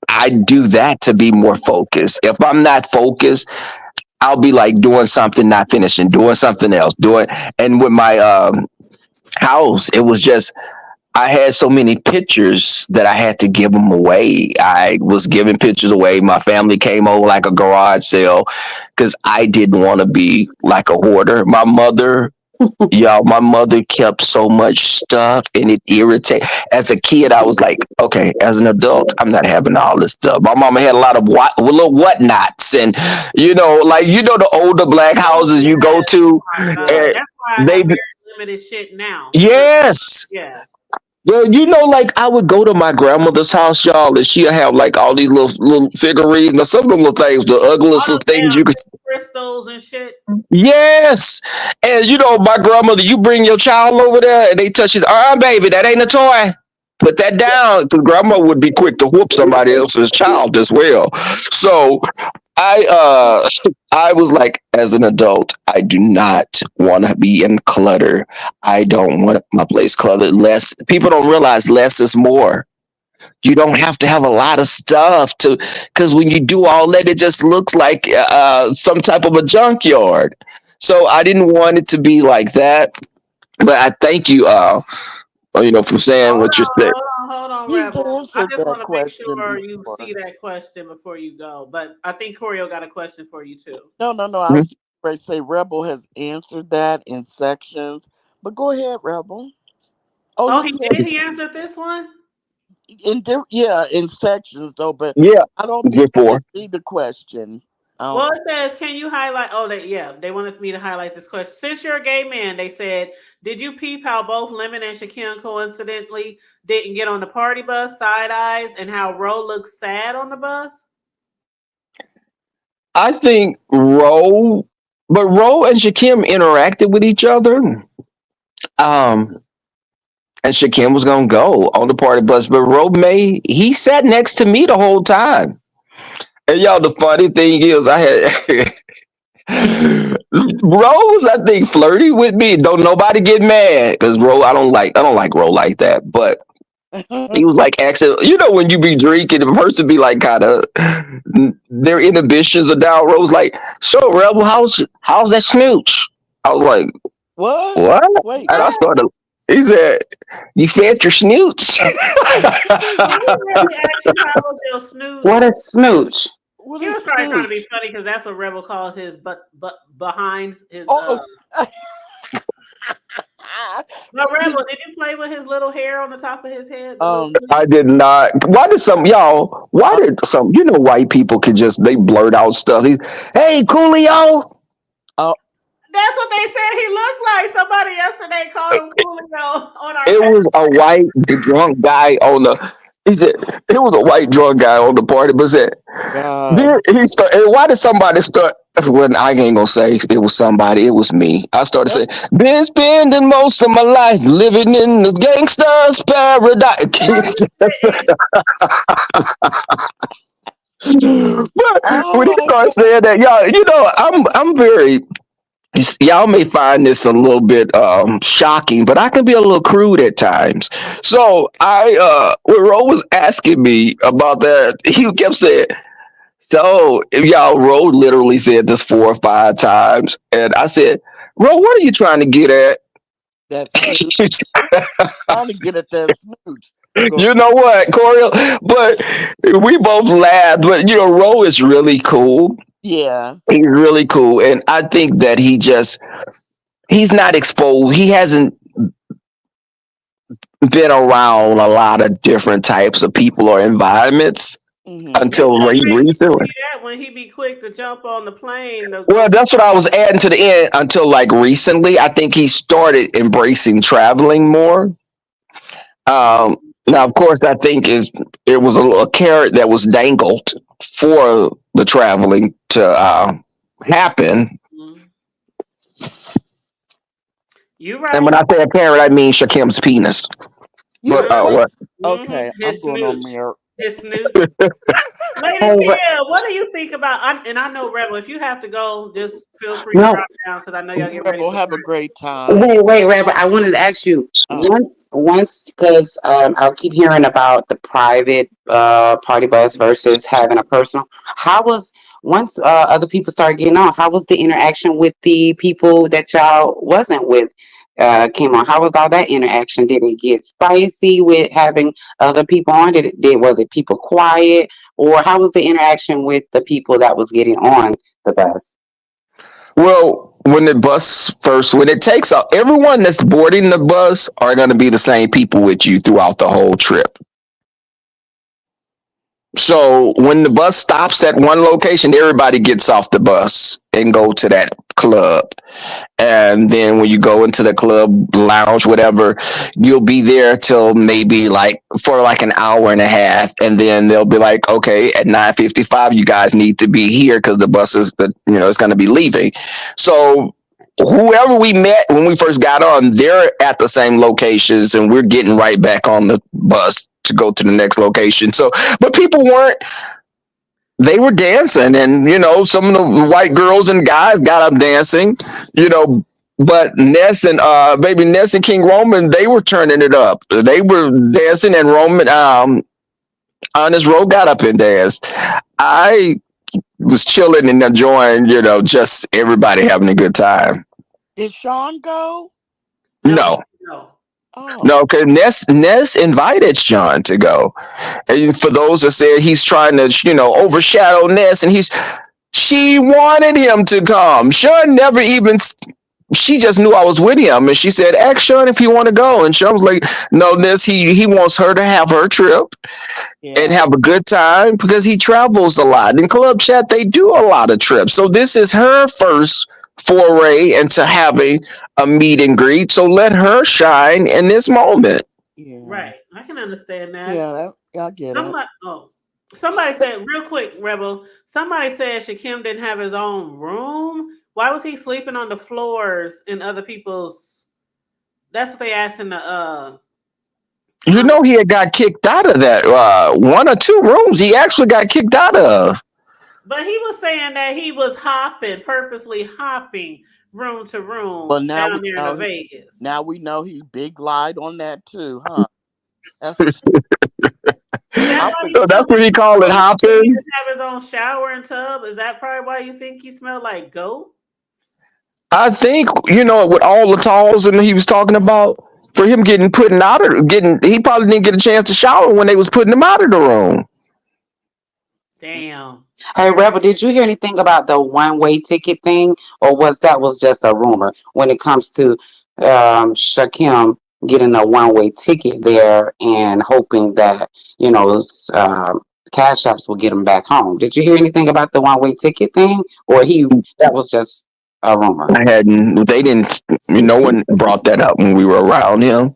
I do that to be more focused. If I'm not focused, I'll be like doing something, not finishing, doing something else, doing. And with my house, it was just I had so many pictures that I had to give them away. I was giving pictures away. My family came over like a garage sale because I didn't want to be like a hoarder. My mother kept so much stuff and it irritated. As a kid, I was like, okay, as an adult, I'm not having all this stuff. My mama had a lot of little whatnots, and the older black Oh houses you go yes. to, Oh my God. and That's why I they, have very limited shit now. Because yes. yeah. Well, like I would go to my grandmother's house, y'all, and she'll have like all these little figurines. Now, some of them little things, the All ugliest little those things damn you could. crystals and shit. Yes, and my grandmother, you bring your child over there, and they touch it. Baby, that ain't a toy. Put that down, because grandma would be quick to whoop somebody else's child as well. So I was like, as an adult, I do not want to be in clutter. I don't want my place cluttered. Less people don't realize less is more. You don't have to have a lot of stuff to, because when you do all that, it just looks like some type of a junkyard. So I didn't want it to be like that. But I thank you, for saying what you said. Hold on, He's Rebel. I answered just that want to make question sure you see before. that question before you go. But I think Corio got a question for you too. No, no, no. I was ready to say Rebel has answered that in sections. But go ahead, Rebel. Oh, Oh, you he can did. He answered this one. yeah, in sections though, but Yeah, I don't think you can before. see the question. I don't Well, it says, "Can you highlight?" Oh, they wanted me to highlight this question. Since you're a gay man, they said, "Did you peep how both Lemon and Shaquem coincidentally didn't get on the party bus, side eyes, and how Ro looks sad on the bus?" I think Roe and Shakim interacted with each other. Um, and Shakim was gonna go on the party bus, but he sat next to me the whole time. And y'all, the funny thing is, I had Rose, I think, flirty with me. Don't nobody get mad because Rose, I don't like Rose like that. But he was like asking, when you be drinking, the person be like kind of their inhibitions are down. Rose like, so Rebel, how's that snooch? I was like, What? what? Wait. And I What? started. He said, you fed your snooch. Did he really ask you how was your What snooch? a smooch. What He is was probably trying to be stooge? funny because that's what Rebel called his but behinds his Oh. But Rebel, did you play with his little hair on the top of his head, the little um. snoot? I did not. Why did some y'all? Why uh, did some? White people can just they blurt out stuff. Hey, Coolio. uh, That's what they said he looked like. Somebody yesterday called him Coolio on our It text. was a white drunk guy on the. He said it was a white drunk guy on the party, but said God. then he start. And why did somebody start? Well, I ain't gonna say it was somebody. It was me. I started saying, "Been spending most of my life living in the gangster's paradise." But when he Oh started saying that, y'all, I'm very. Y'all may find this a little bit shocking, but I can be a little crude at times. So when Ro was asking me about that, he kept saying, "So y'all." Ro literally said this 4 or 5 times, and I said, "Ro, what are you trying to get at?" that snooze. Trying to get at that snooze. Go. You know what, Coriel? But we both laughed. But Ro is really cool. Yeah. He's really cool, and I think that he's not exposed. He hasn't been around a lot of different types of people or environments Mm-hmm. until He just ain't tell recently. you that when he be quick to jump on the plane to go Well, see. that's what I was adding to the end until like recently. I think he started embracing traveling more. Um, Now, of course, I think it was a carrot that was dangled for the traveling to happen. Mhm. You And when right. I say a carrot, I mean Shakim's penis. You But know Uh-huh. what? what? Okay, I'm His going on snooch. there. His snooch. Lady Hey, Tia, what do you think about? And I know Rebel. If you have to go, just feel free to no, drop down because I know y'all getting ready Rebel, for have a work. great time. wait, Robert. I wanted to ask you Oh, once, because I'll keep hearing about the private party bus versus having a personal. How was once other people started getting on? How was the interaction with the people that y'all wasn't with? Came on. How was all that interaction? Did it get spicy with having other people on? Was it people quiet, or how was the interaction with the people that was getting on the bus? Well, when it takes off, everyone that's boarding the bus are going to be the same people with you throughout the whole trip. So when the bus stops at one location, everybody gets off the bus and go to that club. And then when you go into the club lounge, whatever, you'll be there till maybe like for like an hour and a half, and then they'll be like, okay, at 9:55, you guys need to be here because the bus is it's going to be leaving. So whoever we met when we first got on, they're at the same locations, and we're getting right back on the bus to go to the next location. So, but people weren't. They were dancing, and some of the white girls and guys got up dancing, you know. But Ness and King Roman, they were turning it up. They were dancing, and Roman, Honest Row got up and danced. I was chilling and enjoying, just everybody having a good time. did Sean go? No, No, no. Oh, no, because Ness invited Sean to go. And for those that said he's trying to, overshadow Ness, and she wanted him to come. Sean never even. She just knew I was with him, and she said, "Ask Sean if he want to go." And Sean was like, "No, Ness. He wants her to have her trip and yeah, have a good time because he travels a lot. In Club Chat, they do a lot of trips. So this is her first foray into having a meet and greet. So let her shine in this moment." yeah, Right. I can understand that. yeah. I get it. Somebody, oh, somebody said real quick, Rebel. Somebody said Shakim didn't have his own room. Why was he sleeping on the floors in other people's? That's what they asked in the You comment. know, he had got kicked out of that 1 or 2 rooms. He actually got kicked out of. But he was saying that he was hopping, purposely hopping room to room Well, down there in the Vegas. now we know he big lied on that too, huh? That's a Is that I'm why he for So that's smelled what like he called it, goat? Did he hopping. just have his own shower and tub? Is that probably why you think he smelled like goat? I think with all the talls and he was talking about for him getting put out of getting, he probably didn't get a chance to shower when they was putting him out of the room. Damn. Hey, Rebel, did you hear anything about the one-way ticket thing, or was just a rumor when it comes to Shakim getting a one-way ticket there and hoping that cash apps will get him back home? Did you hear anything about the one-way ticket thing, or that was just a rumor? I hadn't. They didn't. No one brought that up when we were around him.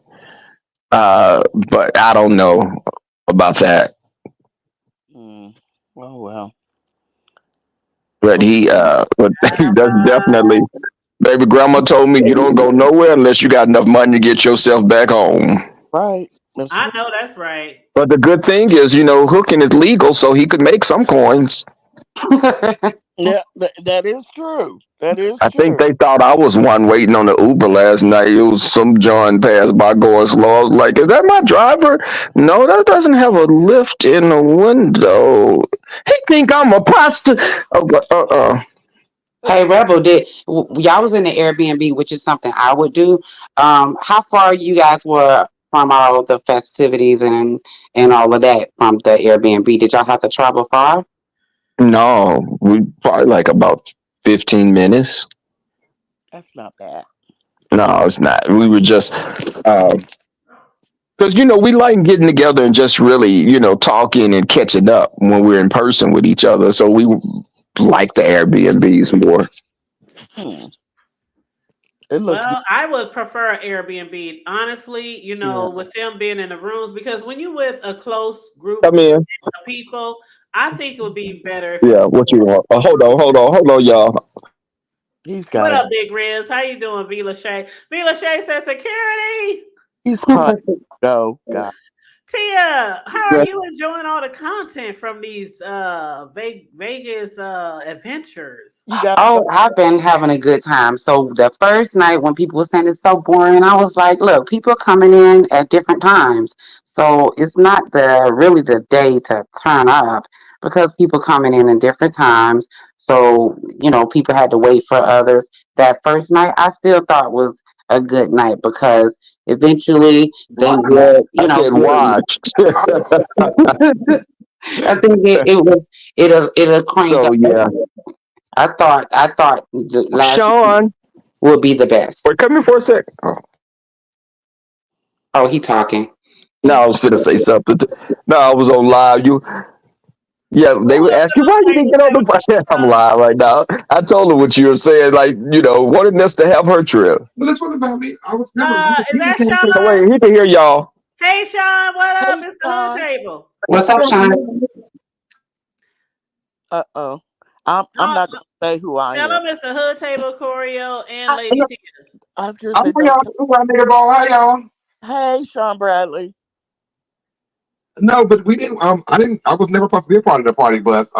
But I don't know about that. mm, well. But Well, but he does definitely. Baby grandma told me you don't go nowhere unless you got enough money to get yourself back home. right. That's I right. know that's right. But the good thing is, hooking is legal, so he could make some coins. Yeah, that is true. That is I think true. they thought I was one waiting on the Uber last night. It was some John passed by going slow. I was like, "Is that my driver? No, that doesn't have a lift in the window. He think I'm a prostitute." Oh, Hey, Rebel, y'all was in the Airbnb, which is something I would do. How far you guys were from all the festivities and all of that from the Airbnb? Did y'all have to travel far? no, we probably like about 15 minutes. That's not bad. No, it's not. We were just because we like getting together and just really talking and catching up when we're in person with each other. So we like the Airbnbs more. Hmm. It looked good. Well, I would prefer Airbnb, honestly, Yeah. with them being in the rooms because when you with a close group Come in. of people, I think it would be better if you. Yeah, what you want? Hold on, y'all. He's got What to up, Big Ribs? How you doing, Vila Shay? Vila Shay says security. He's crying. Go, God. Tia, how are you enjoying all the content from these Vegas adventures? You got to go. Oh, I've been having a good time. So the first night when people were saying it's so boring, I was like, look, people are coming in at different times. So it's not really the day to turn up because people coming in different times. So, people had to wait for others. That first night I still thought was a good night because eventually they would, I said watch. I think it'll crank So up. yeah, I thought the last Sean, would be the best. wait, come here for a sec. Oh, Oh, he talking. no, I was finna say something. No, I was on live. Yeah, Who they would was ask the you why hood you didn't table get on the that bus. I'm live right now. I told her what you were saying, like wanting us to have her trip. was is that So Sean? wait, he can hear y'all. Hey Sean, what up? Hey, It's the hood Sean. table. What's up, Sean? Uh-oh. I'm No, not going to say who I tell am. them it's the hood table, Choreo and I, Lady Tia. I was going to say, don't tell. nigga ball. How y'all? Hey, Sean Bradley. No, but we didn't. I didn't. I was never supposed to be a part of the party bus.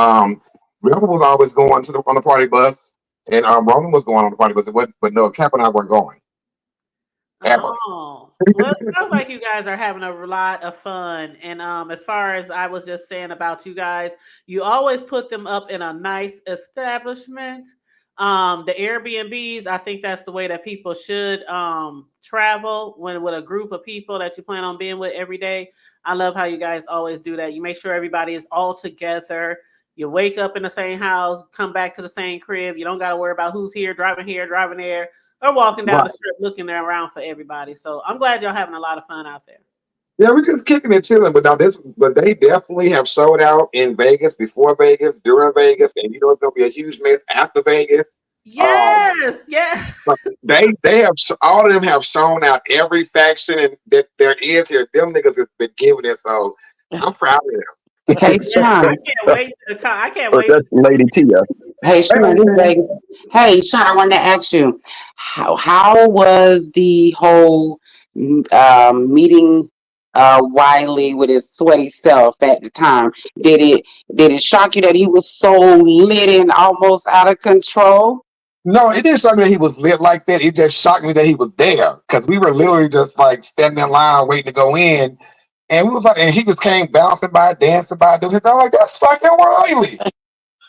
Rebel was always going on the party bus, and Roman was going on the party bus. It wasn't, but no, Cap and I weren't going ever. Oh, well, it sounds like you guys are having a lot of fun. And as far as I was just saying about you guys, you always put them up in a nice establishment. The Airbnbs, I think that's the way that people should travel when with a group of people that you plan on being with every day. I love how you guys always do that. You make sure everybody is all together. You wake up in the same house, come back to the same crib. You don't got to worry about who's here, driving there or walking down Right. the strip looking around for everybody. So I'm glad y'all having a lot of fun out there. Yeah, we could kicking and chilling, but now but they definitely have showed out in Vegas, before Vegas, during Vegas, and you know it's gonna be a huge mess after Vegas. Um, Yes, yes. but they have all of them have shown out every faction and that there is here. Them niggas has been giving it, so I'm proud of them. Hey, Yeah, I Sean. can't wait to the I can't But wait to that's Lady Tia. Hey, back. Sean. Hey, Sean. I wanted to ask you, how was the whole meeting Wiley with his sweaty self at the time? Did it shock you that he was so lit and almost out of control? No, it didn't shock me that he was lit like that. It just shocked me that he was there because we were literally just like standing in line waiting to go in, and we was like, and he just came bouncing by, dancing by, doing his. I'm like, that's fucking Riley.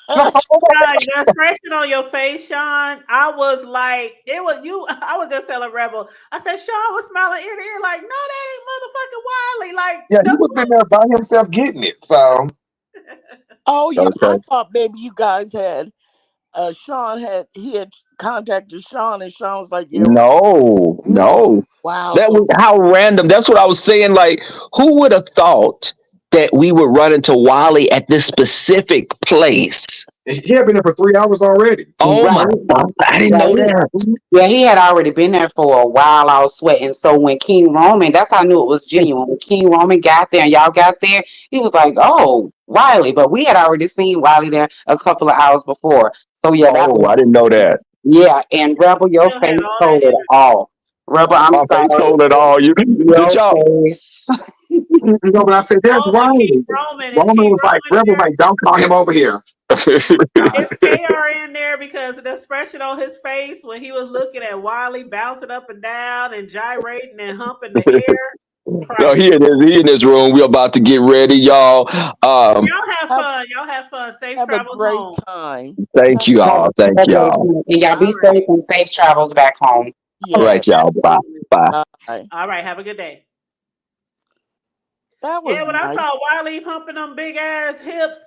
And I'm like, oh my Sean, the expression on your face, Sean, I was like, it was you. I was just telling Rebel. I said, Sean was smiling ear to ear, like, no, that ain't motherfucking Wiley. Like, yeah, he was in there by himself getting it. So Oh, I Okay. thought maybe you guys had Sean had contacted Sean, and Sean was like, "Yeah, No, no, no. wow." That So was how random. That's what I was saying. Like, who would have thought that we would run into Wally at this specific place? he had been there for 3 hours already. Oh Right. my God. I didn't Yeah, know that. yeah, he had already been there for a while. I was sweating. So when King Roman, that's how I knew it was genuine. When King Roman got there and y'all got there, he was like, "Oh, Wiley," but we had already seen Wiley there a couple of hours before. So yeah, that Oh, was I didn't know that. yeah. And Rebel, your still had face all that told it energy. all. Rebel, I'm My face sorry, told it all. You did your y'all? face. You know, but I said, "There's Oh, but King Riley." Roman, is Roman King was like, Roman "Rebel, there? like, don't call him over here." Is KR in there because of the expression on his face when he was looking at Wiley bouncing up and down and gyrating and humping the air? No, Priceless. he in this room. We about to get ready, y'all. Y'all have have fun. Y'all have fun. Safe have a travels great home. time. Thank Have you a Have all. a Thank great y'all. time. And y'all All be right. safe and safe travels back home. All right, yes. y'all. Bye. Absolutely. Bye. Bye. All right. Have a good day. That Yeah, was when I nice. saw Wiley humping them big ass hips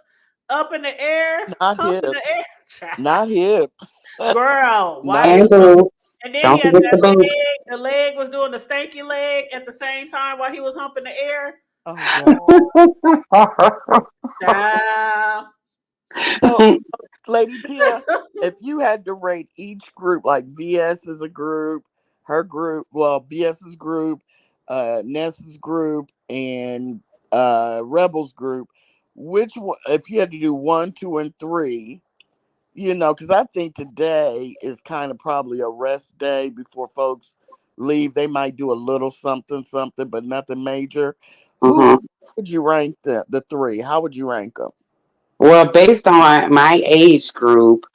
up in the air, Not humping the hips. air. Not hips. Girl, Not Wiley And was hips. humping. boots. And then he Don't had forget the that boots. leg. The leg was doing the stanky leg at the same time while he was humping the air. Oh God. Child. So, Lady Tia, if you had to rate each group, like VS is a group, her group, well, VS's group, Ness's group, and Rebels group, which one, if you had to do one, two, and three, because I think today is kind of probably a rest day before folks leave. They might do a little something, something, but nothing major. Who Mhm. would you rank the three? How would you rank them? Well, based on my age group,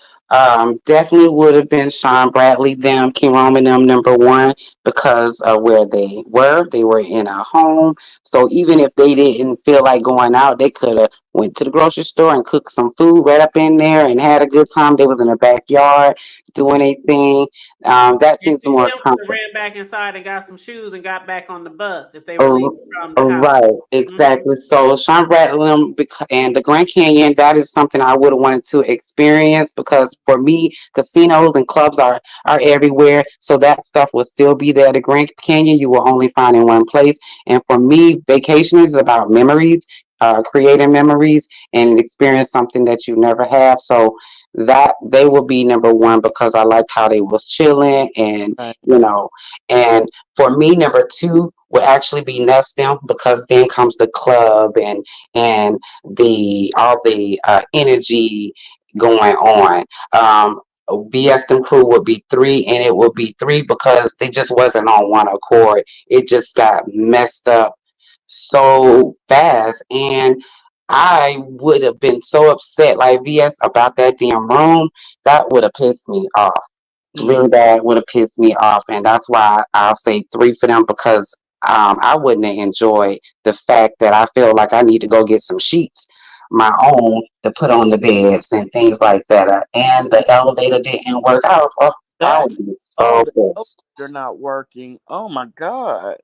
definitely would have been Sean Bradley, them, King Roman, them number one because of where they were. They were in a home, so even if they didn't feel like going out, they could have went to the grocery store and cooked some food right up in there and had a good time. They was in the backyard doing a thing. That And seems she more still could have comfortable. ran back inside and got some shoes and got back on the bus if they were Oh, leaving from the oh, house. right, Mhm. exactly. So Sean Bradley and the Grand Canyon, that is something I would have wanted to experience because for me, casinos and clubs are everywhere. So that stuff will still be there. The Grand Canyon, you will only find in one place. And for me, vacation is about memories, creating memories and experience something that you never have. So that they will be number one because I liked how they was chilling and Right. you know and for me, number two would actually be Nest them because then comes the club and the all the energy going on. BS them crew would be three, and it would be three because they just wasn't on one accord. It just got messed up so fast, and I would have been so upset, like VS, about that damn room. That would have pissed me off Mm. really bad would have pissed me off, and that's why I'll say three for them because I wouldn't have enjoyed the fact that I feel like I need to go get some sheets, my own, to put on the beds and things like that. And the elevator didn't work out. Oh, I That would be oh, so the pissed. elevator not working. Oh my God.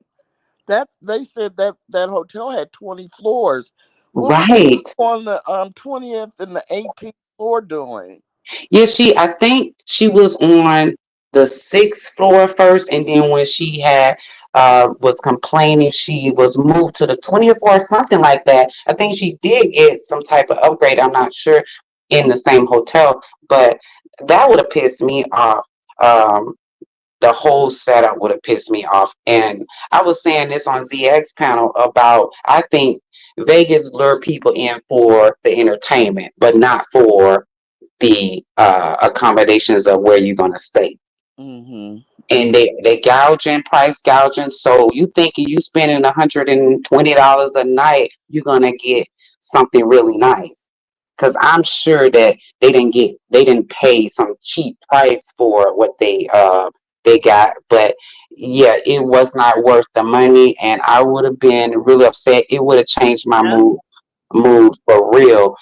That they said that hotel had 20 floors. What was Right. on the 20th and the 18th floor doing? Yeah, I think she was on the sixth floor first, and then when she had was complaining, she was moved to the 20th floor, something like that. I think she did get some type of upgrade. I'm not sure in the same hotel, but that would have pissed me off. Um, the whole setup would have pissed me off. And I was saying this on ZX panel about I think Vegas lure people in for the entertainment, but not for the accommodations of where you're going to stay. Mm-hmm. and they gouging, price gouging. So you thinking you spending $120 a night, you're gonna get something really nice. Cause I'm sure that they didn't pay some cheap price for what they got, but yeah, it was not worth the money, and I would have been really upset. It would have changed my Yep. mood for real,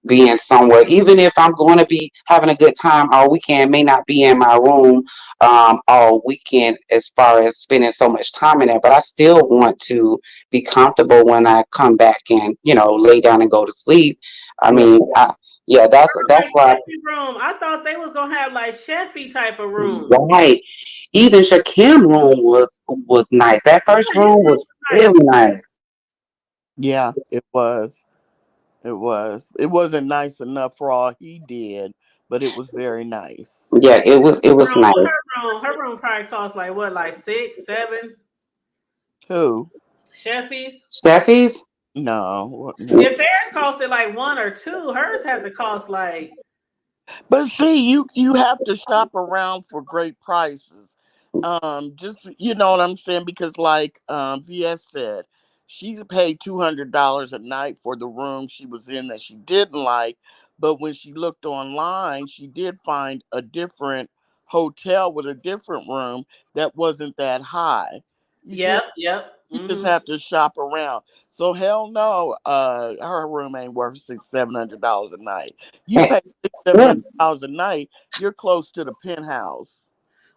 being somewhere, even if I'm going to be having a good time all weekend, may not be in my room all weekend as far as spending so much time in there, but I still want to be comfortable when I come back and, lay down and go to sleep. I Right. mean, yeah, that's Like why. Cheffy room. I thought they was gonna have like Cheffy type of room. Right. Even Shakim room was nice. That first Yeah, his room room was was nice. really nice. Yeah, it was. It was. It wasn't nice enough for all he did, but it was very nice. Yeah, it was Room, nice. her room probably cost like what, like six, seven Who? Cheffies. Steffi's. No, If no. theirs costed like one or two, hers had to cost like. But see, you have to shop around for great prices. Just you know what I'm saying? Because like VS said, she paid $200 a night for the room she was in that she didn't like. But when she looked online, she did find a different hotel with a different room that wasn't that high. You see, Yep, yep. you just Hmm. have to shop around. So hell no, her room ain't worth $600-700 a night. You And, pay six seven yeah, hundred dollars a night, you're close to the penthouse.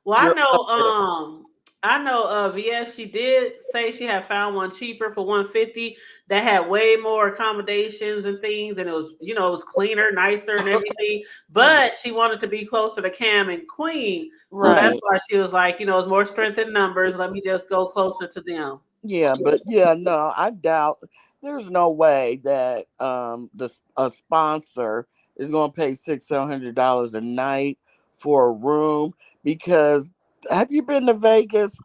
Well, You're up there. I know VS, she did say she had found one cheaper for 150 that had way more accommodations and things, and it was cleaner, nicer and everything. But she wanted to be closer to Cam and Queen. So that's Right. why she was like, it's more strength in numbers. Let me just go closer to them. Yeah, but yeah, no, I doubt there's no way that the a sponsor is going to pay $600-700 a night for a room because have you been to Vegas,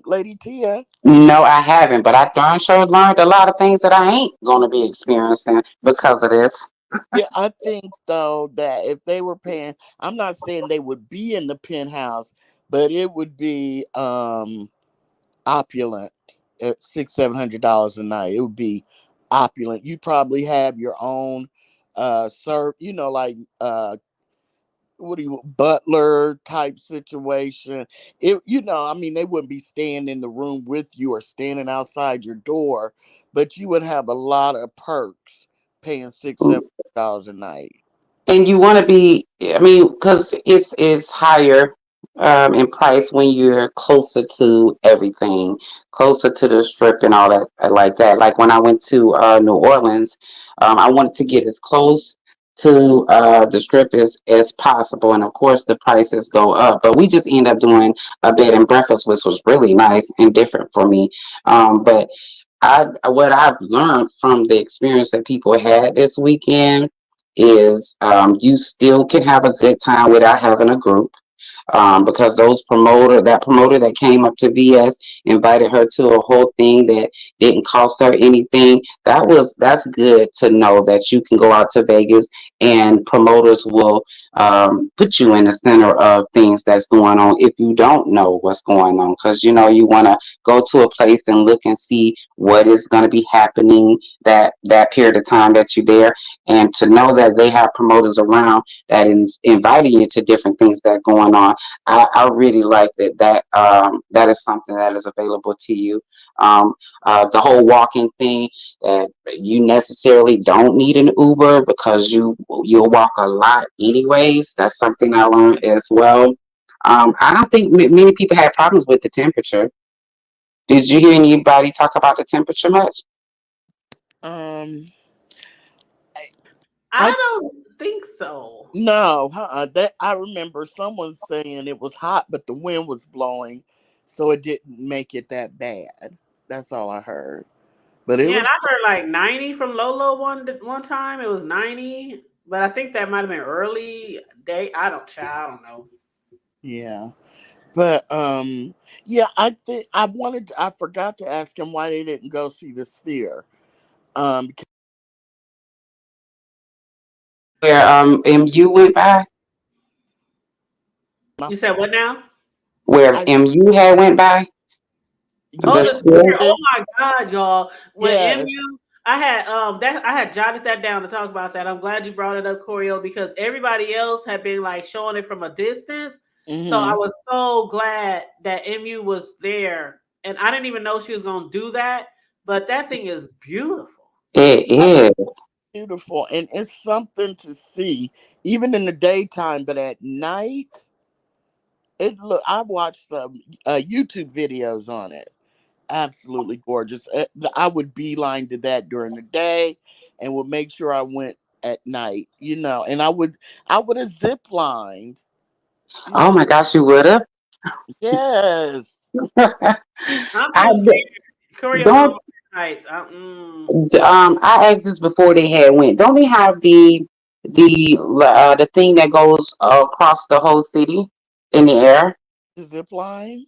Lady Tia? no, I haven't, but I darn sure learned a lot of things that I ain't gonna be experiencing because of this. Yeah, I think though that if they were paying, I'm not saying they would be in the penthouse, but it would be opulent at $600-700 a night. It would be opulent. You'd probably have your own serve, like what do you butler type situation. I mean they wouldn't be staying in the room with you or standing outside your door, but you would have a lot of perks paying $600-700 a night. And you want to be, I mean, because it's higher in price when you're closer to everything, closer to the strip and all that, like that. Like when I went to New Orleans, I wanted to get as close to the strip as possible, and of course the prices go up, but we just end up doing a bed and breakfast, which was really nice and different for me. But what I've learned from the experience that people had this weekend is you still can have a good time without having a group, because that promoter that came up to VS invited her to a whole thing that didn't cost her anything. That's good to know that you can go out to Vegas and promoters will put you in the center of things that's going on if you don't know what's going on, because you want to go to a place and look and see what is going to be happening that period of time that you're there, and to know that they have promoters around that is inviting you to different things that are going on. I really like that is something that is available to you. Um, the whole walking thing, that you necessarily don't need an Uber because you'll walk a lot anyways. That's something I learned as well. I don't think many people had problems with the temperature. Did you hear anybody talk about the temperature much? Um, I I don't think so. No, that I remember someone saying it was hot, but the wind was blowing, so it didn't make it that bad. That's all I heard. But it Yeah, and was, I heard like 90 from Lolo one time. It was 90, but I think that might have been early day. I don't know. yeah. But yeah, I think I forgot to ask him why they didn't go see the sphere. Because Where you went by? my You said what now? where I MU had went by. Oh, The yeah, the school. spear. Oh my God, y'all. When yes. MU, I had jotted that down to talk about that. I'm glad you brought it up, Corio, because everybody else had been like showing it from a distance. So I Hmm. was so glad that MU was there. And I didn't even know she was gonna do that. But that thing is beautiful. It is. Beautiful, and it's something to see, even in the daytime. But at night, it look. I watched some YouTube videos on it. Absolutely gorgeous. I would beeline to that during the day, and would make sure I went at night. And I would have zip lined. You Oh know, my gosh, you would have. yes. I'm I too scared. Corio don't don't. go to heights. I asked this before they had went. Don't they have the thing that goes across the whole city in the air? The zip line.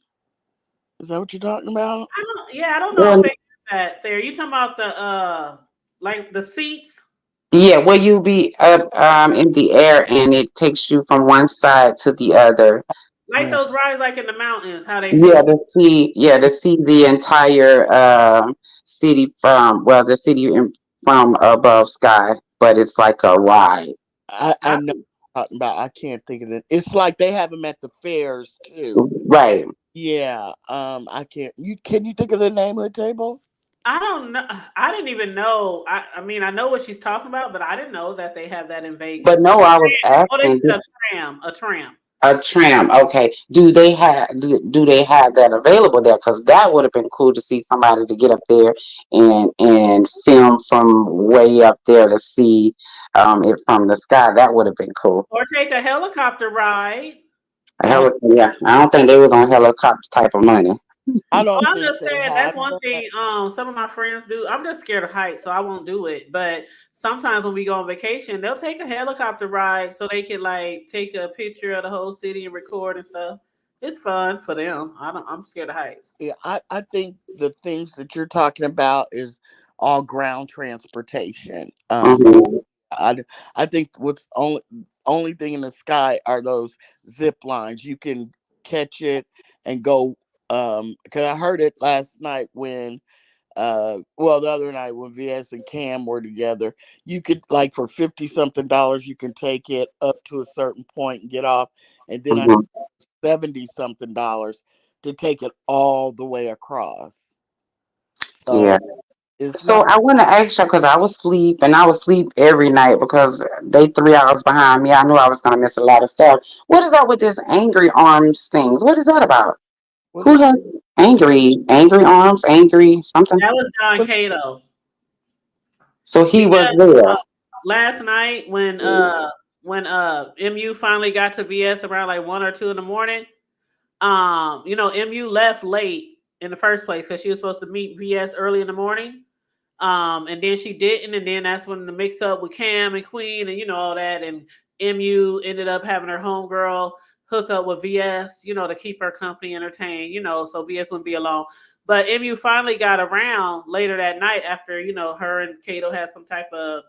Is that what you're talking about? I don't know if Well, they have that there. You talking about the like the seats? yeah, where you be up in the air and it takes you from one side to the other. Like No. those rides like in the mountains, how they Yeah, take you. to see the entire city the city from above sky, but it's like a ride. I I, know what you're talking about. I can't think of it. It's like they have them at the fairs too. Right. Yeah. I can't. Can you think of the name of the table? I don't know. I didn't even know. I mean, I know what she's talking about, but I didn't know that they have that in But Vegas. no, I was Oh, they asking said a tram, a tram. a tram. Okay, do they have that available there? Because that would have been cool to see somebody to get up there and film from way up there to see it from the sky. That would have been cool. Or take a helicopter ride. Uh, Yeah, I don't think they was on helicopter type of money. I Oh, don't I'm think just they saying that's have one that. thing. Some of my friends do. I'm just scared of heights, so I won't do it. But sometimes when we go on vacation, they'll take a helicopter ride so they can like take a picture of the whole city and record and stuff. It's fun for them. I don't. I'm scared of heights. Yeah, I think the things that you're talking about is all ground transportation. Hmm. I I think what's only thing in the sky are those zip lines. You can catch it and go. Because I heard it last night when the other night when VS and Cam were together. You could, like, for 50 something dollars, you can take it up to a certain point and get off, and then I heard Hmm. 70 something dollars to take it all the way across. Yeah. So it's So not. I want to ask you because I was asleep and I was asleep every night because they 3 hours behind me. I knew I was gonna miss a lot of stuff. What is up with this angry arms things? What is that about? what Who is has angry arms, angry something? That was Don what, Cato So he was because there. last night when MU finally got to VS around like 1 or 2 in the morning. MU left late in the first place because she was supposed to meet VS early in the morning. And then she didn't, and then that's when the mix up with Cam and Queen and all that, and MU ended up having her homegirl hook up with VS, to keep her company entertained, so VS wouldn't be alone. But MU finally got around later that night after, her and Kato had some type of,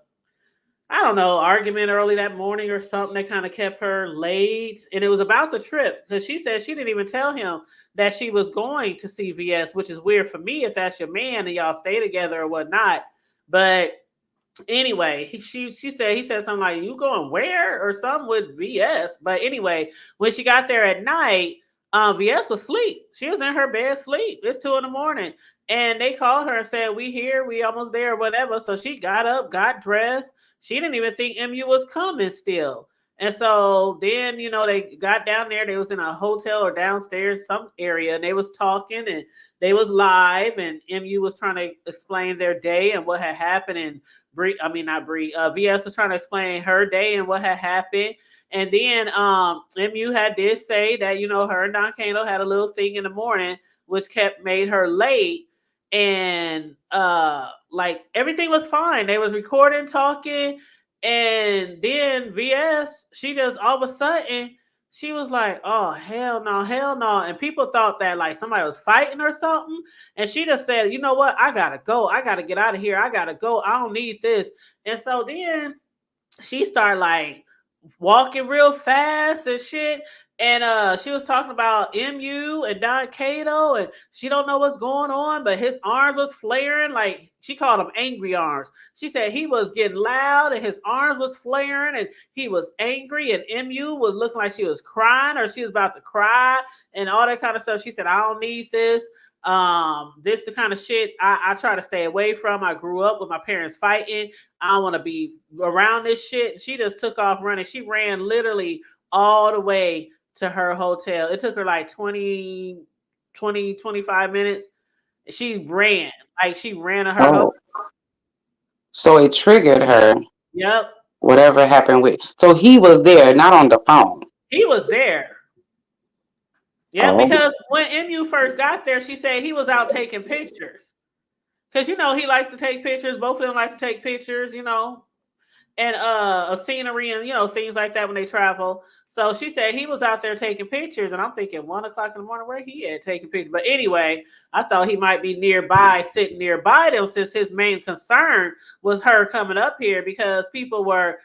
I don't know, argument early that morning or something that kind of kept her late. And it was about the trip because she said she didn't even tell him that she was going to see VS, which is weird for me if that's your man and y'all stay together or whatnot. But anyway, she said he said something like, "You going where?" or something with VS. But anyway, when she got there at night, VS was asleep. She was in her bed asleep. It's 2 in the morning, and they called her and said, "We here, we almost there, whatever." So she got up, got dressed. She didn't even think MU was coming still. And so then, they got down there. They was in a hotel or downstairs, some area, and they was talking and they was live. And MU was trying to explain their day and what had happened. And not Bree. VS was trying to explain her day and what had happened. And then MU did say that her and Don Cano had a little thing in the morning, which made her late. And like everything was fine. They was recording, talking, and then VS, she just all of a sudden she was like, "Oh hell no!" And people thought that like somebody was fighting or something. And she just said, "You know what? I gotta go. I gotta get out of here. I gotta go. I don't need this." And so then she started like walking real fast and shit. and she was talking about MU and Don Cato, and she don't know what's going on, but his arms was flaring, like she called them angry arms. She said he was getting loud and his arms was flaring and he was angry, and MU was looking like she was crying or she was about to cry and all that kind of stuff. She said, I don't need this. This the kind of shit I try to stay away from. I grew up with my parents fighting. I don't want to be around this shit. She just took off running. She ran literally all the way to her hotel. It took her like 25 minutes. She ran. Like she ran to her hotel. Oh, so it triggered her. Yep. Whatever happened with. So he was there, not on the phone. He was there. Yeah, Oh, because when MU first got there, she said he was out taking pictures. Because he likes to take pictures. Both of them like to take pictures, and of scenery and things like that when they travel. So she said he was out there taking pictures, and I'm thinking 1 o'clock in the morning where he at taking pictures. But anyway, I thought he might be nearby, sitting nearby them, since his main concern was her coming up here, because people were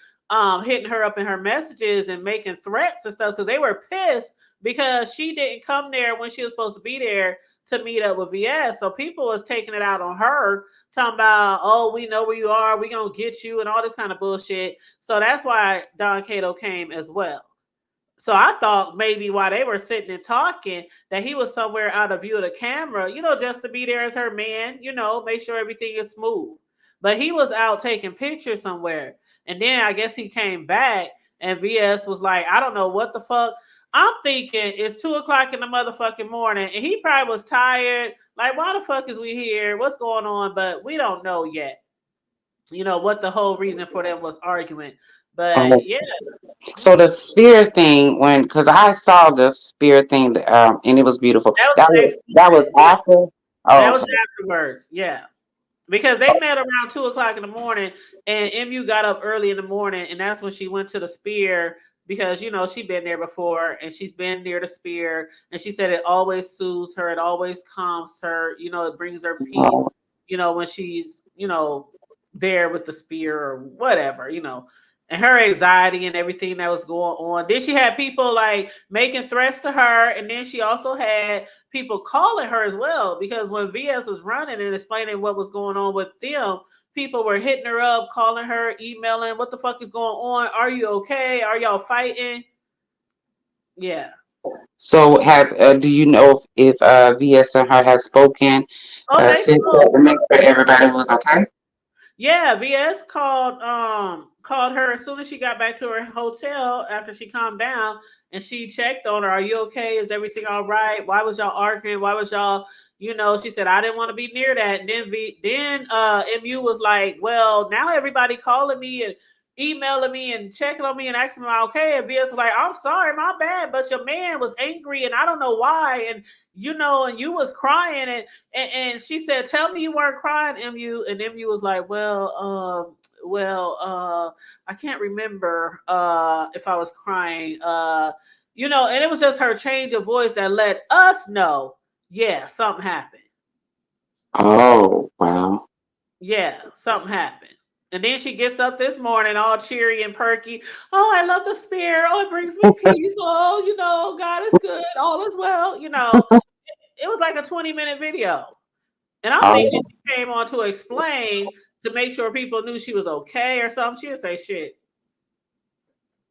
hitting her up in her messages and making threats and stuff, because they were pissed because she didn't come there when she was supposed to be there to meet up with VS. So people was taking it out on her, talking about, oh, we know where you are, we gonna get you, and all this kind of bullshit. So that's why Don Cato came as well. So I thought maybe while they were sitting and talking that he was somewhere out of view of the camera, just to be there as her man, make sure everything is smooth. But he was out taking pictures somewhere. And then I guess he came back and VS was like, I don't know what the fuck. I'm thinking it's 2 o'clock in the motherfucking morning, and he probably was tired. Like, why the fuck is we here? What's going on? But we don't know yet. What the whole reason for them was arguing. But oh. yeah. So the spear thing, because I saw the spear thing, and it was beautiful. That was That the was next that was morning. Yeah. after. That Oh, was okay. afterwards. Yeah. Because they met around 2 o'clock in the morning, and MU got up early in the morning, and that's when she went to the spear, because she'd been there before and she's been near the spear, and she said it always soothes her, it always calms her, it brings her peace, Oh, when she's there with the spear or whatever, and her anxiety and everything that was going on. Then she had people like making threats to her, and then she also had people calling her as well, because when VS was running and explaining what was going on with them, people were hitting her up, calling her, emailing, what the fuck is going on? Are you okay? Are y'all fighting? Yeah. so do you know if VS and her has spoken Oh, they since spoke. that to make sure everybody was okay? Yeah, VS called her as soon as she got back to her hotel after she calmed down, and she checked on her. Are you okay? Is everything all right? Why was y'all arguing? Why was y'all, she said, I didn't want to be near that. And then MU was like, well, now everybody calling me and emailing me and checking on me and asking me, am I okay? And VS was like, I'm sorry, my bad, but your man was angry and I don't know why. And and you was crying, and she said, tell me you weren't crying, MU. And MU was like, I can't remember if I was crying. And it was just her change of voice that let us know, yeah, something happened. Oh, wow. Yeah, something happened. And then she gets up this morning all cheery and perky. Oh, I love the spear. Oh, it brings me peace. Oh, God is good. All is well. It was like a 20-minute video. And I'm thinking Oh, she came on to explain to make sure people knew she was okay or something. She didn't say shit.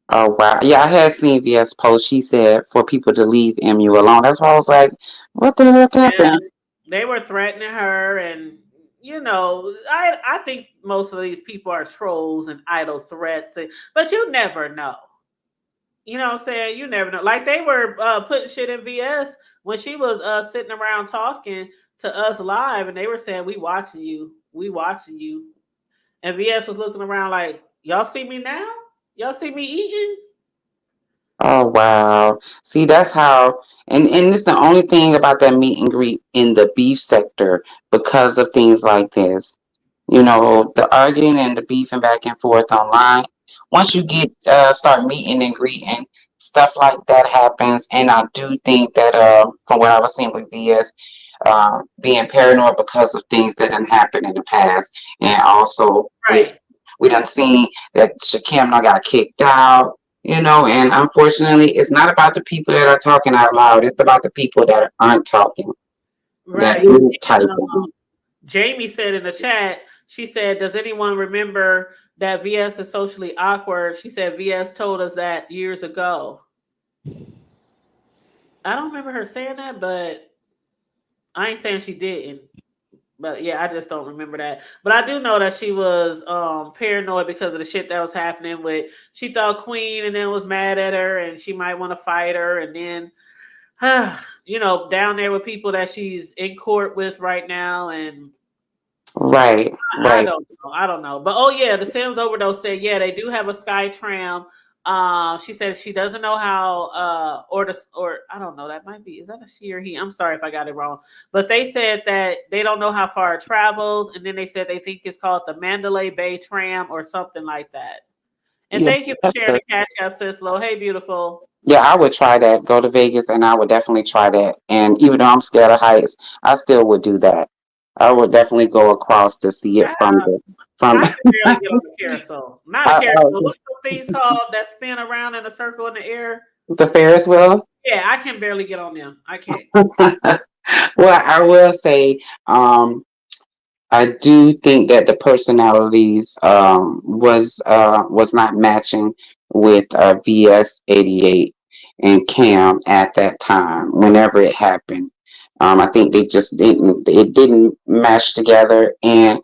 oh, wow. Yeah, I had seen VS post. She said for people to leave MU alone. That's why I was like, what the heck Yeah. happened? They were threatening her, and I think most of these people are trolls and idle threats, but you never know. You know what I'm saying? You never know. Like they were putting shit in VS when she was sitting around talking to us live, and they were saying, we watching you. We watching you. And VS was looking around like, y'all see me now? Y'all see me eating? Oh, wow. See, that's how, and it's the only thing about that meet and greet in the beef sector because of things like this. The arguing and the beefing back and forth online. Once you get start meeting and greeting, stuff like that happens. And I do think that from what I was seeing with VS, being paranoid because of things that didn't happen in the past, and also Right. we done seen that Shakim now got kicked out. And unfortunately, it's not about the people that are talking out loud. It's about the people that aren't talking, that Right. aren't And typing. Jamie said in the chat, she said, "Does anyone remember that VS is socially awkward?" She said VS told us that years ago. I don't remember her saying that, but I ain't saying she didn't. But yeah, I just don't remember that. But I do know that she was paranoid because of the shit that was happening with she thought Queen and then was mad at her and she might want to fight her and then down there with people that she's in court with right now and Right, I right. don't know. I don't know. But oh yeah, the Sims overdose said yeah, they do have a sky tram. She said she doesn't know how or I don't know, that might be, is that a she or he? I'm sorry if I got it wrong. But they said that they don't know how far it travels, and then they said they think it's called the Mandalay Bay Tram or something like that. And Yeah, thank you for that's sharing the the cash app, Sislo. Hey beautiful. Yeah, I would try that. Go to Vegas, and I would definitely try that. And even though I'm scared of heights, I still would do that. I would definitely go across to see it from the from. I can barely get on the carousel. Not a carousel. uh, What's those things called that spin around in a circle in the air? the Ferris wheel. Yeah, I can barely get on them. I can't. Well, I will say, I do think that the personalities was not matching with VS88 and Cam at that time. Whenever it happened, I think they just didn't. It didn't match together, and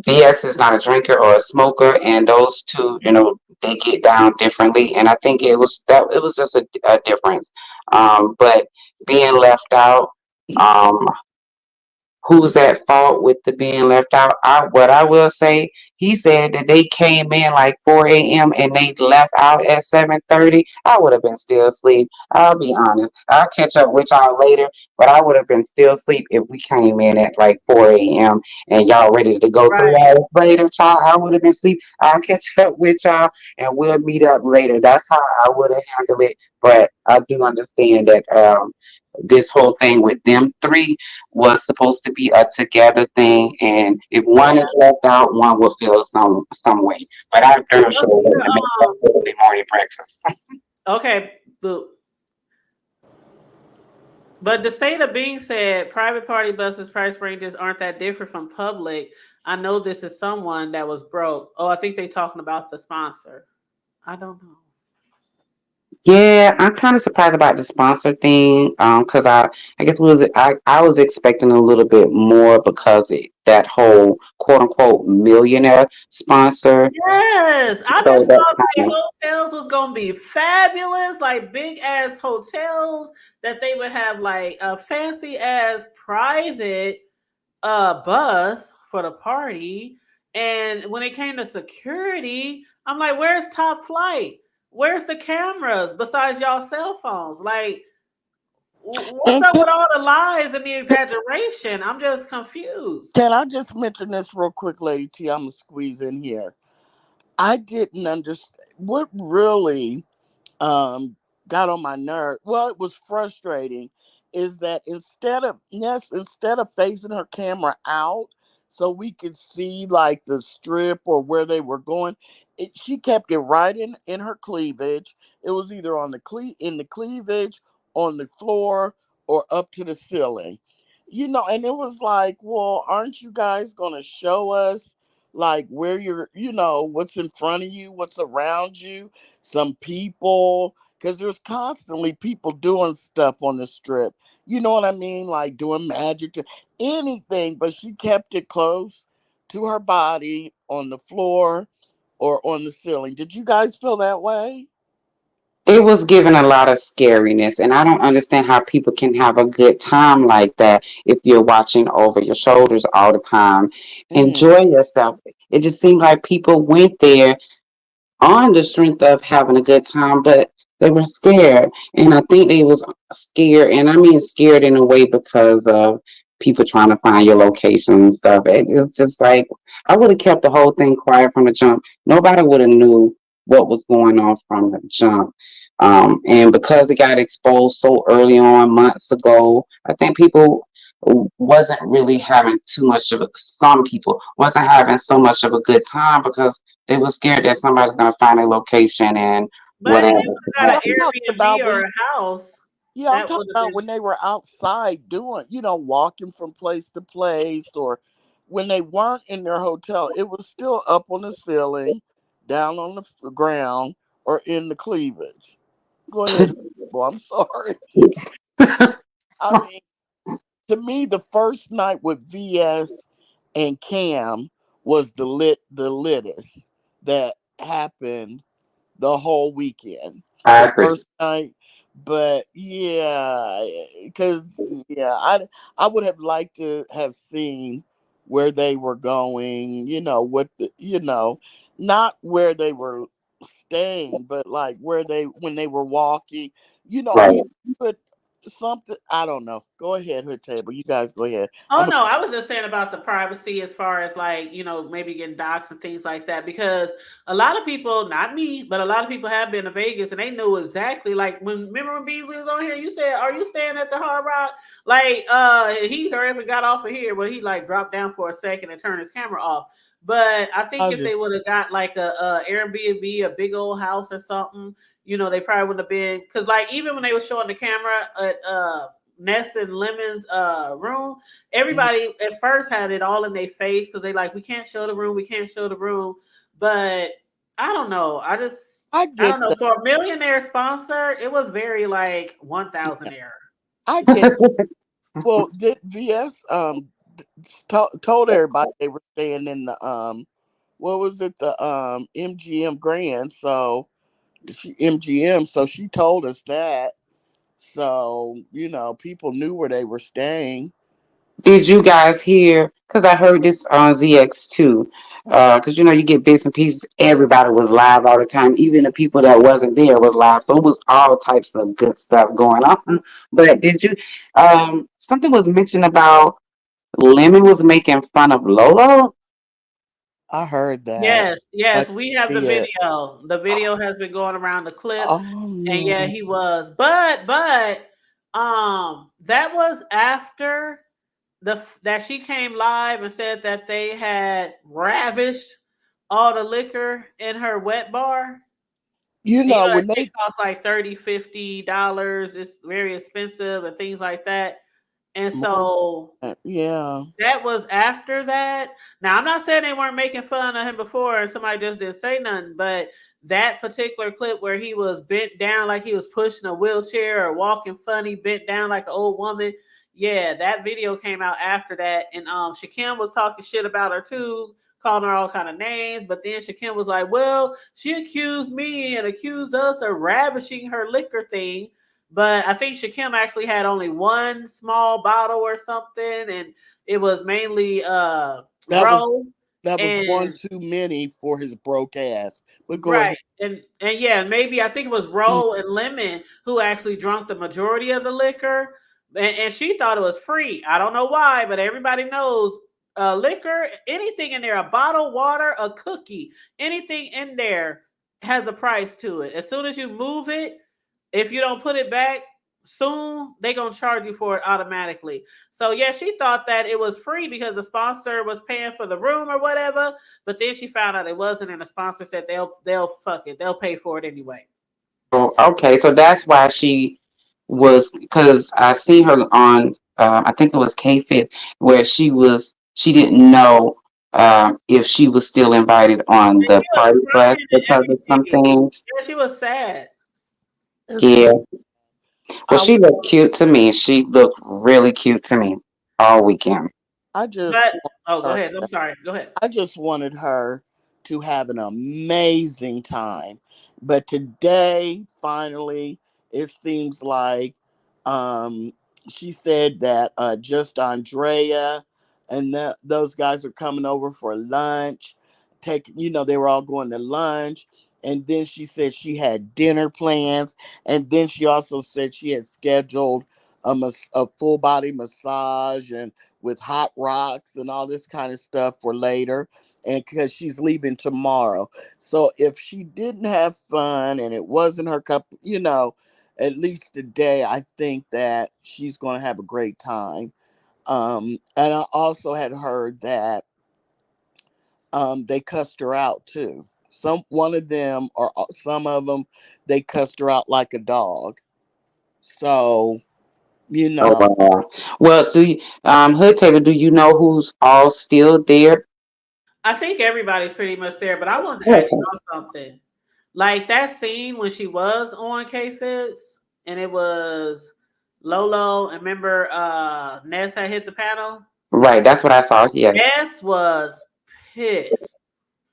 VS is not a drinker or a smoker, and those two, they get down differently. And I think it was just a difference. But being left out, um, who's at fault with the being left out? What I will say, he said that they came in like 4 a.m. and they left out at 7:30. I would have been still asleep. I'll be honest. I'll catch up with y'all later, but I would have been still asleep if we came in at like 4 a.m. and y'all ready to go Right. 3 hours later, child. I would have been asleep. I'll catch up with y'all and we'll meet up later. That's how I would have handled it. But I do understand that this whole thing with them three was supposed to be a together thing, and if one Yeah. is left out, one will feel some way. But I'm darn Let's sure see that make that early morning breakfast. okay. But the state of being said, private party buses price ranges aren't that different from public. I know this is someone that was broke. Oh, I think they talking about the sponsor. I don't know. Yeah, I'm kind of surprised about the sponsor thing. Because I guess I was expecting a little bit more because that whole quote unquote millionaire sponsor. Yes, I So just that thought the kind of hotels was gonna be fabulous, like big ass hotels that they would have like a fancy ass private bus for the party. And when it came to security, I'm like, where's top flight? Where's the cameras besides y'all cell phones? Like, what's and up with all the lies and the exaggeration? I'm just confused. can I just mention this real quick, Lady T? I'm gonna squeeze in here. I didn't understand what really um got on my nerve. Well, it was frustrating. Is that instead of facing her camera out so we could see like the strip or where they were going, she kept it right in her cleavage. It was either on the in the cleavage, on the floor, or up to the ceiling. And it was like, well, aren't you guys gonna show us like where what's in front of you, what's around you, some people, because there's constantly people doing stuff on the strip. You know what I mean? Like doing magic, anything, but she kept it close to her body on the floor or on the ceiling. Did you guys feel that way? it was given a lot of scariness, and I don't understand how people can have a good time like that if you're watching over your shoulders all the time. Hmm. Enjoy yourself. It just seemed like people went there on the strength of having a good time, but they were scared. And I think they was scared, and I mean scared in a way because of people trying to find your location and stuff. It's just like I would have kept the whole thing quiet from the jump. Nobody would have knew what was going on from the jump. And because it got exposed so early on months ago, I think people wasn't really having too much of a, some people wasn't having so much of a good time because they were scared that somebody's going to find a location and But if whatever. they would have But got I'm an talking Airbnb about or when a house, Yeah, I'm that talking would have about been. when they were outside doing, walking from place to place, or when they weren't in their hotel, it was still up on the ceiling, down on the ground, or in the cleavage. Go ahead. Well, I'm sorry. I mean, to me, the first night with VS and Cam was the littest that happened the whole weekend. I The agree. first night, but yeah, because I would have liked to have seen where they were going. What not where they were staying, but like where they when they were walking. Right. Even put something. I don't know. Go ahead, Hood Table. You guys go ahead. Oh I'm. no, I was just saying about the privacy as far as like, maybe getting doxxed and things like that. Because a lot of people, not me, but a lot of people have been to Vegas and they knew exactly like remember when Beasley was on here, you said, are you staying at the Hard Rock? Like he hurried up and got off of here, but he like dropped down for a second and turned his camera off. But I I think was if they just. would have got like a Airbnb, a big old house or something, they probably wouldn't have been because like even when they were showing the camera at Ness and Lemon's room, Mhm. everybody at first had it all in their face because they like we can't show the room, we can't show the room. But I don't know. I I don't get know. that. For a millionaire sponsor, it was very like 1,000 error. I get. Well, did VS told everybody they were staying in the what was it, the MGM Grand? So MGM, so she told us that. So people knew where they were staying. Did you guys hear? Because I heard this on ZX too. Because you get bits and pieces. Everybody was live all the time. Even the people that wasn't there was live. So it was all types of good stuff going on. But did you? Something was mentioned about Lemon was making fun of Lolo. I heard that. Yes, I yes, we have the see it. video. The video has been going around the clip, and Oh, yeah, he was. But that was after that she came live and said that they had ravished all the liquor in her wet bar. And that when shit they costs like 30, $50. It's very expensive and things like that. And more so yeah, that was after that. Now I'm not saying they weren't making fun of him before and somebody just didn't say nothing, but that particular clip where he was bent down like he was pushing a wheelchair or walking funny, bent down like an old woman. Yeah, that video came out after that. And Shakim was talking shit about her too, calling her all kind of names. But then Shakim was like, well, she accused me and accused us of ravishing her liquor thing. But I think Shakim actually had only one small bottle or something, and it was mainly that was Roe that was one and too many for his broke ass. But go right. ahead. And yeah, maybe I think it was Roe and Lemon who actually drank the majority of the liquor. And she thought it was free. I don't know why, but everybody knows liquor, anything in there, a bottle, water, a cookie, anything in there has a price to it. As soon as you move it, if you don't put it back soon, they gonna charge you for it automatically. So yeah, she thought that it was free because the sponsor was paying for the room or whatever. But then she found out it wasn't, and the sponsor said they'll fuck it, they'll pay for it anyway. Oh, okay, so that's why she was because I see her on I think it was K Fit where she didn't know if she was still invited on And the she was party bus crying and because of some everything. things. Yeah, she was sad. It's Yeah. sad. Well, I she looked cute to me. She looked really cute to me all weekend. I just But want oh, go her. ahead. I'm sorry. Go ahead. I just wanted her to have an amazing time. But today, finally, it seems like um, she said that just Andrea and those guys are coming over for lunch. They were all going to lunch. And then she said she had dinner plans. And then she also said she had scheduled a full body massage and with hot rocks and all this kind of stuff for later, and because she's leaving tomorrow. So if she didn't have fun and it wasn't her cup, at least today, I think that she's going to have a great time. And I also had heard that they cussed her out too. One of them or some of them, they cussed her out like a dog. So you Oh know, wow. Well, so Hood Table, do you know who's all still there? I think everybody's pretty much there, but I wanted to ask Okay. y'all something. Like that scene when she was on K Fits and it was Lolo and remember Ness had hit the panel? Right, that's what I saw. Yes. Ness was pissed.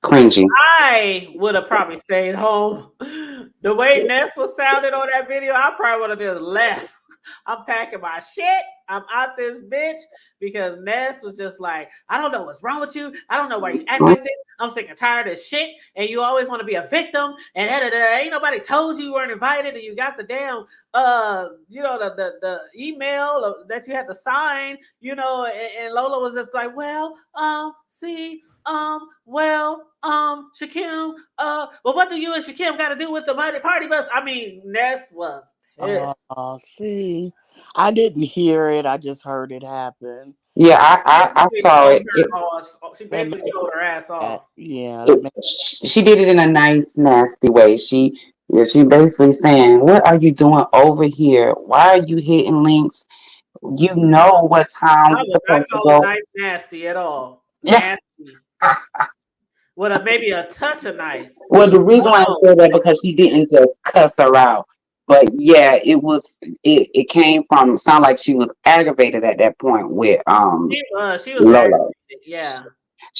And Cringy. I would have probably stayed home. The way Ness was sounding on that video, I probably would have just left. I'm packing my shit. I'm out this bitch because Ness was just like, I don't know what's wrong with you. I don't know why you act like this. I'm sick and tired of this shit. And you always want to be a victim. And ain't nobody told you weren't invited. And you got the damn the email that you had to sign, and Lola was just like, well, see, Shakim, well, what do you and Shakim got to do with the party bus? I mean, Ness was pissed. see, I didn't hear it. I just heard it happen. Yeah, I Basically saw told it. her off. She That basically told her ass off. yeah, that made She did it in a nice, nasty way. She basically saying, "What are you doing over here? Why are you hitting links? You know what time I we're would not supposed to call it go." nice nasty at all. Yeah. Nasty. With maybe a touch of nice. Well, the reason why I Oh, said that because she didn't just cuss her out, but yeah, it came from sound like she was aggravated at that point with she was. She was Lola. aggravated. Yeah.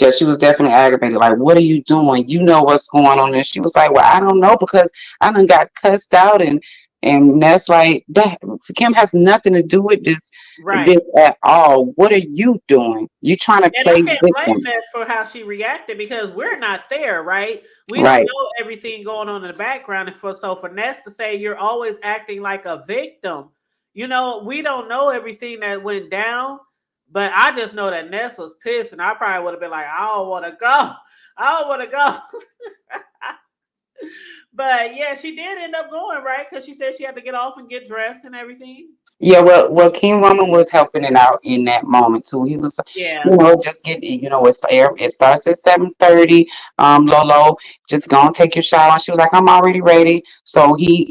Yeah, she was definitely aggravated. Like, what are you doing? You know what's going on. And she was like, well, I don't know because I done got cussed out and that's like that. Kim has nothing to do with this Right. at all. What are you doing? You trying to And I play can't blame victim, Ness for how she reacted because we're not there, right? We don't right? know everything going on in the background. And for Ness to say you're always acting like a victim, we don't know everything that went down. But I just know that Ness was pissed, and I probably would have been like, I don't want to go. I don't want to go. But yeah, she did end up going, right? Because she said she had to get off and get dressed and everything. Yeah, well, King Roman was helping it out in that moment too. He was, Yeah. just get, it starts at 7:30. Lolo, just go and take your shower. And she was like, I'm already ready. So he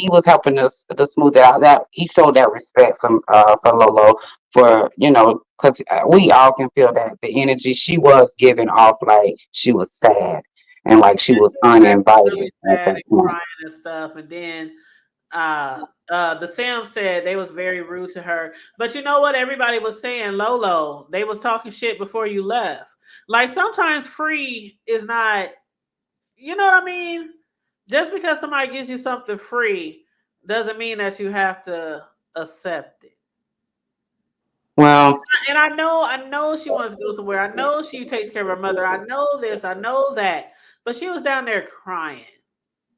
was helping us to smooth it out. That he showed that respect for Lolo for because we all can feel that the energy she was giving off like she was sad and like she was She was acting uninvited really at sad that and point. crying and stuff. And then the Sam said they was very rude to her. But you know what? Everybody was saying Lolo. They was talking shit before you left. Like sometimes free is not, you know what I mean? Just because somebody gives you something free doesn't mean that you have to accept it. Well, And I know she wants to go somewhere. I know she takes care of her mother. I know this. I know that. But she was down there crying.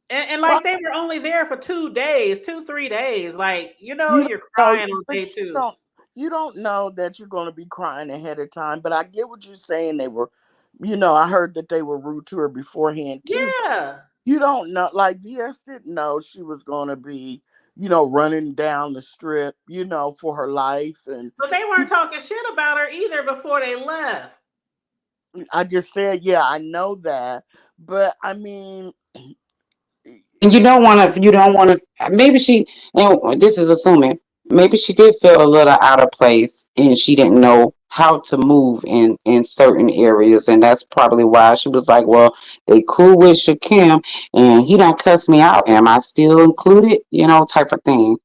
And well, like they were only there for 2 days, 3 days. Like, you don't you're know, crying on but day two. you don't know that you're going to be crying ahead of time. But I get what you're saying. They were, I heard that they were rude to her beforehand too. Yeah. You don't know, like VS didn't know she was going to be, running down the strip, for her life, and But they weren't talking shit about her either before they left. I just said, yeah, I know that, but I mean, and you don't want to, maybe she, this is assuming, maybe she did feel a little out of place and she didn't know how to move in certain areas. And that's probably why she was like, well, they cool with Shakim and he don't cuss me out. Am I still included? Type of thing.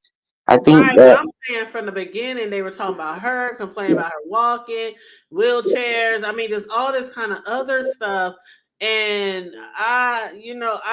I think Right, but that, I'm saying from the beginning they were talking about her, complaining about her walking, wheelchairs. I mean, there's all this kind of other stuff. And I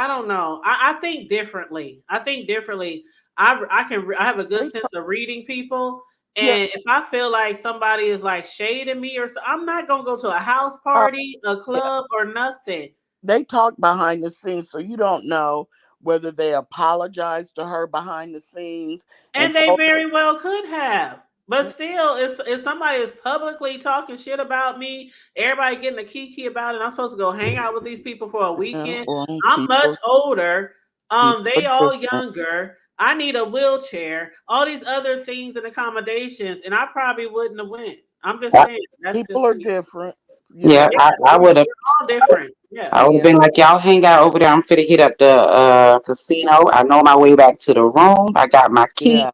don't know. I think differently. I think differently. I have a good they, sense of reading people. yeah, And if I feel like somebody is like shading me or so, I'm not gonna go to a house uh, party, a yeah, club, or nothing. they talk behind the scenes, so you don't know whether they apologized to her behind the scenes and And they told very well could have. But her, still, if somebody is publicly talking shit about me, everybody getting a kiki about it, I'm supposed to go hang out with these people for a weekend. well, I'm much older. people They are all different. younger. I need a wheelchair, all these other things and accommodations, and I probably wouldn't have went. I'm just saying that's People just are me. different, you Yeah, know. Yeah, I would have. we're all different. Yeah. I would have Yeah, been like, y'all hang out over there. I'm finna hit up the casino. I know my way back to the room. I got my key. yeah.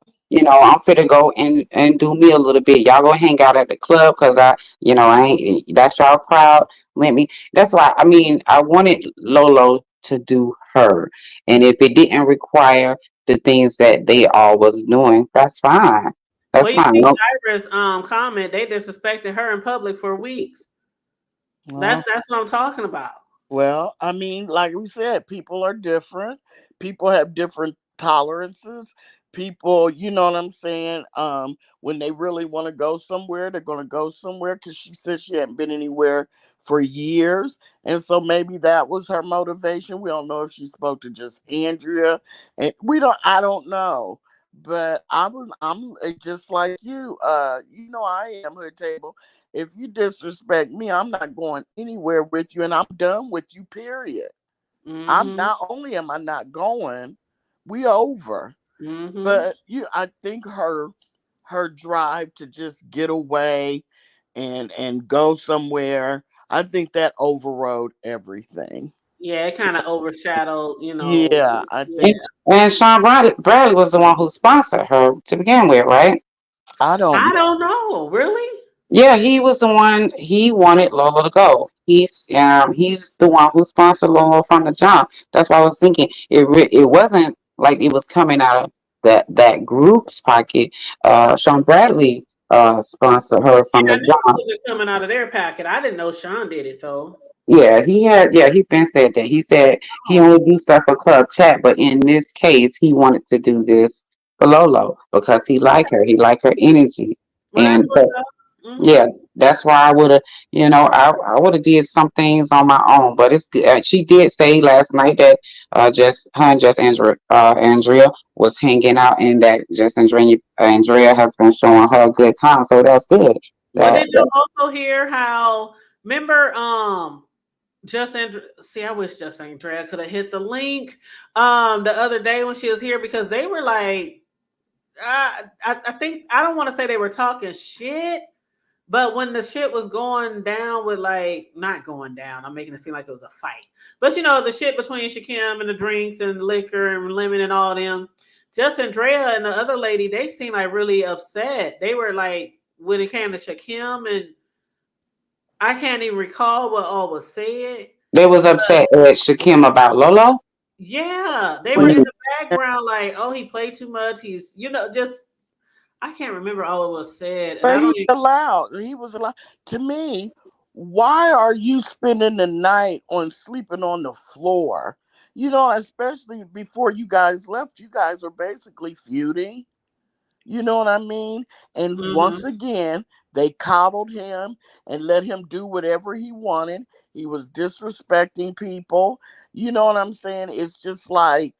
I'm finna go and do me a little bit. Y'all go hang out at the club because I ain't, that's y'all crowd. Let me, that's why, I mean, I wanted Lolo to do her. And if it didn't require the things that they all was doing, that's fine. Well, That's you fine. see No, Iris comment, they disrespected her in public for weeks. Well, That's what I'm talking about. well, I mean, like we said, people are different. People have different tolerances. People, you know what I'm saying? When they really want to go somewhere, they're going to go somewhere because she said she hadn't been anywhere for years. And so maybe that was her motivation. We don't know if she spoke to just Andrea. And I don't know. But I'm just like you. I am hood table. If you disrespect me, I'm not going anywhere with you, and I'm done with you. Period. I'm Mhm. not only am I not going, we over. Mhm. But I think her drive to just get away and go somewhere, I think that overrode everything. Yeah, it kind of overshadowed, Yeah, I yeah. think and Sean Bradley was the one who sponsored her to begin with, right? I don't I know. don't know, really. Yeah, he was the one. He wanted Lola to go. He's the one who sponsored Lola from the jump. That's why I was thinking it wasn't like it was coming out of that group's pocket. Sean Bradley sponsored her from Yeah, I the knew it jump. wasn't coming out of their packet. I didn't know Sean did it though. He been said that. He said he Oh, only do stuff for club chat, but in this case, he wanted to do this for Lolo because he okay. liked her. He liked her energy, Well, that's and what's up. Mhm. yeah, that's why I would have, I would have did some things on my own. But it's good. She did say last night that just her and just Andrea was hanging out, and that just Andrea has been showing her a good time. So that's good. Well, did you That also hear how? Remember, just see, I wish just Andrea could have hit the link the other day when she was here because they were like, I think I don't want to say they were talking shit. But when the shit was going down with like not going down, I'm making it seem like it was a fight. But the shit between Shakim and the drinks and liquor and lemon and all them, just Andrea and the other lady, they seemed like really upset. They were like when it came to Shakim and I can't even recall what all was said. they was But upset at Shakim about Lolo. yeah, they were Well, in Mm, the background like, oh, he played too much. He's just I can't remember all it was said, and but I he's don't even. allowed. He was allowed. To me, why are you spending the night on sleeping on the floor? Especially before you guys left, you guys are basically feuding. You know what I mean? And once Mhm. again, they coddled him and let him do whatever he wanted. He was disrespecting people. You know what I'm saying? It's just like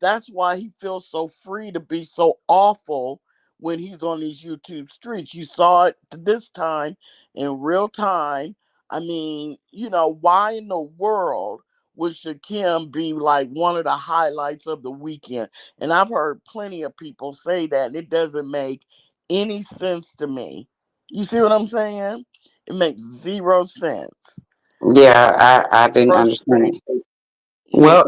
that's why he feels so free to be so awful when he's on these YouTube streets. You saw it this time in real time. I mean, why in the world would Shakim be like one of the highlights of the weekend? And I've heard plenty of people say that, and it doesn't make any sense to me. You see what I'm saying? It makes zero sense. yeah, I didn't understand Frustrating. it. Yeah.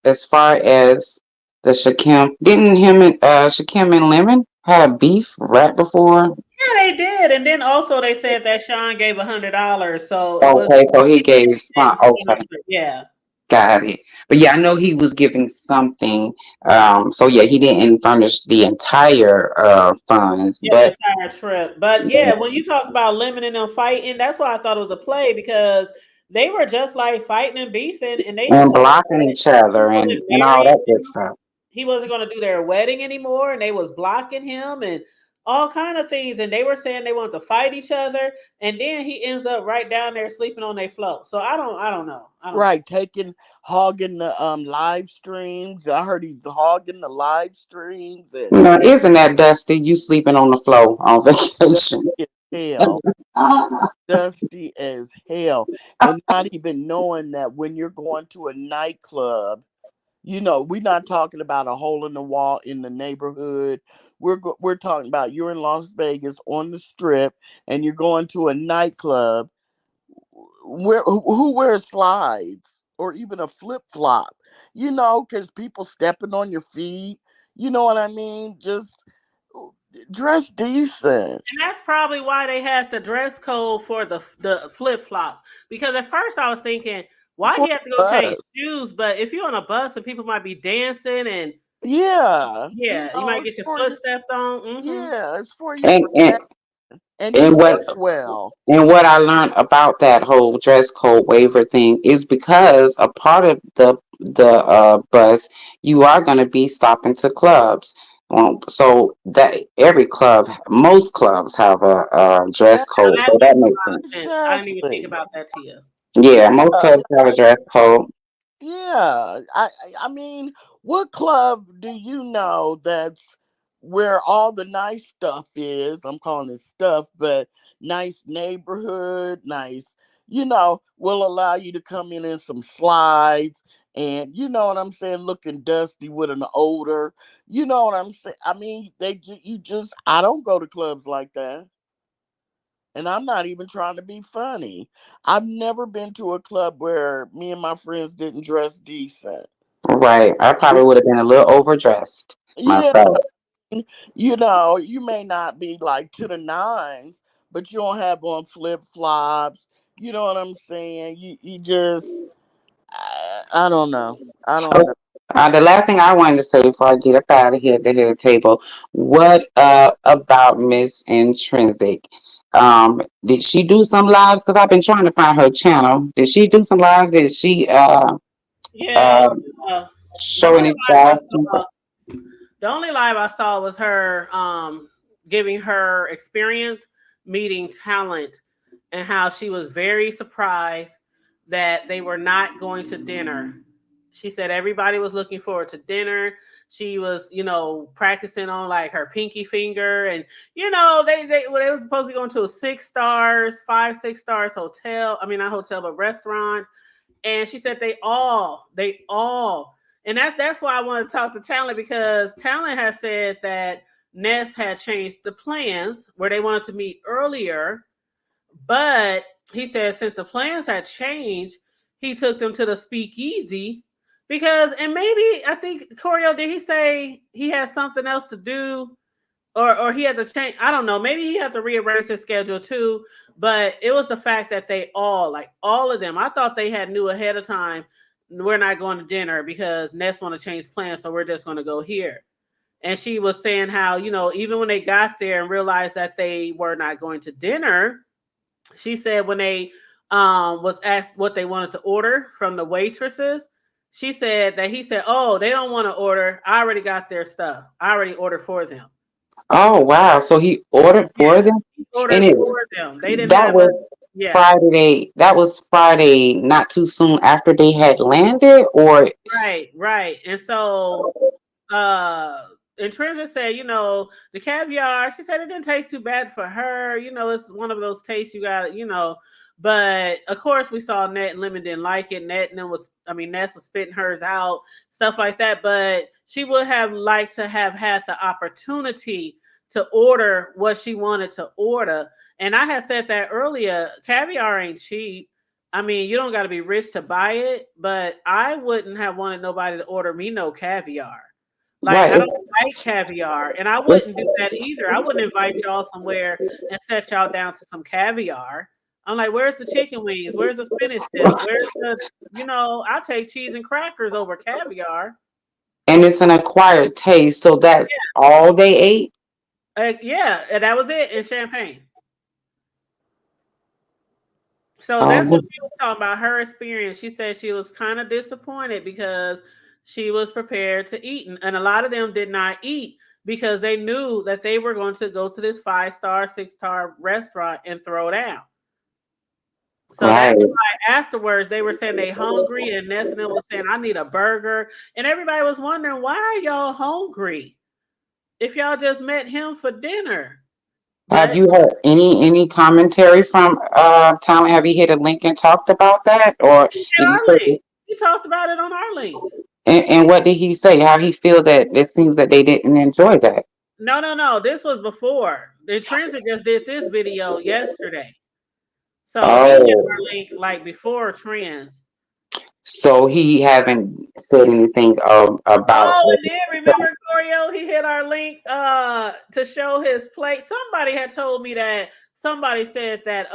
As far as the Shakim, didn't him and Shakim and Lemon have beef right before? Yeah, they did, and then also they said that Sean gave $100, so it was Okay, so he it was gave some. Okay, yeah. got it. But yeah, I know he was giving something. So yeah, he didn't furnish the entire funds, Yeah, the but entire trip. But yeah, yeah, when you talk about Lemon and them fighting, that's why I thought it was a play because they were just like fighting and beefing, and they had and told him blocking that each he other wasn't and all married that good anymore. stuff. He wasn't going to do their wedding anymore, and they was blocking him and all kind of things, and they were saying they wanted to fight each other, and then he ends up right down there sleeping on their float. So I don't know, I don't know. Right, hogging the live streams. I heard he's hogging the live streams and Isn't that dusty? You sleeping on the floor on vacation? dusty as hell. Dusty as hell. And not even knowing that when you're going to a nightclub, We're not talking about a hole in the wall in the neighborhood. We're talking about you're in Las Vegas on the strip and you're going to a nightclub where who wears slides or even a flip flop, because people stepping on your feet. You know what I mean? Just dress decent And that's probably why they had the dress code for the flip flops. Because at first I was thinking, why for he have to go change us. shoes? But if you're on a bus and people might be dancing and Yeah, yeah, you might it's get your for foot your stepped on. yeah, it's for your And protection, and you and what dress well. and what I learned about that whole dress code waiver thing is because a part of the bus, you are going to be stopping to clubs. So that every club, most clubs have a dress Now code, that so that makes a makes lot sense. of sense. I didn't even think Exactly. about that, Tia. Yeah, most Yeah, clubs have a dress code. yeah. I mean, what club do you know that's where all the nice stuff is? I'm calling it stuff, but nice neighborhood, nice, will allow you to come in some slides and you know what I'm saying, looking dusty with an odor. You know what I'm saying? I mean, you just I don't go to clubs like that. And I'm not even trying to be funny. I've never been to a club where me and my friends didn't dress decent. Right. I probably We, would have been a little overdressed yeah, myself. you may not be like to the nines, but you don't have on flip flops. You know what I'm saying? You just, I don't know. I don't know. The last thing I wanted to say before I get up out of here at the head of the table, what about Miss Intrinsic? Did she do some lives? Because I've been trying to find her channel. Did she do some lives? Did she Yeah. uh, The show only any live I styles? saw, the only live I saw was her giving her experience meeting talent and how she was very surprised that they were not going to dinner. She said everybody was looking forward to dinner. She was, practicing on like her pinky finger, and they were supposed to be going to a 6 stars, 5, 6 stars hotel. I mean, not hotel, but restaurant. And she said they all, and that's why I want to talk to Talent, because Talent has said that Ness had changed the plans where they wanted to meet earlier, but he said since the plans had changed, he took them to the speakeasy because, and maybe I think Corio, did he say he had something else to do, or he had to change? I don't know. Maybe he had to rearrange his schedule too. But it was the fact that they all, like all of them, I thought they had knew ahead of time. We're not going to dinner because Ness want to change plans, so we're just going to go here. And she was saying how, even when they got there and realized that they were not going to dinner, she said when they was asked what they wanted to order from the waitresses, she said that he said, "Oh, they don't want to order. I already got their stuff. I already ordered for them." Oh wow! So he ordered for Yeah, them, he and ordered it for them. They didn't that have a was yeah, Friday. That was Friday, not too soon after they had landed, or right, right. And so uh and Trinza said, the caviar, she said it didn't taste too bad for her. It's one of those tastes you got, but of course we saw Net and Lemon didn't like it. Ness was spitting hers out, stuff like that. But she would have liked to have had the opportunity to order what she wanted to order. And I had said that earlier, caviar ain't cheap. I mean, you don't got to be rich to buy it, but I wouldn't have wanted nobody to order me no caviar. Like, right? I don't like caviar, and I It's, wouldn't do that either. I wouldn't invite y'all somewhere and set y'all down to some caviar. I'm like, where's the chicken wings? Where's the spinach dip? Where's I'll take cheese and crackers over caviar. and it's an acquired taste, so that's all they ate. Yeah, and that was it in Champagne. So that's what Um, she was talking about, her experience. She said she was kind of disappointed because she was prepared to eat. And a lot of them did not eat because they knew that they were going to go to this 5 star, 6 star restaurant and throw down. So right. that's why afterwards they were saying they hungry, and Ness and them was saying, I need a burger. And everybody was wondering, why are y'all hungry if y'all just met him for dinner? Have But you heard any commentary from Talent? Have you hit a link and talked about that, or he did did he our say? link. He talked about it on our link. And what did he say? How he feel that it seems that they didn't enjoy that? No. This was before. The Transit just did this video yesterday. So he hit Oh, our link like before Trends. so he haven't said anything about. Oh, and then remember Corio, he hit our link to show his plate. Somebody had told me that somebody said that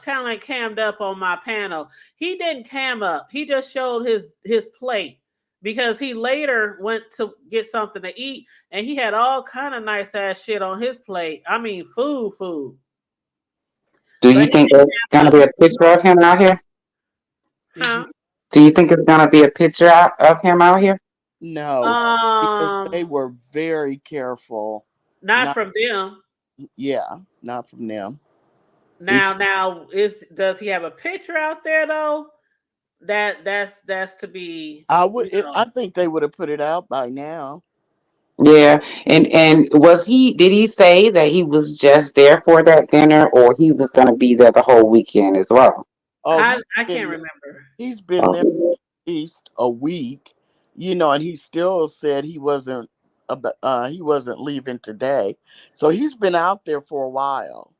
talent cammed up on my panel. He didn't cam up. He just showed his plate because he later went to get something to eat and he had all kind of nice ass shit on his plate. I mean food. Do But you he think didn't there's cam gonna up. be a picture of him out here? Did you? Huh? Do you think it's gonna be a picture out of him out here? No, because they Um were very careful. Not Not, from them. yeah, not from them. Because Now is does he have a picture out there though? That's to be, I you would, I know. think they would have put it out by now. Yeah, and was he? Did he say that he was just there for that dinner, or he was gonna be there the whole weekend as well? Oh, I can't remember. he's been there Oh, at least a week, and he still said he wasn't leaving today. So he's been out there for a while.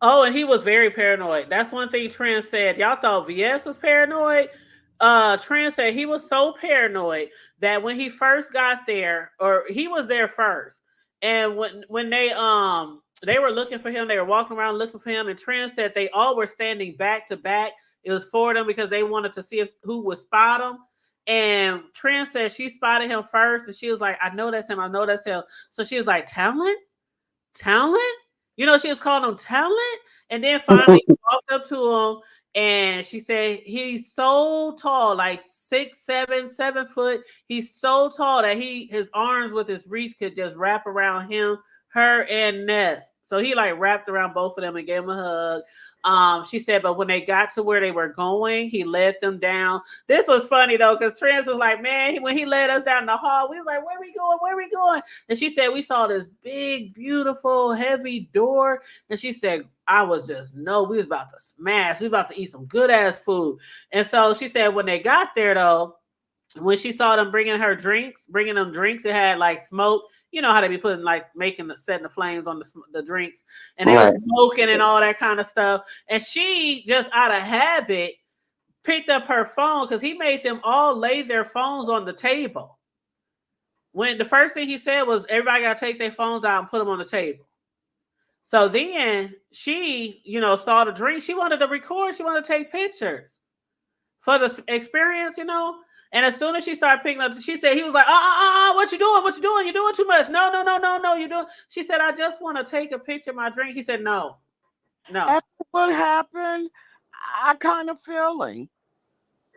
Oh, and he was very paranoid. That's one thing Trent said. Y'all thought VS was paranoid. Trent said he was so paranoid that when he first got there, or he was there first, and when they were looking for him, they were walking around looking for him, and Trent said they all were standing back to back. It was for them because they wanted to see if who would spot him. And Trent said she spotted him first, and she was like, "I know that's him. I know that's him." So she was like, Talent? She was calling him Talent. And then finally walked up to him and she said, he's so tall, like 6'7", 7 foot. He's so tall that his arms with his reach could just wrap around him, her, and Ness. So he like wrapped around both of them and gave them a hug. She said, but when they got to where they were going, he led them down. This was funny though, because Trans was like, man, when he led us down the hall, we was like, where we going? Where we going? And she said, we saw this big, beautiful, heavy door. And she said, I was just, no, we was about to smash. We was about to eat some good ass food. And so she said, when they got there though, when she saw them bringing them drinks, it had like smoke. You know how they be putting like setting the flames on the drinks, and they right. was smoking and all that kind of stuff. And she just out of habit picked up her phone because he made them all lay their phones on the table. When the first thing he said was everybody got to take their phones out and put them on the table. So then she, saw the drink. She wanted to record. She wanted to take pictures for the experience, And as soon as she started picking up, she said, he was like, what you doing? What you doing? You're doing too much. No, you doing. She said, I just want to take a picture of my drink. He said, no. After what happened, I kind of feeling.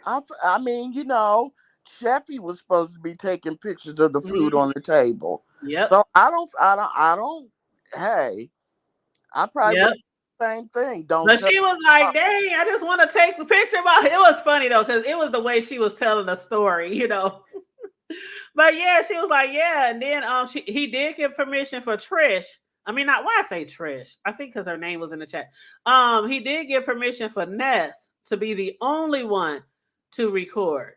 I mean, Sheffy was supposed to be taking pictures of the food on the table. Yep. So I don't. Hey, I probably would Yep. have the same thing. Don't. But Tell she was like, dang, I just want to take a picture about it. It was funny though, because it was the way she was telling the story, But yeah, she was like, yeah. And then he did give permission for Trish. I mean, not why I say Trish. I think because her name was in the chat. He did give permission for Ness to be the only one to record.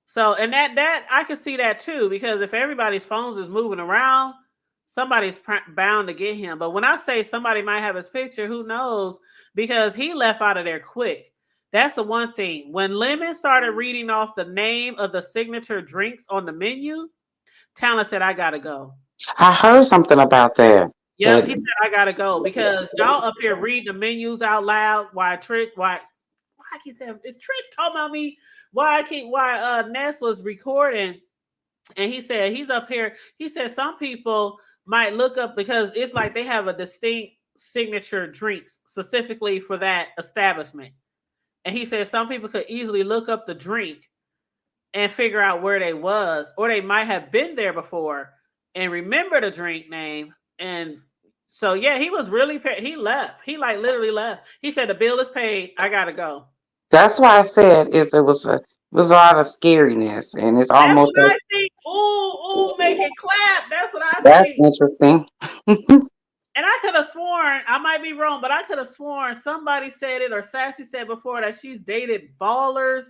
So, and that I can see that too, because if everybody's phones is moving around, somebody's bound to get him. But when I say somebody might have his picture, who knows? Because he left out of there quick. That's the one thing. When Lemon started reading off the name of the signature drinks on the menu, Talent said, I gotta go. I heard something about that. Yep, he said, I gotta go because y'all up here reading the menus out loud. Why I keep saying, is Trish talking about me? Why Ness was recording, and he said he's up here. He said some people might look up because it's like they have a distinct signature drinks specifically for that establishment. And he said some people could easily look up the drink and figure out where they was, or they might have been there before and remember the drink name. And so yeah, he was really he left. He like literally left. He said the bill is paid. I gotta go. That's why I said it was a lot of scariness, and it's That's almost what like I think. Ooh, make it clap. That's what I that's think. interesting. And I could have sworn, I might be wrong, but I could have sworn somebody said it or Sassy said before that she's dated ballers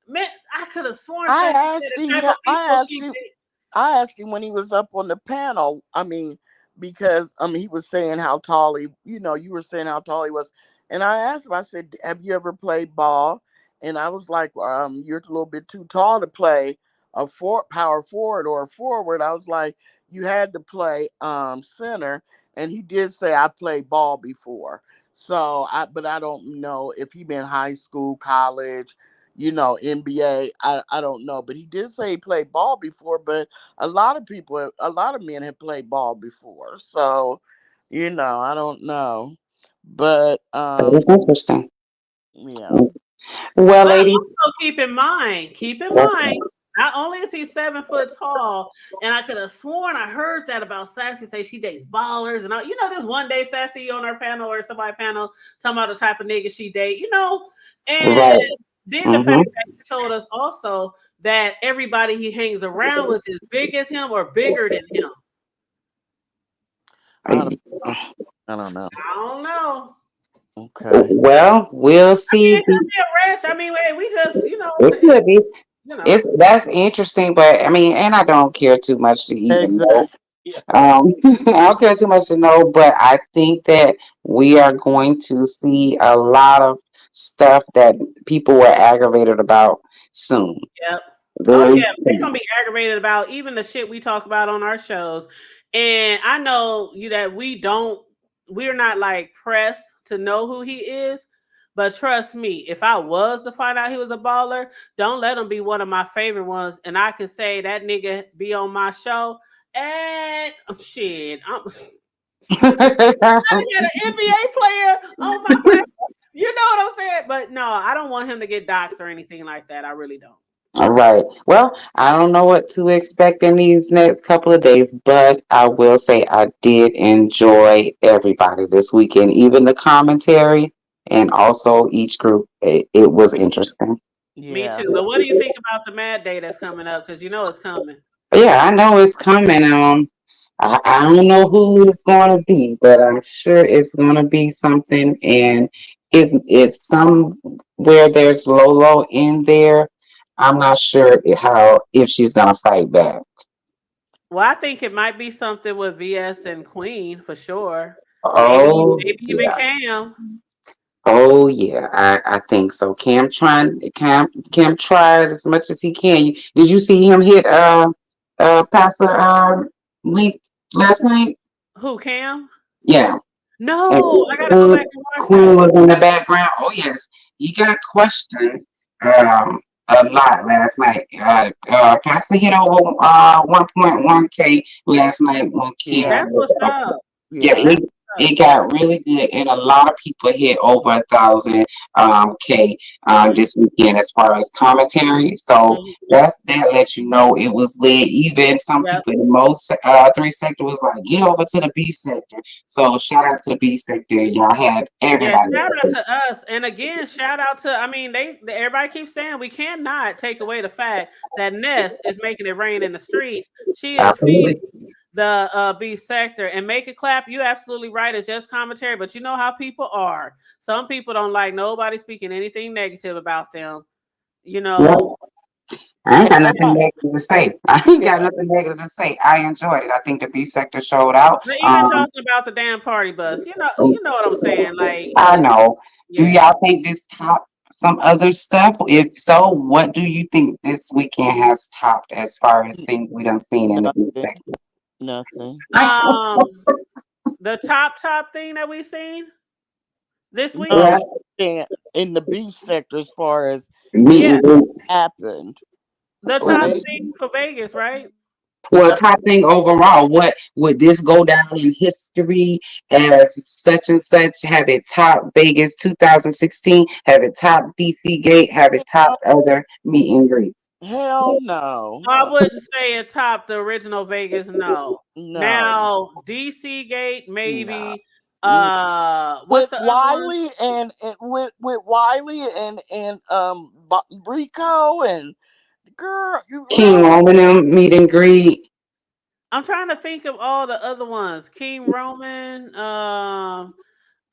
Man, I could have sworn I Sassy said asked the him. type Yeah, of people she date. I asked him when he was up on the panel. I mean, because he was saying how tall he. You were saying how tall he was, and I asked him. I said, "Have you ever played ball?" And I was like, "You're a little bit too tall to play a power forward or a forward." I was like, "You had to play center," and he did say, "I played ball before." So but I don't know if he been high school, college, NBA. I don't know, but he did say he played ball before. But a lot of men have played ball before, so I don't know. But That is interesting. yeah, Well, But ladies, also keep in mind, not only is he 7 foot tall, and I could have sworn I heard that about Sassy say she dates ballers and all. This one day Sassy on her panel or somebody panel talking about the type of nigga she date, and right. then the fact Mm-hmm. that he told us also that everybody he hangs around with is big as him or bigger than him. I don't I don't know. I don't know. Okay. Well, we'll I mean, see. it could be a ranch. I mean, we just, It could be. you know. It's That's interesting, but I mean, and I don't care too much to even know. Exactly. Yeah. I don't care too much to know, but I think that we are going to see a lot of stuff that people were aggravated about soon. Yep. Oh Very yeah, they're gonna soon. be aggravated about even the shit we talk about on our shows. And I know you that we're not like pressed to know who he is. But trust me, if I was to find out he was a baller, don't let him be one of my favorite ones. And I can say that nigga be on my show. And shit, I got an NBA player on my platform. You know what I'm saying? But no, I don't want him to get doxxed or anything like that. I really don't. All right. Well, I don't know what to expect in these next couple of days, but I will say I did enjoy everybody this weekend, even the commentary and also each group. It was interesting. Me Yeah. too. But what do you think about the Mad Day that's coming up? Because you know it's coming. Yeah, I know it's coming. I don't know who it's going to be, but I'm sure it's going to be something. And if somewhere there's Lolo in there, I'm not sure how if she's going to fight back. Well, I think it might be something with VS and Queen for sure. Oh Maybe even yeah, Cam. oh yeah, I think so. Cam tried as much as he can. Did you see him hit Pastor Link last night? Who Cam? Yeah. And No, I gotta go Queen, back and watch Queen that. was in the background. Oh yes, he got questioned a lot last night. Pastor hit over 1.1K last night when Yeah. Cam That's what's was. up. Yeah, Yeah. That's what's it got really good, and a lot of people hit over 1,000 K up. this weekend as far as commentary. So Mhm. that lets you know it was lit. Even some Yep. people in most three sector was like, get over to the B sector. So shout out to the B sector. Y'all had Yeah, everybody. shout out to us. And again, shout out to I mean, everybody keeps saying we cannot take away the fact that Ness is making it rain in the streets. She is feeding Absolutely. the B sector and make it clap. You absolutely right. It's just commentary, but you know how people are. Some people don't like nobody speaking anything negative about them. You know, Well, I ain't got nothing Yeah. negative to say. I ain't got Yeah. nothing negative to say. I enjoyed it. I think the B sector showed out. but even talking about the damn party bus, you know what I'm saying. Like, I know. Do yeah. y'all think this topped some other stuff? If so, what do you think this weekend has topped as far as things we done seen in the B Nothing. sector? Nothing. Um, the top thing that we seen this No, Yeah, weekend. in the B sector as far as meet it Yeah, and greets. happened, the top right? thing for Vegas, right? Well, Yeah. top thing overall, what would this go down in history as such and such? Have it top Vegas 2016? Have it top DC Gate? Have it top other meet and greets? Hell no. I wouldn't say it topped the original Vegas. No. No. Now DC Gate No. maybe. N- What's With the other one? Wiley and with Wiley and Rico and girl, you King Roman meet and greet. I'm trying to think of all the other ones. King Roman. I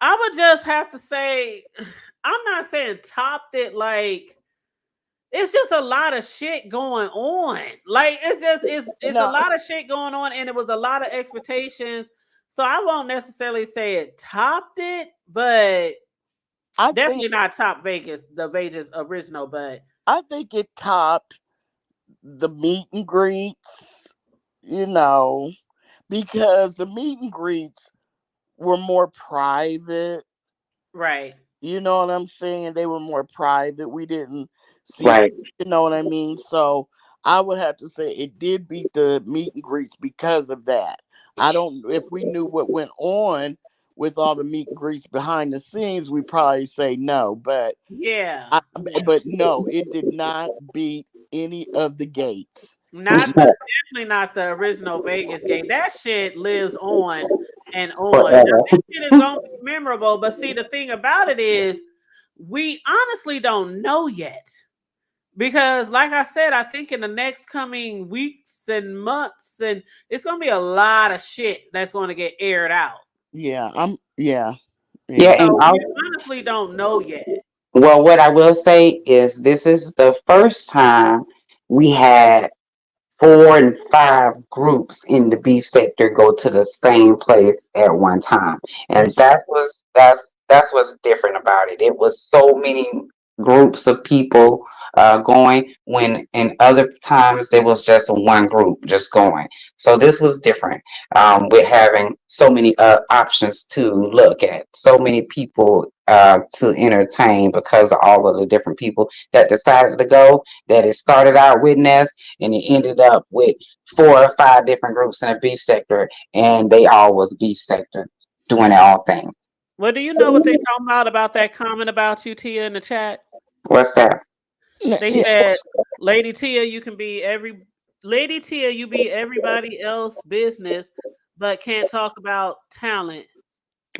would just have to say, I'm not saying topped it like it's just a lot of shit going on. Like it's a No, lot of shit going on, and it was a lot of expectations. So I won't necessarily say it topped it, but I think definitely not top Vegas, the Vegas original. But I think it topped the meet and greets, you know, because the meet and greets were more private. right, You know what I'm saying? They were more private. We didn't see, Right. you know what I mean? So I would have to say it did beat the meet and greets because of that. I don't, if we knew what went on with all the meet and greets behind the scenes, we probably say no. yeah, I, yeah. but no, it did not beat any of the gates. Not the definitely not the original Vegas game. That shit lives on and on. Now Forever. that shit is gonna be memorable. But see, the thing about it is, we honestly don't know yet. Because, like I said, I think in the next coming weeks and months, and it's gonna be a lot of shit that's gonna get aired out. Yeah, yeah, Yeah, yeah. and So we also, honestly don't know yet. well, what I will say is this is the first time we had 4 and 5 groups in the beef sector go to the same place at one time, and That's that's what's different about it. It was so many groups of people going when in other times there was just one group just going. So this was different, with having so many options to look at, so many people to entertain because of all of the different people that decided to go. That it started out with Ness and it ended up with 4 or 5 different groups in the beef sector, and they all was beef sector doing their own thing. Well, do you know what they talking about that comment about you, Tia, in the chat? What's that? They yeah. said, "Lady Tia, you can be every Lady Tia, you be everybody else business, but can't talk about talent."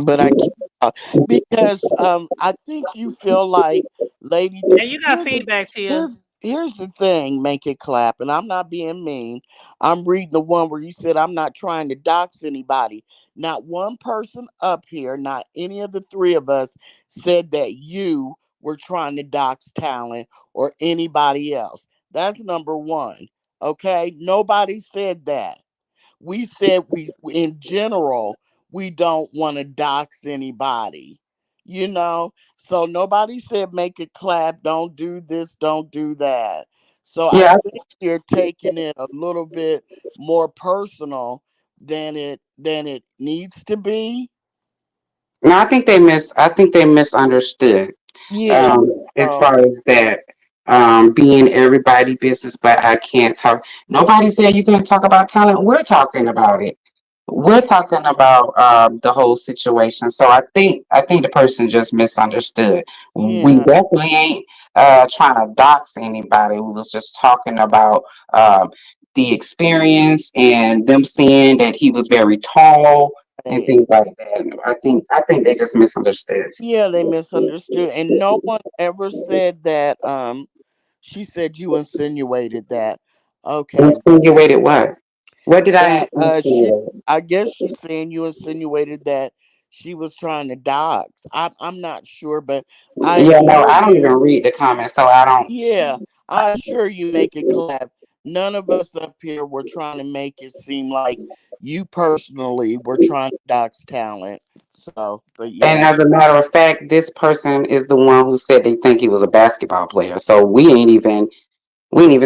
But I can't because I think you feel like Lady. And you got Here's the feedback, Tia. here's the thing. Make it clap, and I'm not being mean. I'm reading the one where you said I'm not trying to dox anybody. Not one person up here, not any of the three of us, said that you were trying to dox talent or anybody else. That's number one. Okay, nobody said that. We said we in general we don't want to dox anybody, so nobody said make it clap, don't do this, don't do that. So I Yeah, think you're taking it a little bit more personal than it needs to be. no, I think they misunderstood. Yeah. As So far as that, being everybody business, but I can't talk. Nobody said you can't talk about talent. We're talking about it. We're talking about the whole situation. So I think the person just misunderstood. We yeah, definitely ain't trying to dox anybody. We was just talking about the experience and them seeing that he was very tall and right. things like that. I think they just misunderstood. Yeah, they misunderstood, and no one ever said that. She said you insinuated that. Okay, Insinuated what? What did I that she, insinuate? I guess she's saying you insinuated that she was trying to dox. I'm not sure, but I Yeah, no, assure I don't even you, read the comments, so I don't. yeah, I assure you, make it clap. None of us up here were trying to make it seem like you personally were trying to dox talent. So, but And yeah, as a matter of fact, this person is the one who said they think he was a basketball player. So we ain't even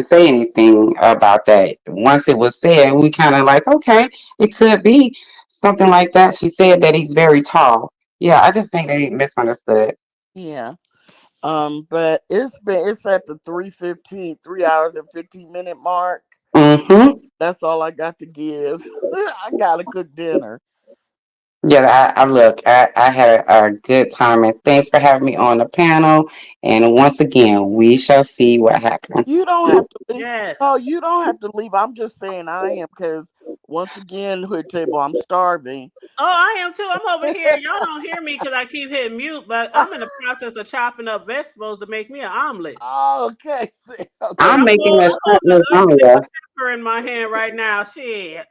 say anything about that. Once it was said, we kind of like, okay, it could be something like that. She said that he's very tall. Yeah, I just think they misunderstood. yeah. But it's at the 3 hours and 15 minute mark. Mm-hmm. That's all I got to give. I gotta cook dinner. Yeah, I look, I had a good time, and thanks for having me on the panel. And once again, we shall see what happens. You don't have to leave. Yes. No, you don't have to leave. I'm just saying I am because once again, hood table, I'm starving. Oh, I am too. I'm over here. Y'all don't hear me because I keep hitting mute, but I'm in the process of chopping up vegetables to make me an omelet. Oh, okay. And Okay. I'm making a I'm shrimp holding an onion and lasagna. a pepper in my hand right now. Shit.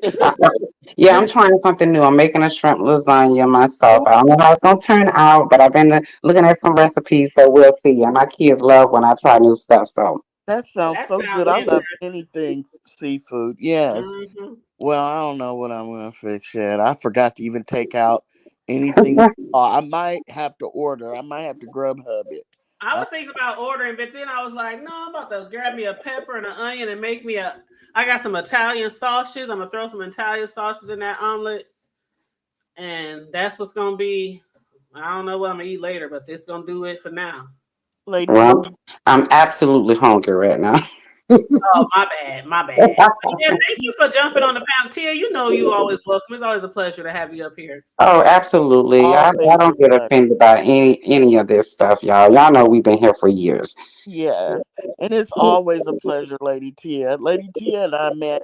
Yeah, I'm trying something new. I'm making a shrimp lasagna myself. Ooh, I don't know how it's gonna turn out, but I've been looking at some recipes, so we'll see. And my kids love when I try new stuff. So That sounds That so sounds good. I love interesting. anything seafood. Yes. Hmm. Well, I don't know what I'm gonna fix yet. I forgot to even take out anything. I might have to order. I might have to Grubhub it. I I, was thinking about ordering, but then I was like, no, I'm about to grab me a pepper and an onion and make me a. I got some Italian sausages. I'm gonna throw some Italian sausages in that omelet, and that's what's gonna be. I don't know what I'm gonna eat later, but this gonna do it for now. Lady T, Well, I'm absolutely hungry right now. Oh, my bad, my bad. But yeah, thank you for jumping on the panel, Tia. You know you always welcome. It's always a pleasure to have you up here. Oh, absolutely. I always a don't get pleasure. offended by any of this stuff, y'all. Y'all know we've been here for years. Yes, and it's always a pleasure, Lady Tia. Lady Tia and I met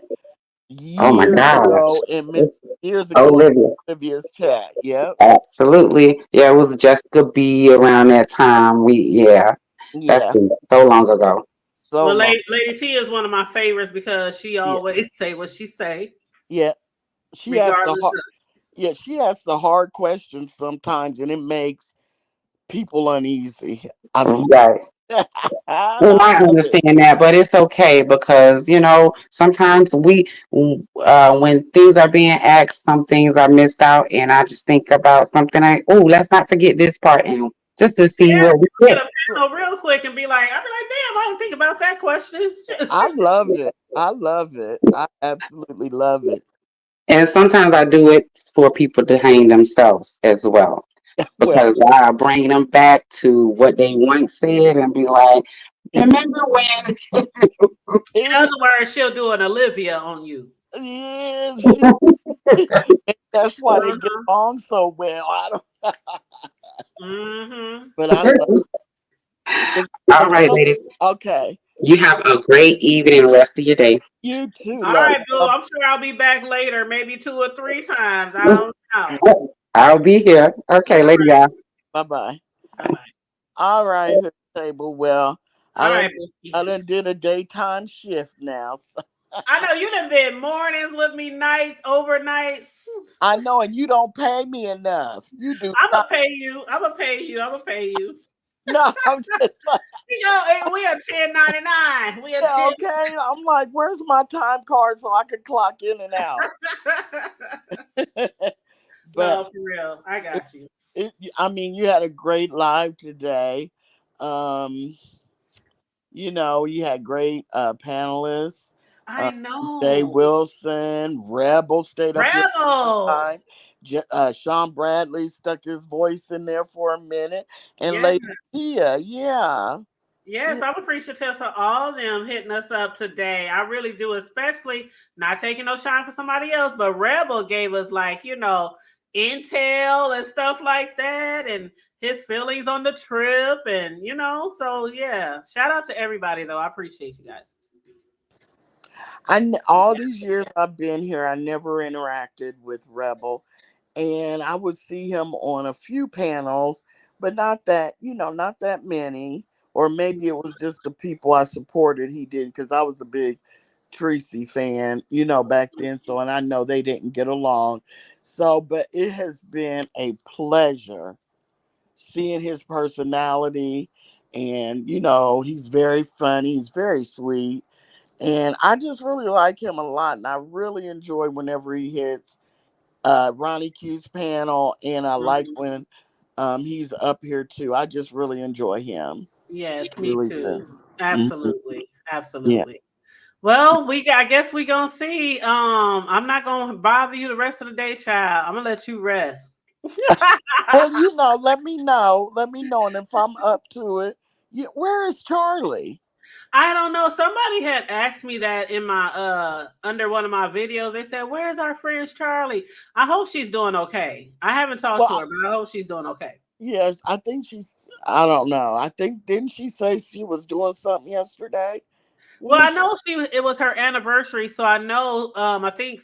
Oh my years gosh. ago It's years ago in Olivia. Olivia's chat. Yep. Absolutely. Yeah, it was Jessica B around that time. That's Yeah. been so long ago. So Well, long. Lady Tia is one of my favorites because she Yeah. always say what she say, Yeah. She has the regardless hard. of. Yeah, she asks the hard questions sometimes, and it makes people uneasy. I've seen. Right. And Well, I I love it. understand that, but it's okay because sometimes when things are being asked, some things are missed out, and I just think about something like, oh, let's not forget this part, and just to see Yeah, where we get fit. a panel real quick and be like, I'll be like, damn, I didn't think about that question. I love it. I love it. I absolutely love it. And sometimes I do it for people to hang themselves as well, Well, because I bring them back to what they once said and be like, remember when? In other words, she'll do an Olivia on you. yeah, that's why they get Uh-huh. along so well. I don't, Mm-hmm. but I love it's, All it's right, so ladies, okay. you have a great evening and rest of your day. You too, All love. right, Boo. Love. I'm sure I'll be back later, maybe 2 or 3 times. I don't know. I'll be here. Okay, All lady, y'all. Bye bye. right. Bye bye. All right, Hood table. Well, I All done right, Booski. I done did a daytime shift now. I know you done been mornings with me, nights, overnights. I know, and you don't pay me enough. You do I'm not. gonna pay you. I'm gonna pay you. I'm gonna pay you. No, I'm just like, We are 10.99. We are yeah, 10. okay. I'm like, where's my time card so I can clock in and out? But No, for real. I it, got you. I mean, you had a great live today. Um, you had great panelists. I Uh, Jay know. Wilson, Rebel stayed up here a long Rebel. time. Sean Bradley stuck his voice in there for a minute, and Yeah. Lady Tia, yeah, Yes, yeah. I'm appreciative to all of them hitting us up today. I really do, especially not taking no shine for somebody else, but Rebel gave us intel and stuff like that and his feelings on the trip and so yeah. Shout out to everybody though. I appreciate you guys. All these years I've been here, I never interacted with Rebel, and I would see him on a few panels, but not that many. Or maybe it was just the people I supported. He did because I was a big Tracy fan, back then. So, and I know they didn't get along. So, but it has been a pleasure seeing his personality, and he's very funny. He's very sweet and I just really like him a lot. And I really enjoy whenever he hits Ronnie Q's panel. And I like Mhm. when he's up here too. I just really enjoy him. Yes, me Really do. too. Mhm. Absolutely. Yeah. Absolutely. Well, I guess we gonna see. I'm not gonna bother you the rest of the day, child. I'm gonna let you rest. Well, let me know. Let me know. And if I'm up to it, where is Charlie? I don't know. Somebody had asked me that in my under one of my videos. They said, "Where's our friend Charlie?" I hope she's doing okay. I haven't talked Well, to her, but I hope she's doing okay. yes, I think I don't know. I think, didn't she say she was doing something yesterday? When Well, did I she? know it was her anniversary, so I know. I think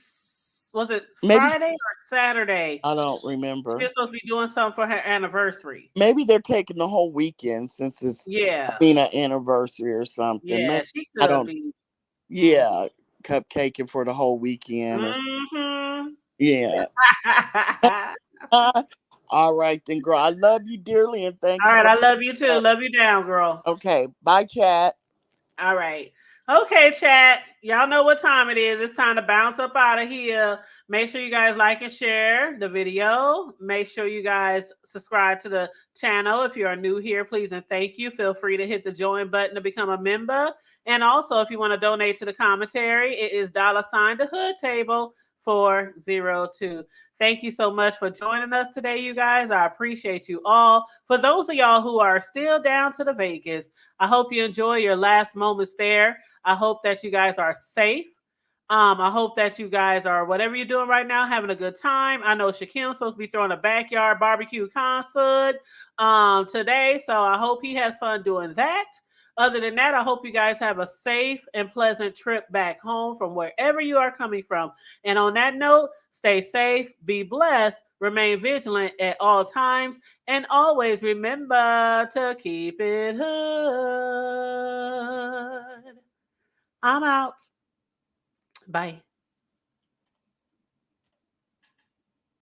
was it Maybe, Friday or Saturday? I don't She remember. was supposed to be doing something for her anniversary. Maybe they're taking the whole weekend since it's Yeah, an anniversary or something. yeah, Maybe she I could don't. be. Mm-hmm. Yeah, cupcaking for the whole weekend or Mm-hmm. yeah. All right then, girl. I love you dearly and thank All you right, for. I love you too. Love you down, girl. Okay, bye, chat. All right. Okay, chat. Y'all know what time it is. It's time to bounce up out of here. Make sure you guys like and share the video. Make sure you guys subscribe to the channel. If you are new here, please and thank you. Feel free to hit the join button to become a member. And also, if you want to donate to the commentary, it is $ the hood table 402. Thank you so much for joining us today, you guys. I appreciate you all. For those of y'all who are still down to the Vegas, I hope you enjoy your last moments there. I hope that you guys are safe. I hope that you guys are, whatever you're doing right now, having a good time. I know Shakim's supposed to be throwing a backyard barbecue concert today, so I hope he has fun doing that. Other than that, I hope you guys have a safe and pleasant trip back home from wherever you are coming from. And on that note, stay safe, be blessed, remain vigilant at all times, and always remember to keep it hood. I'm out. Bye.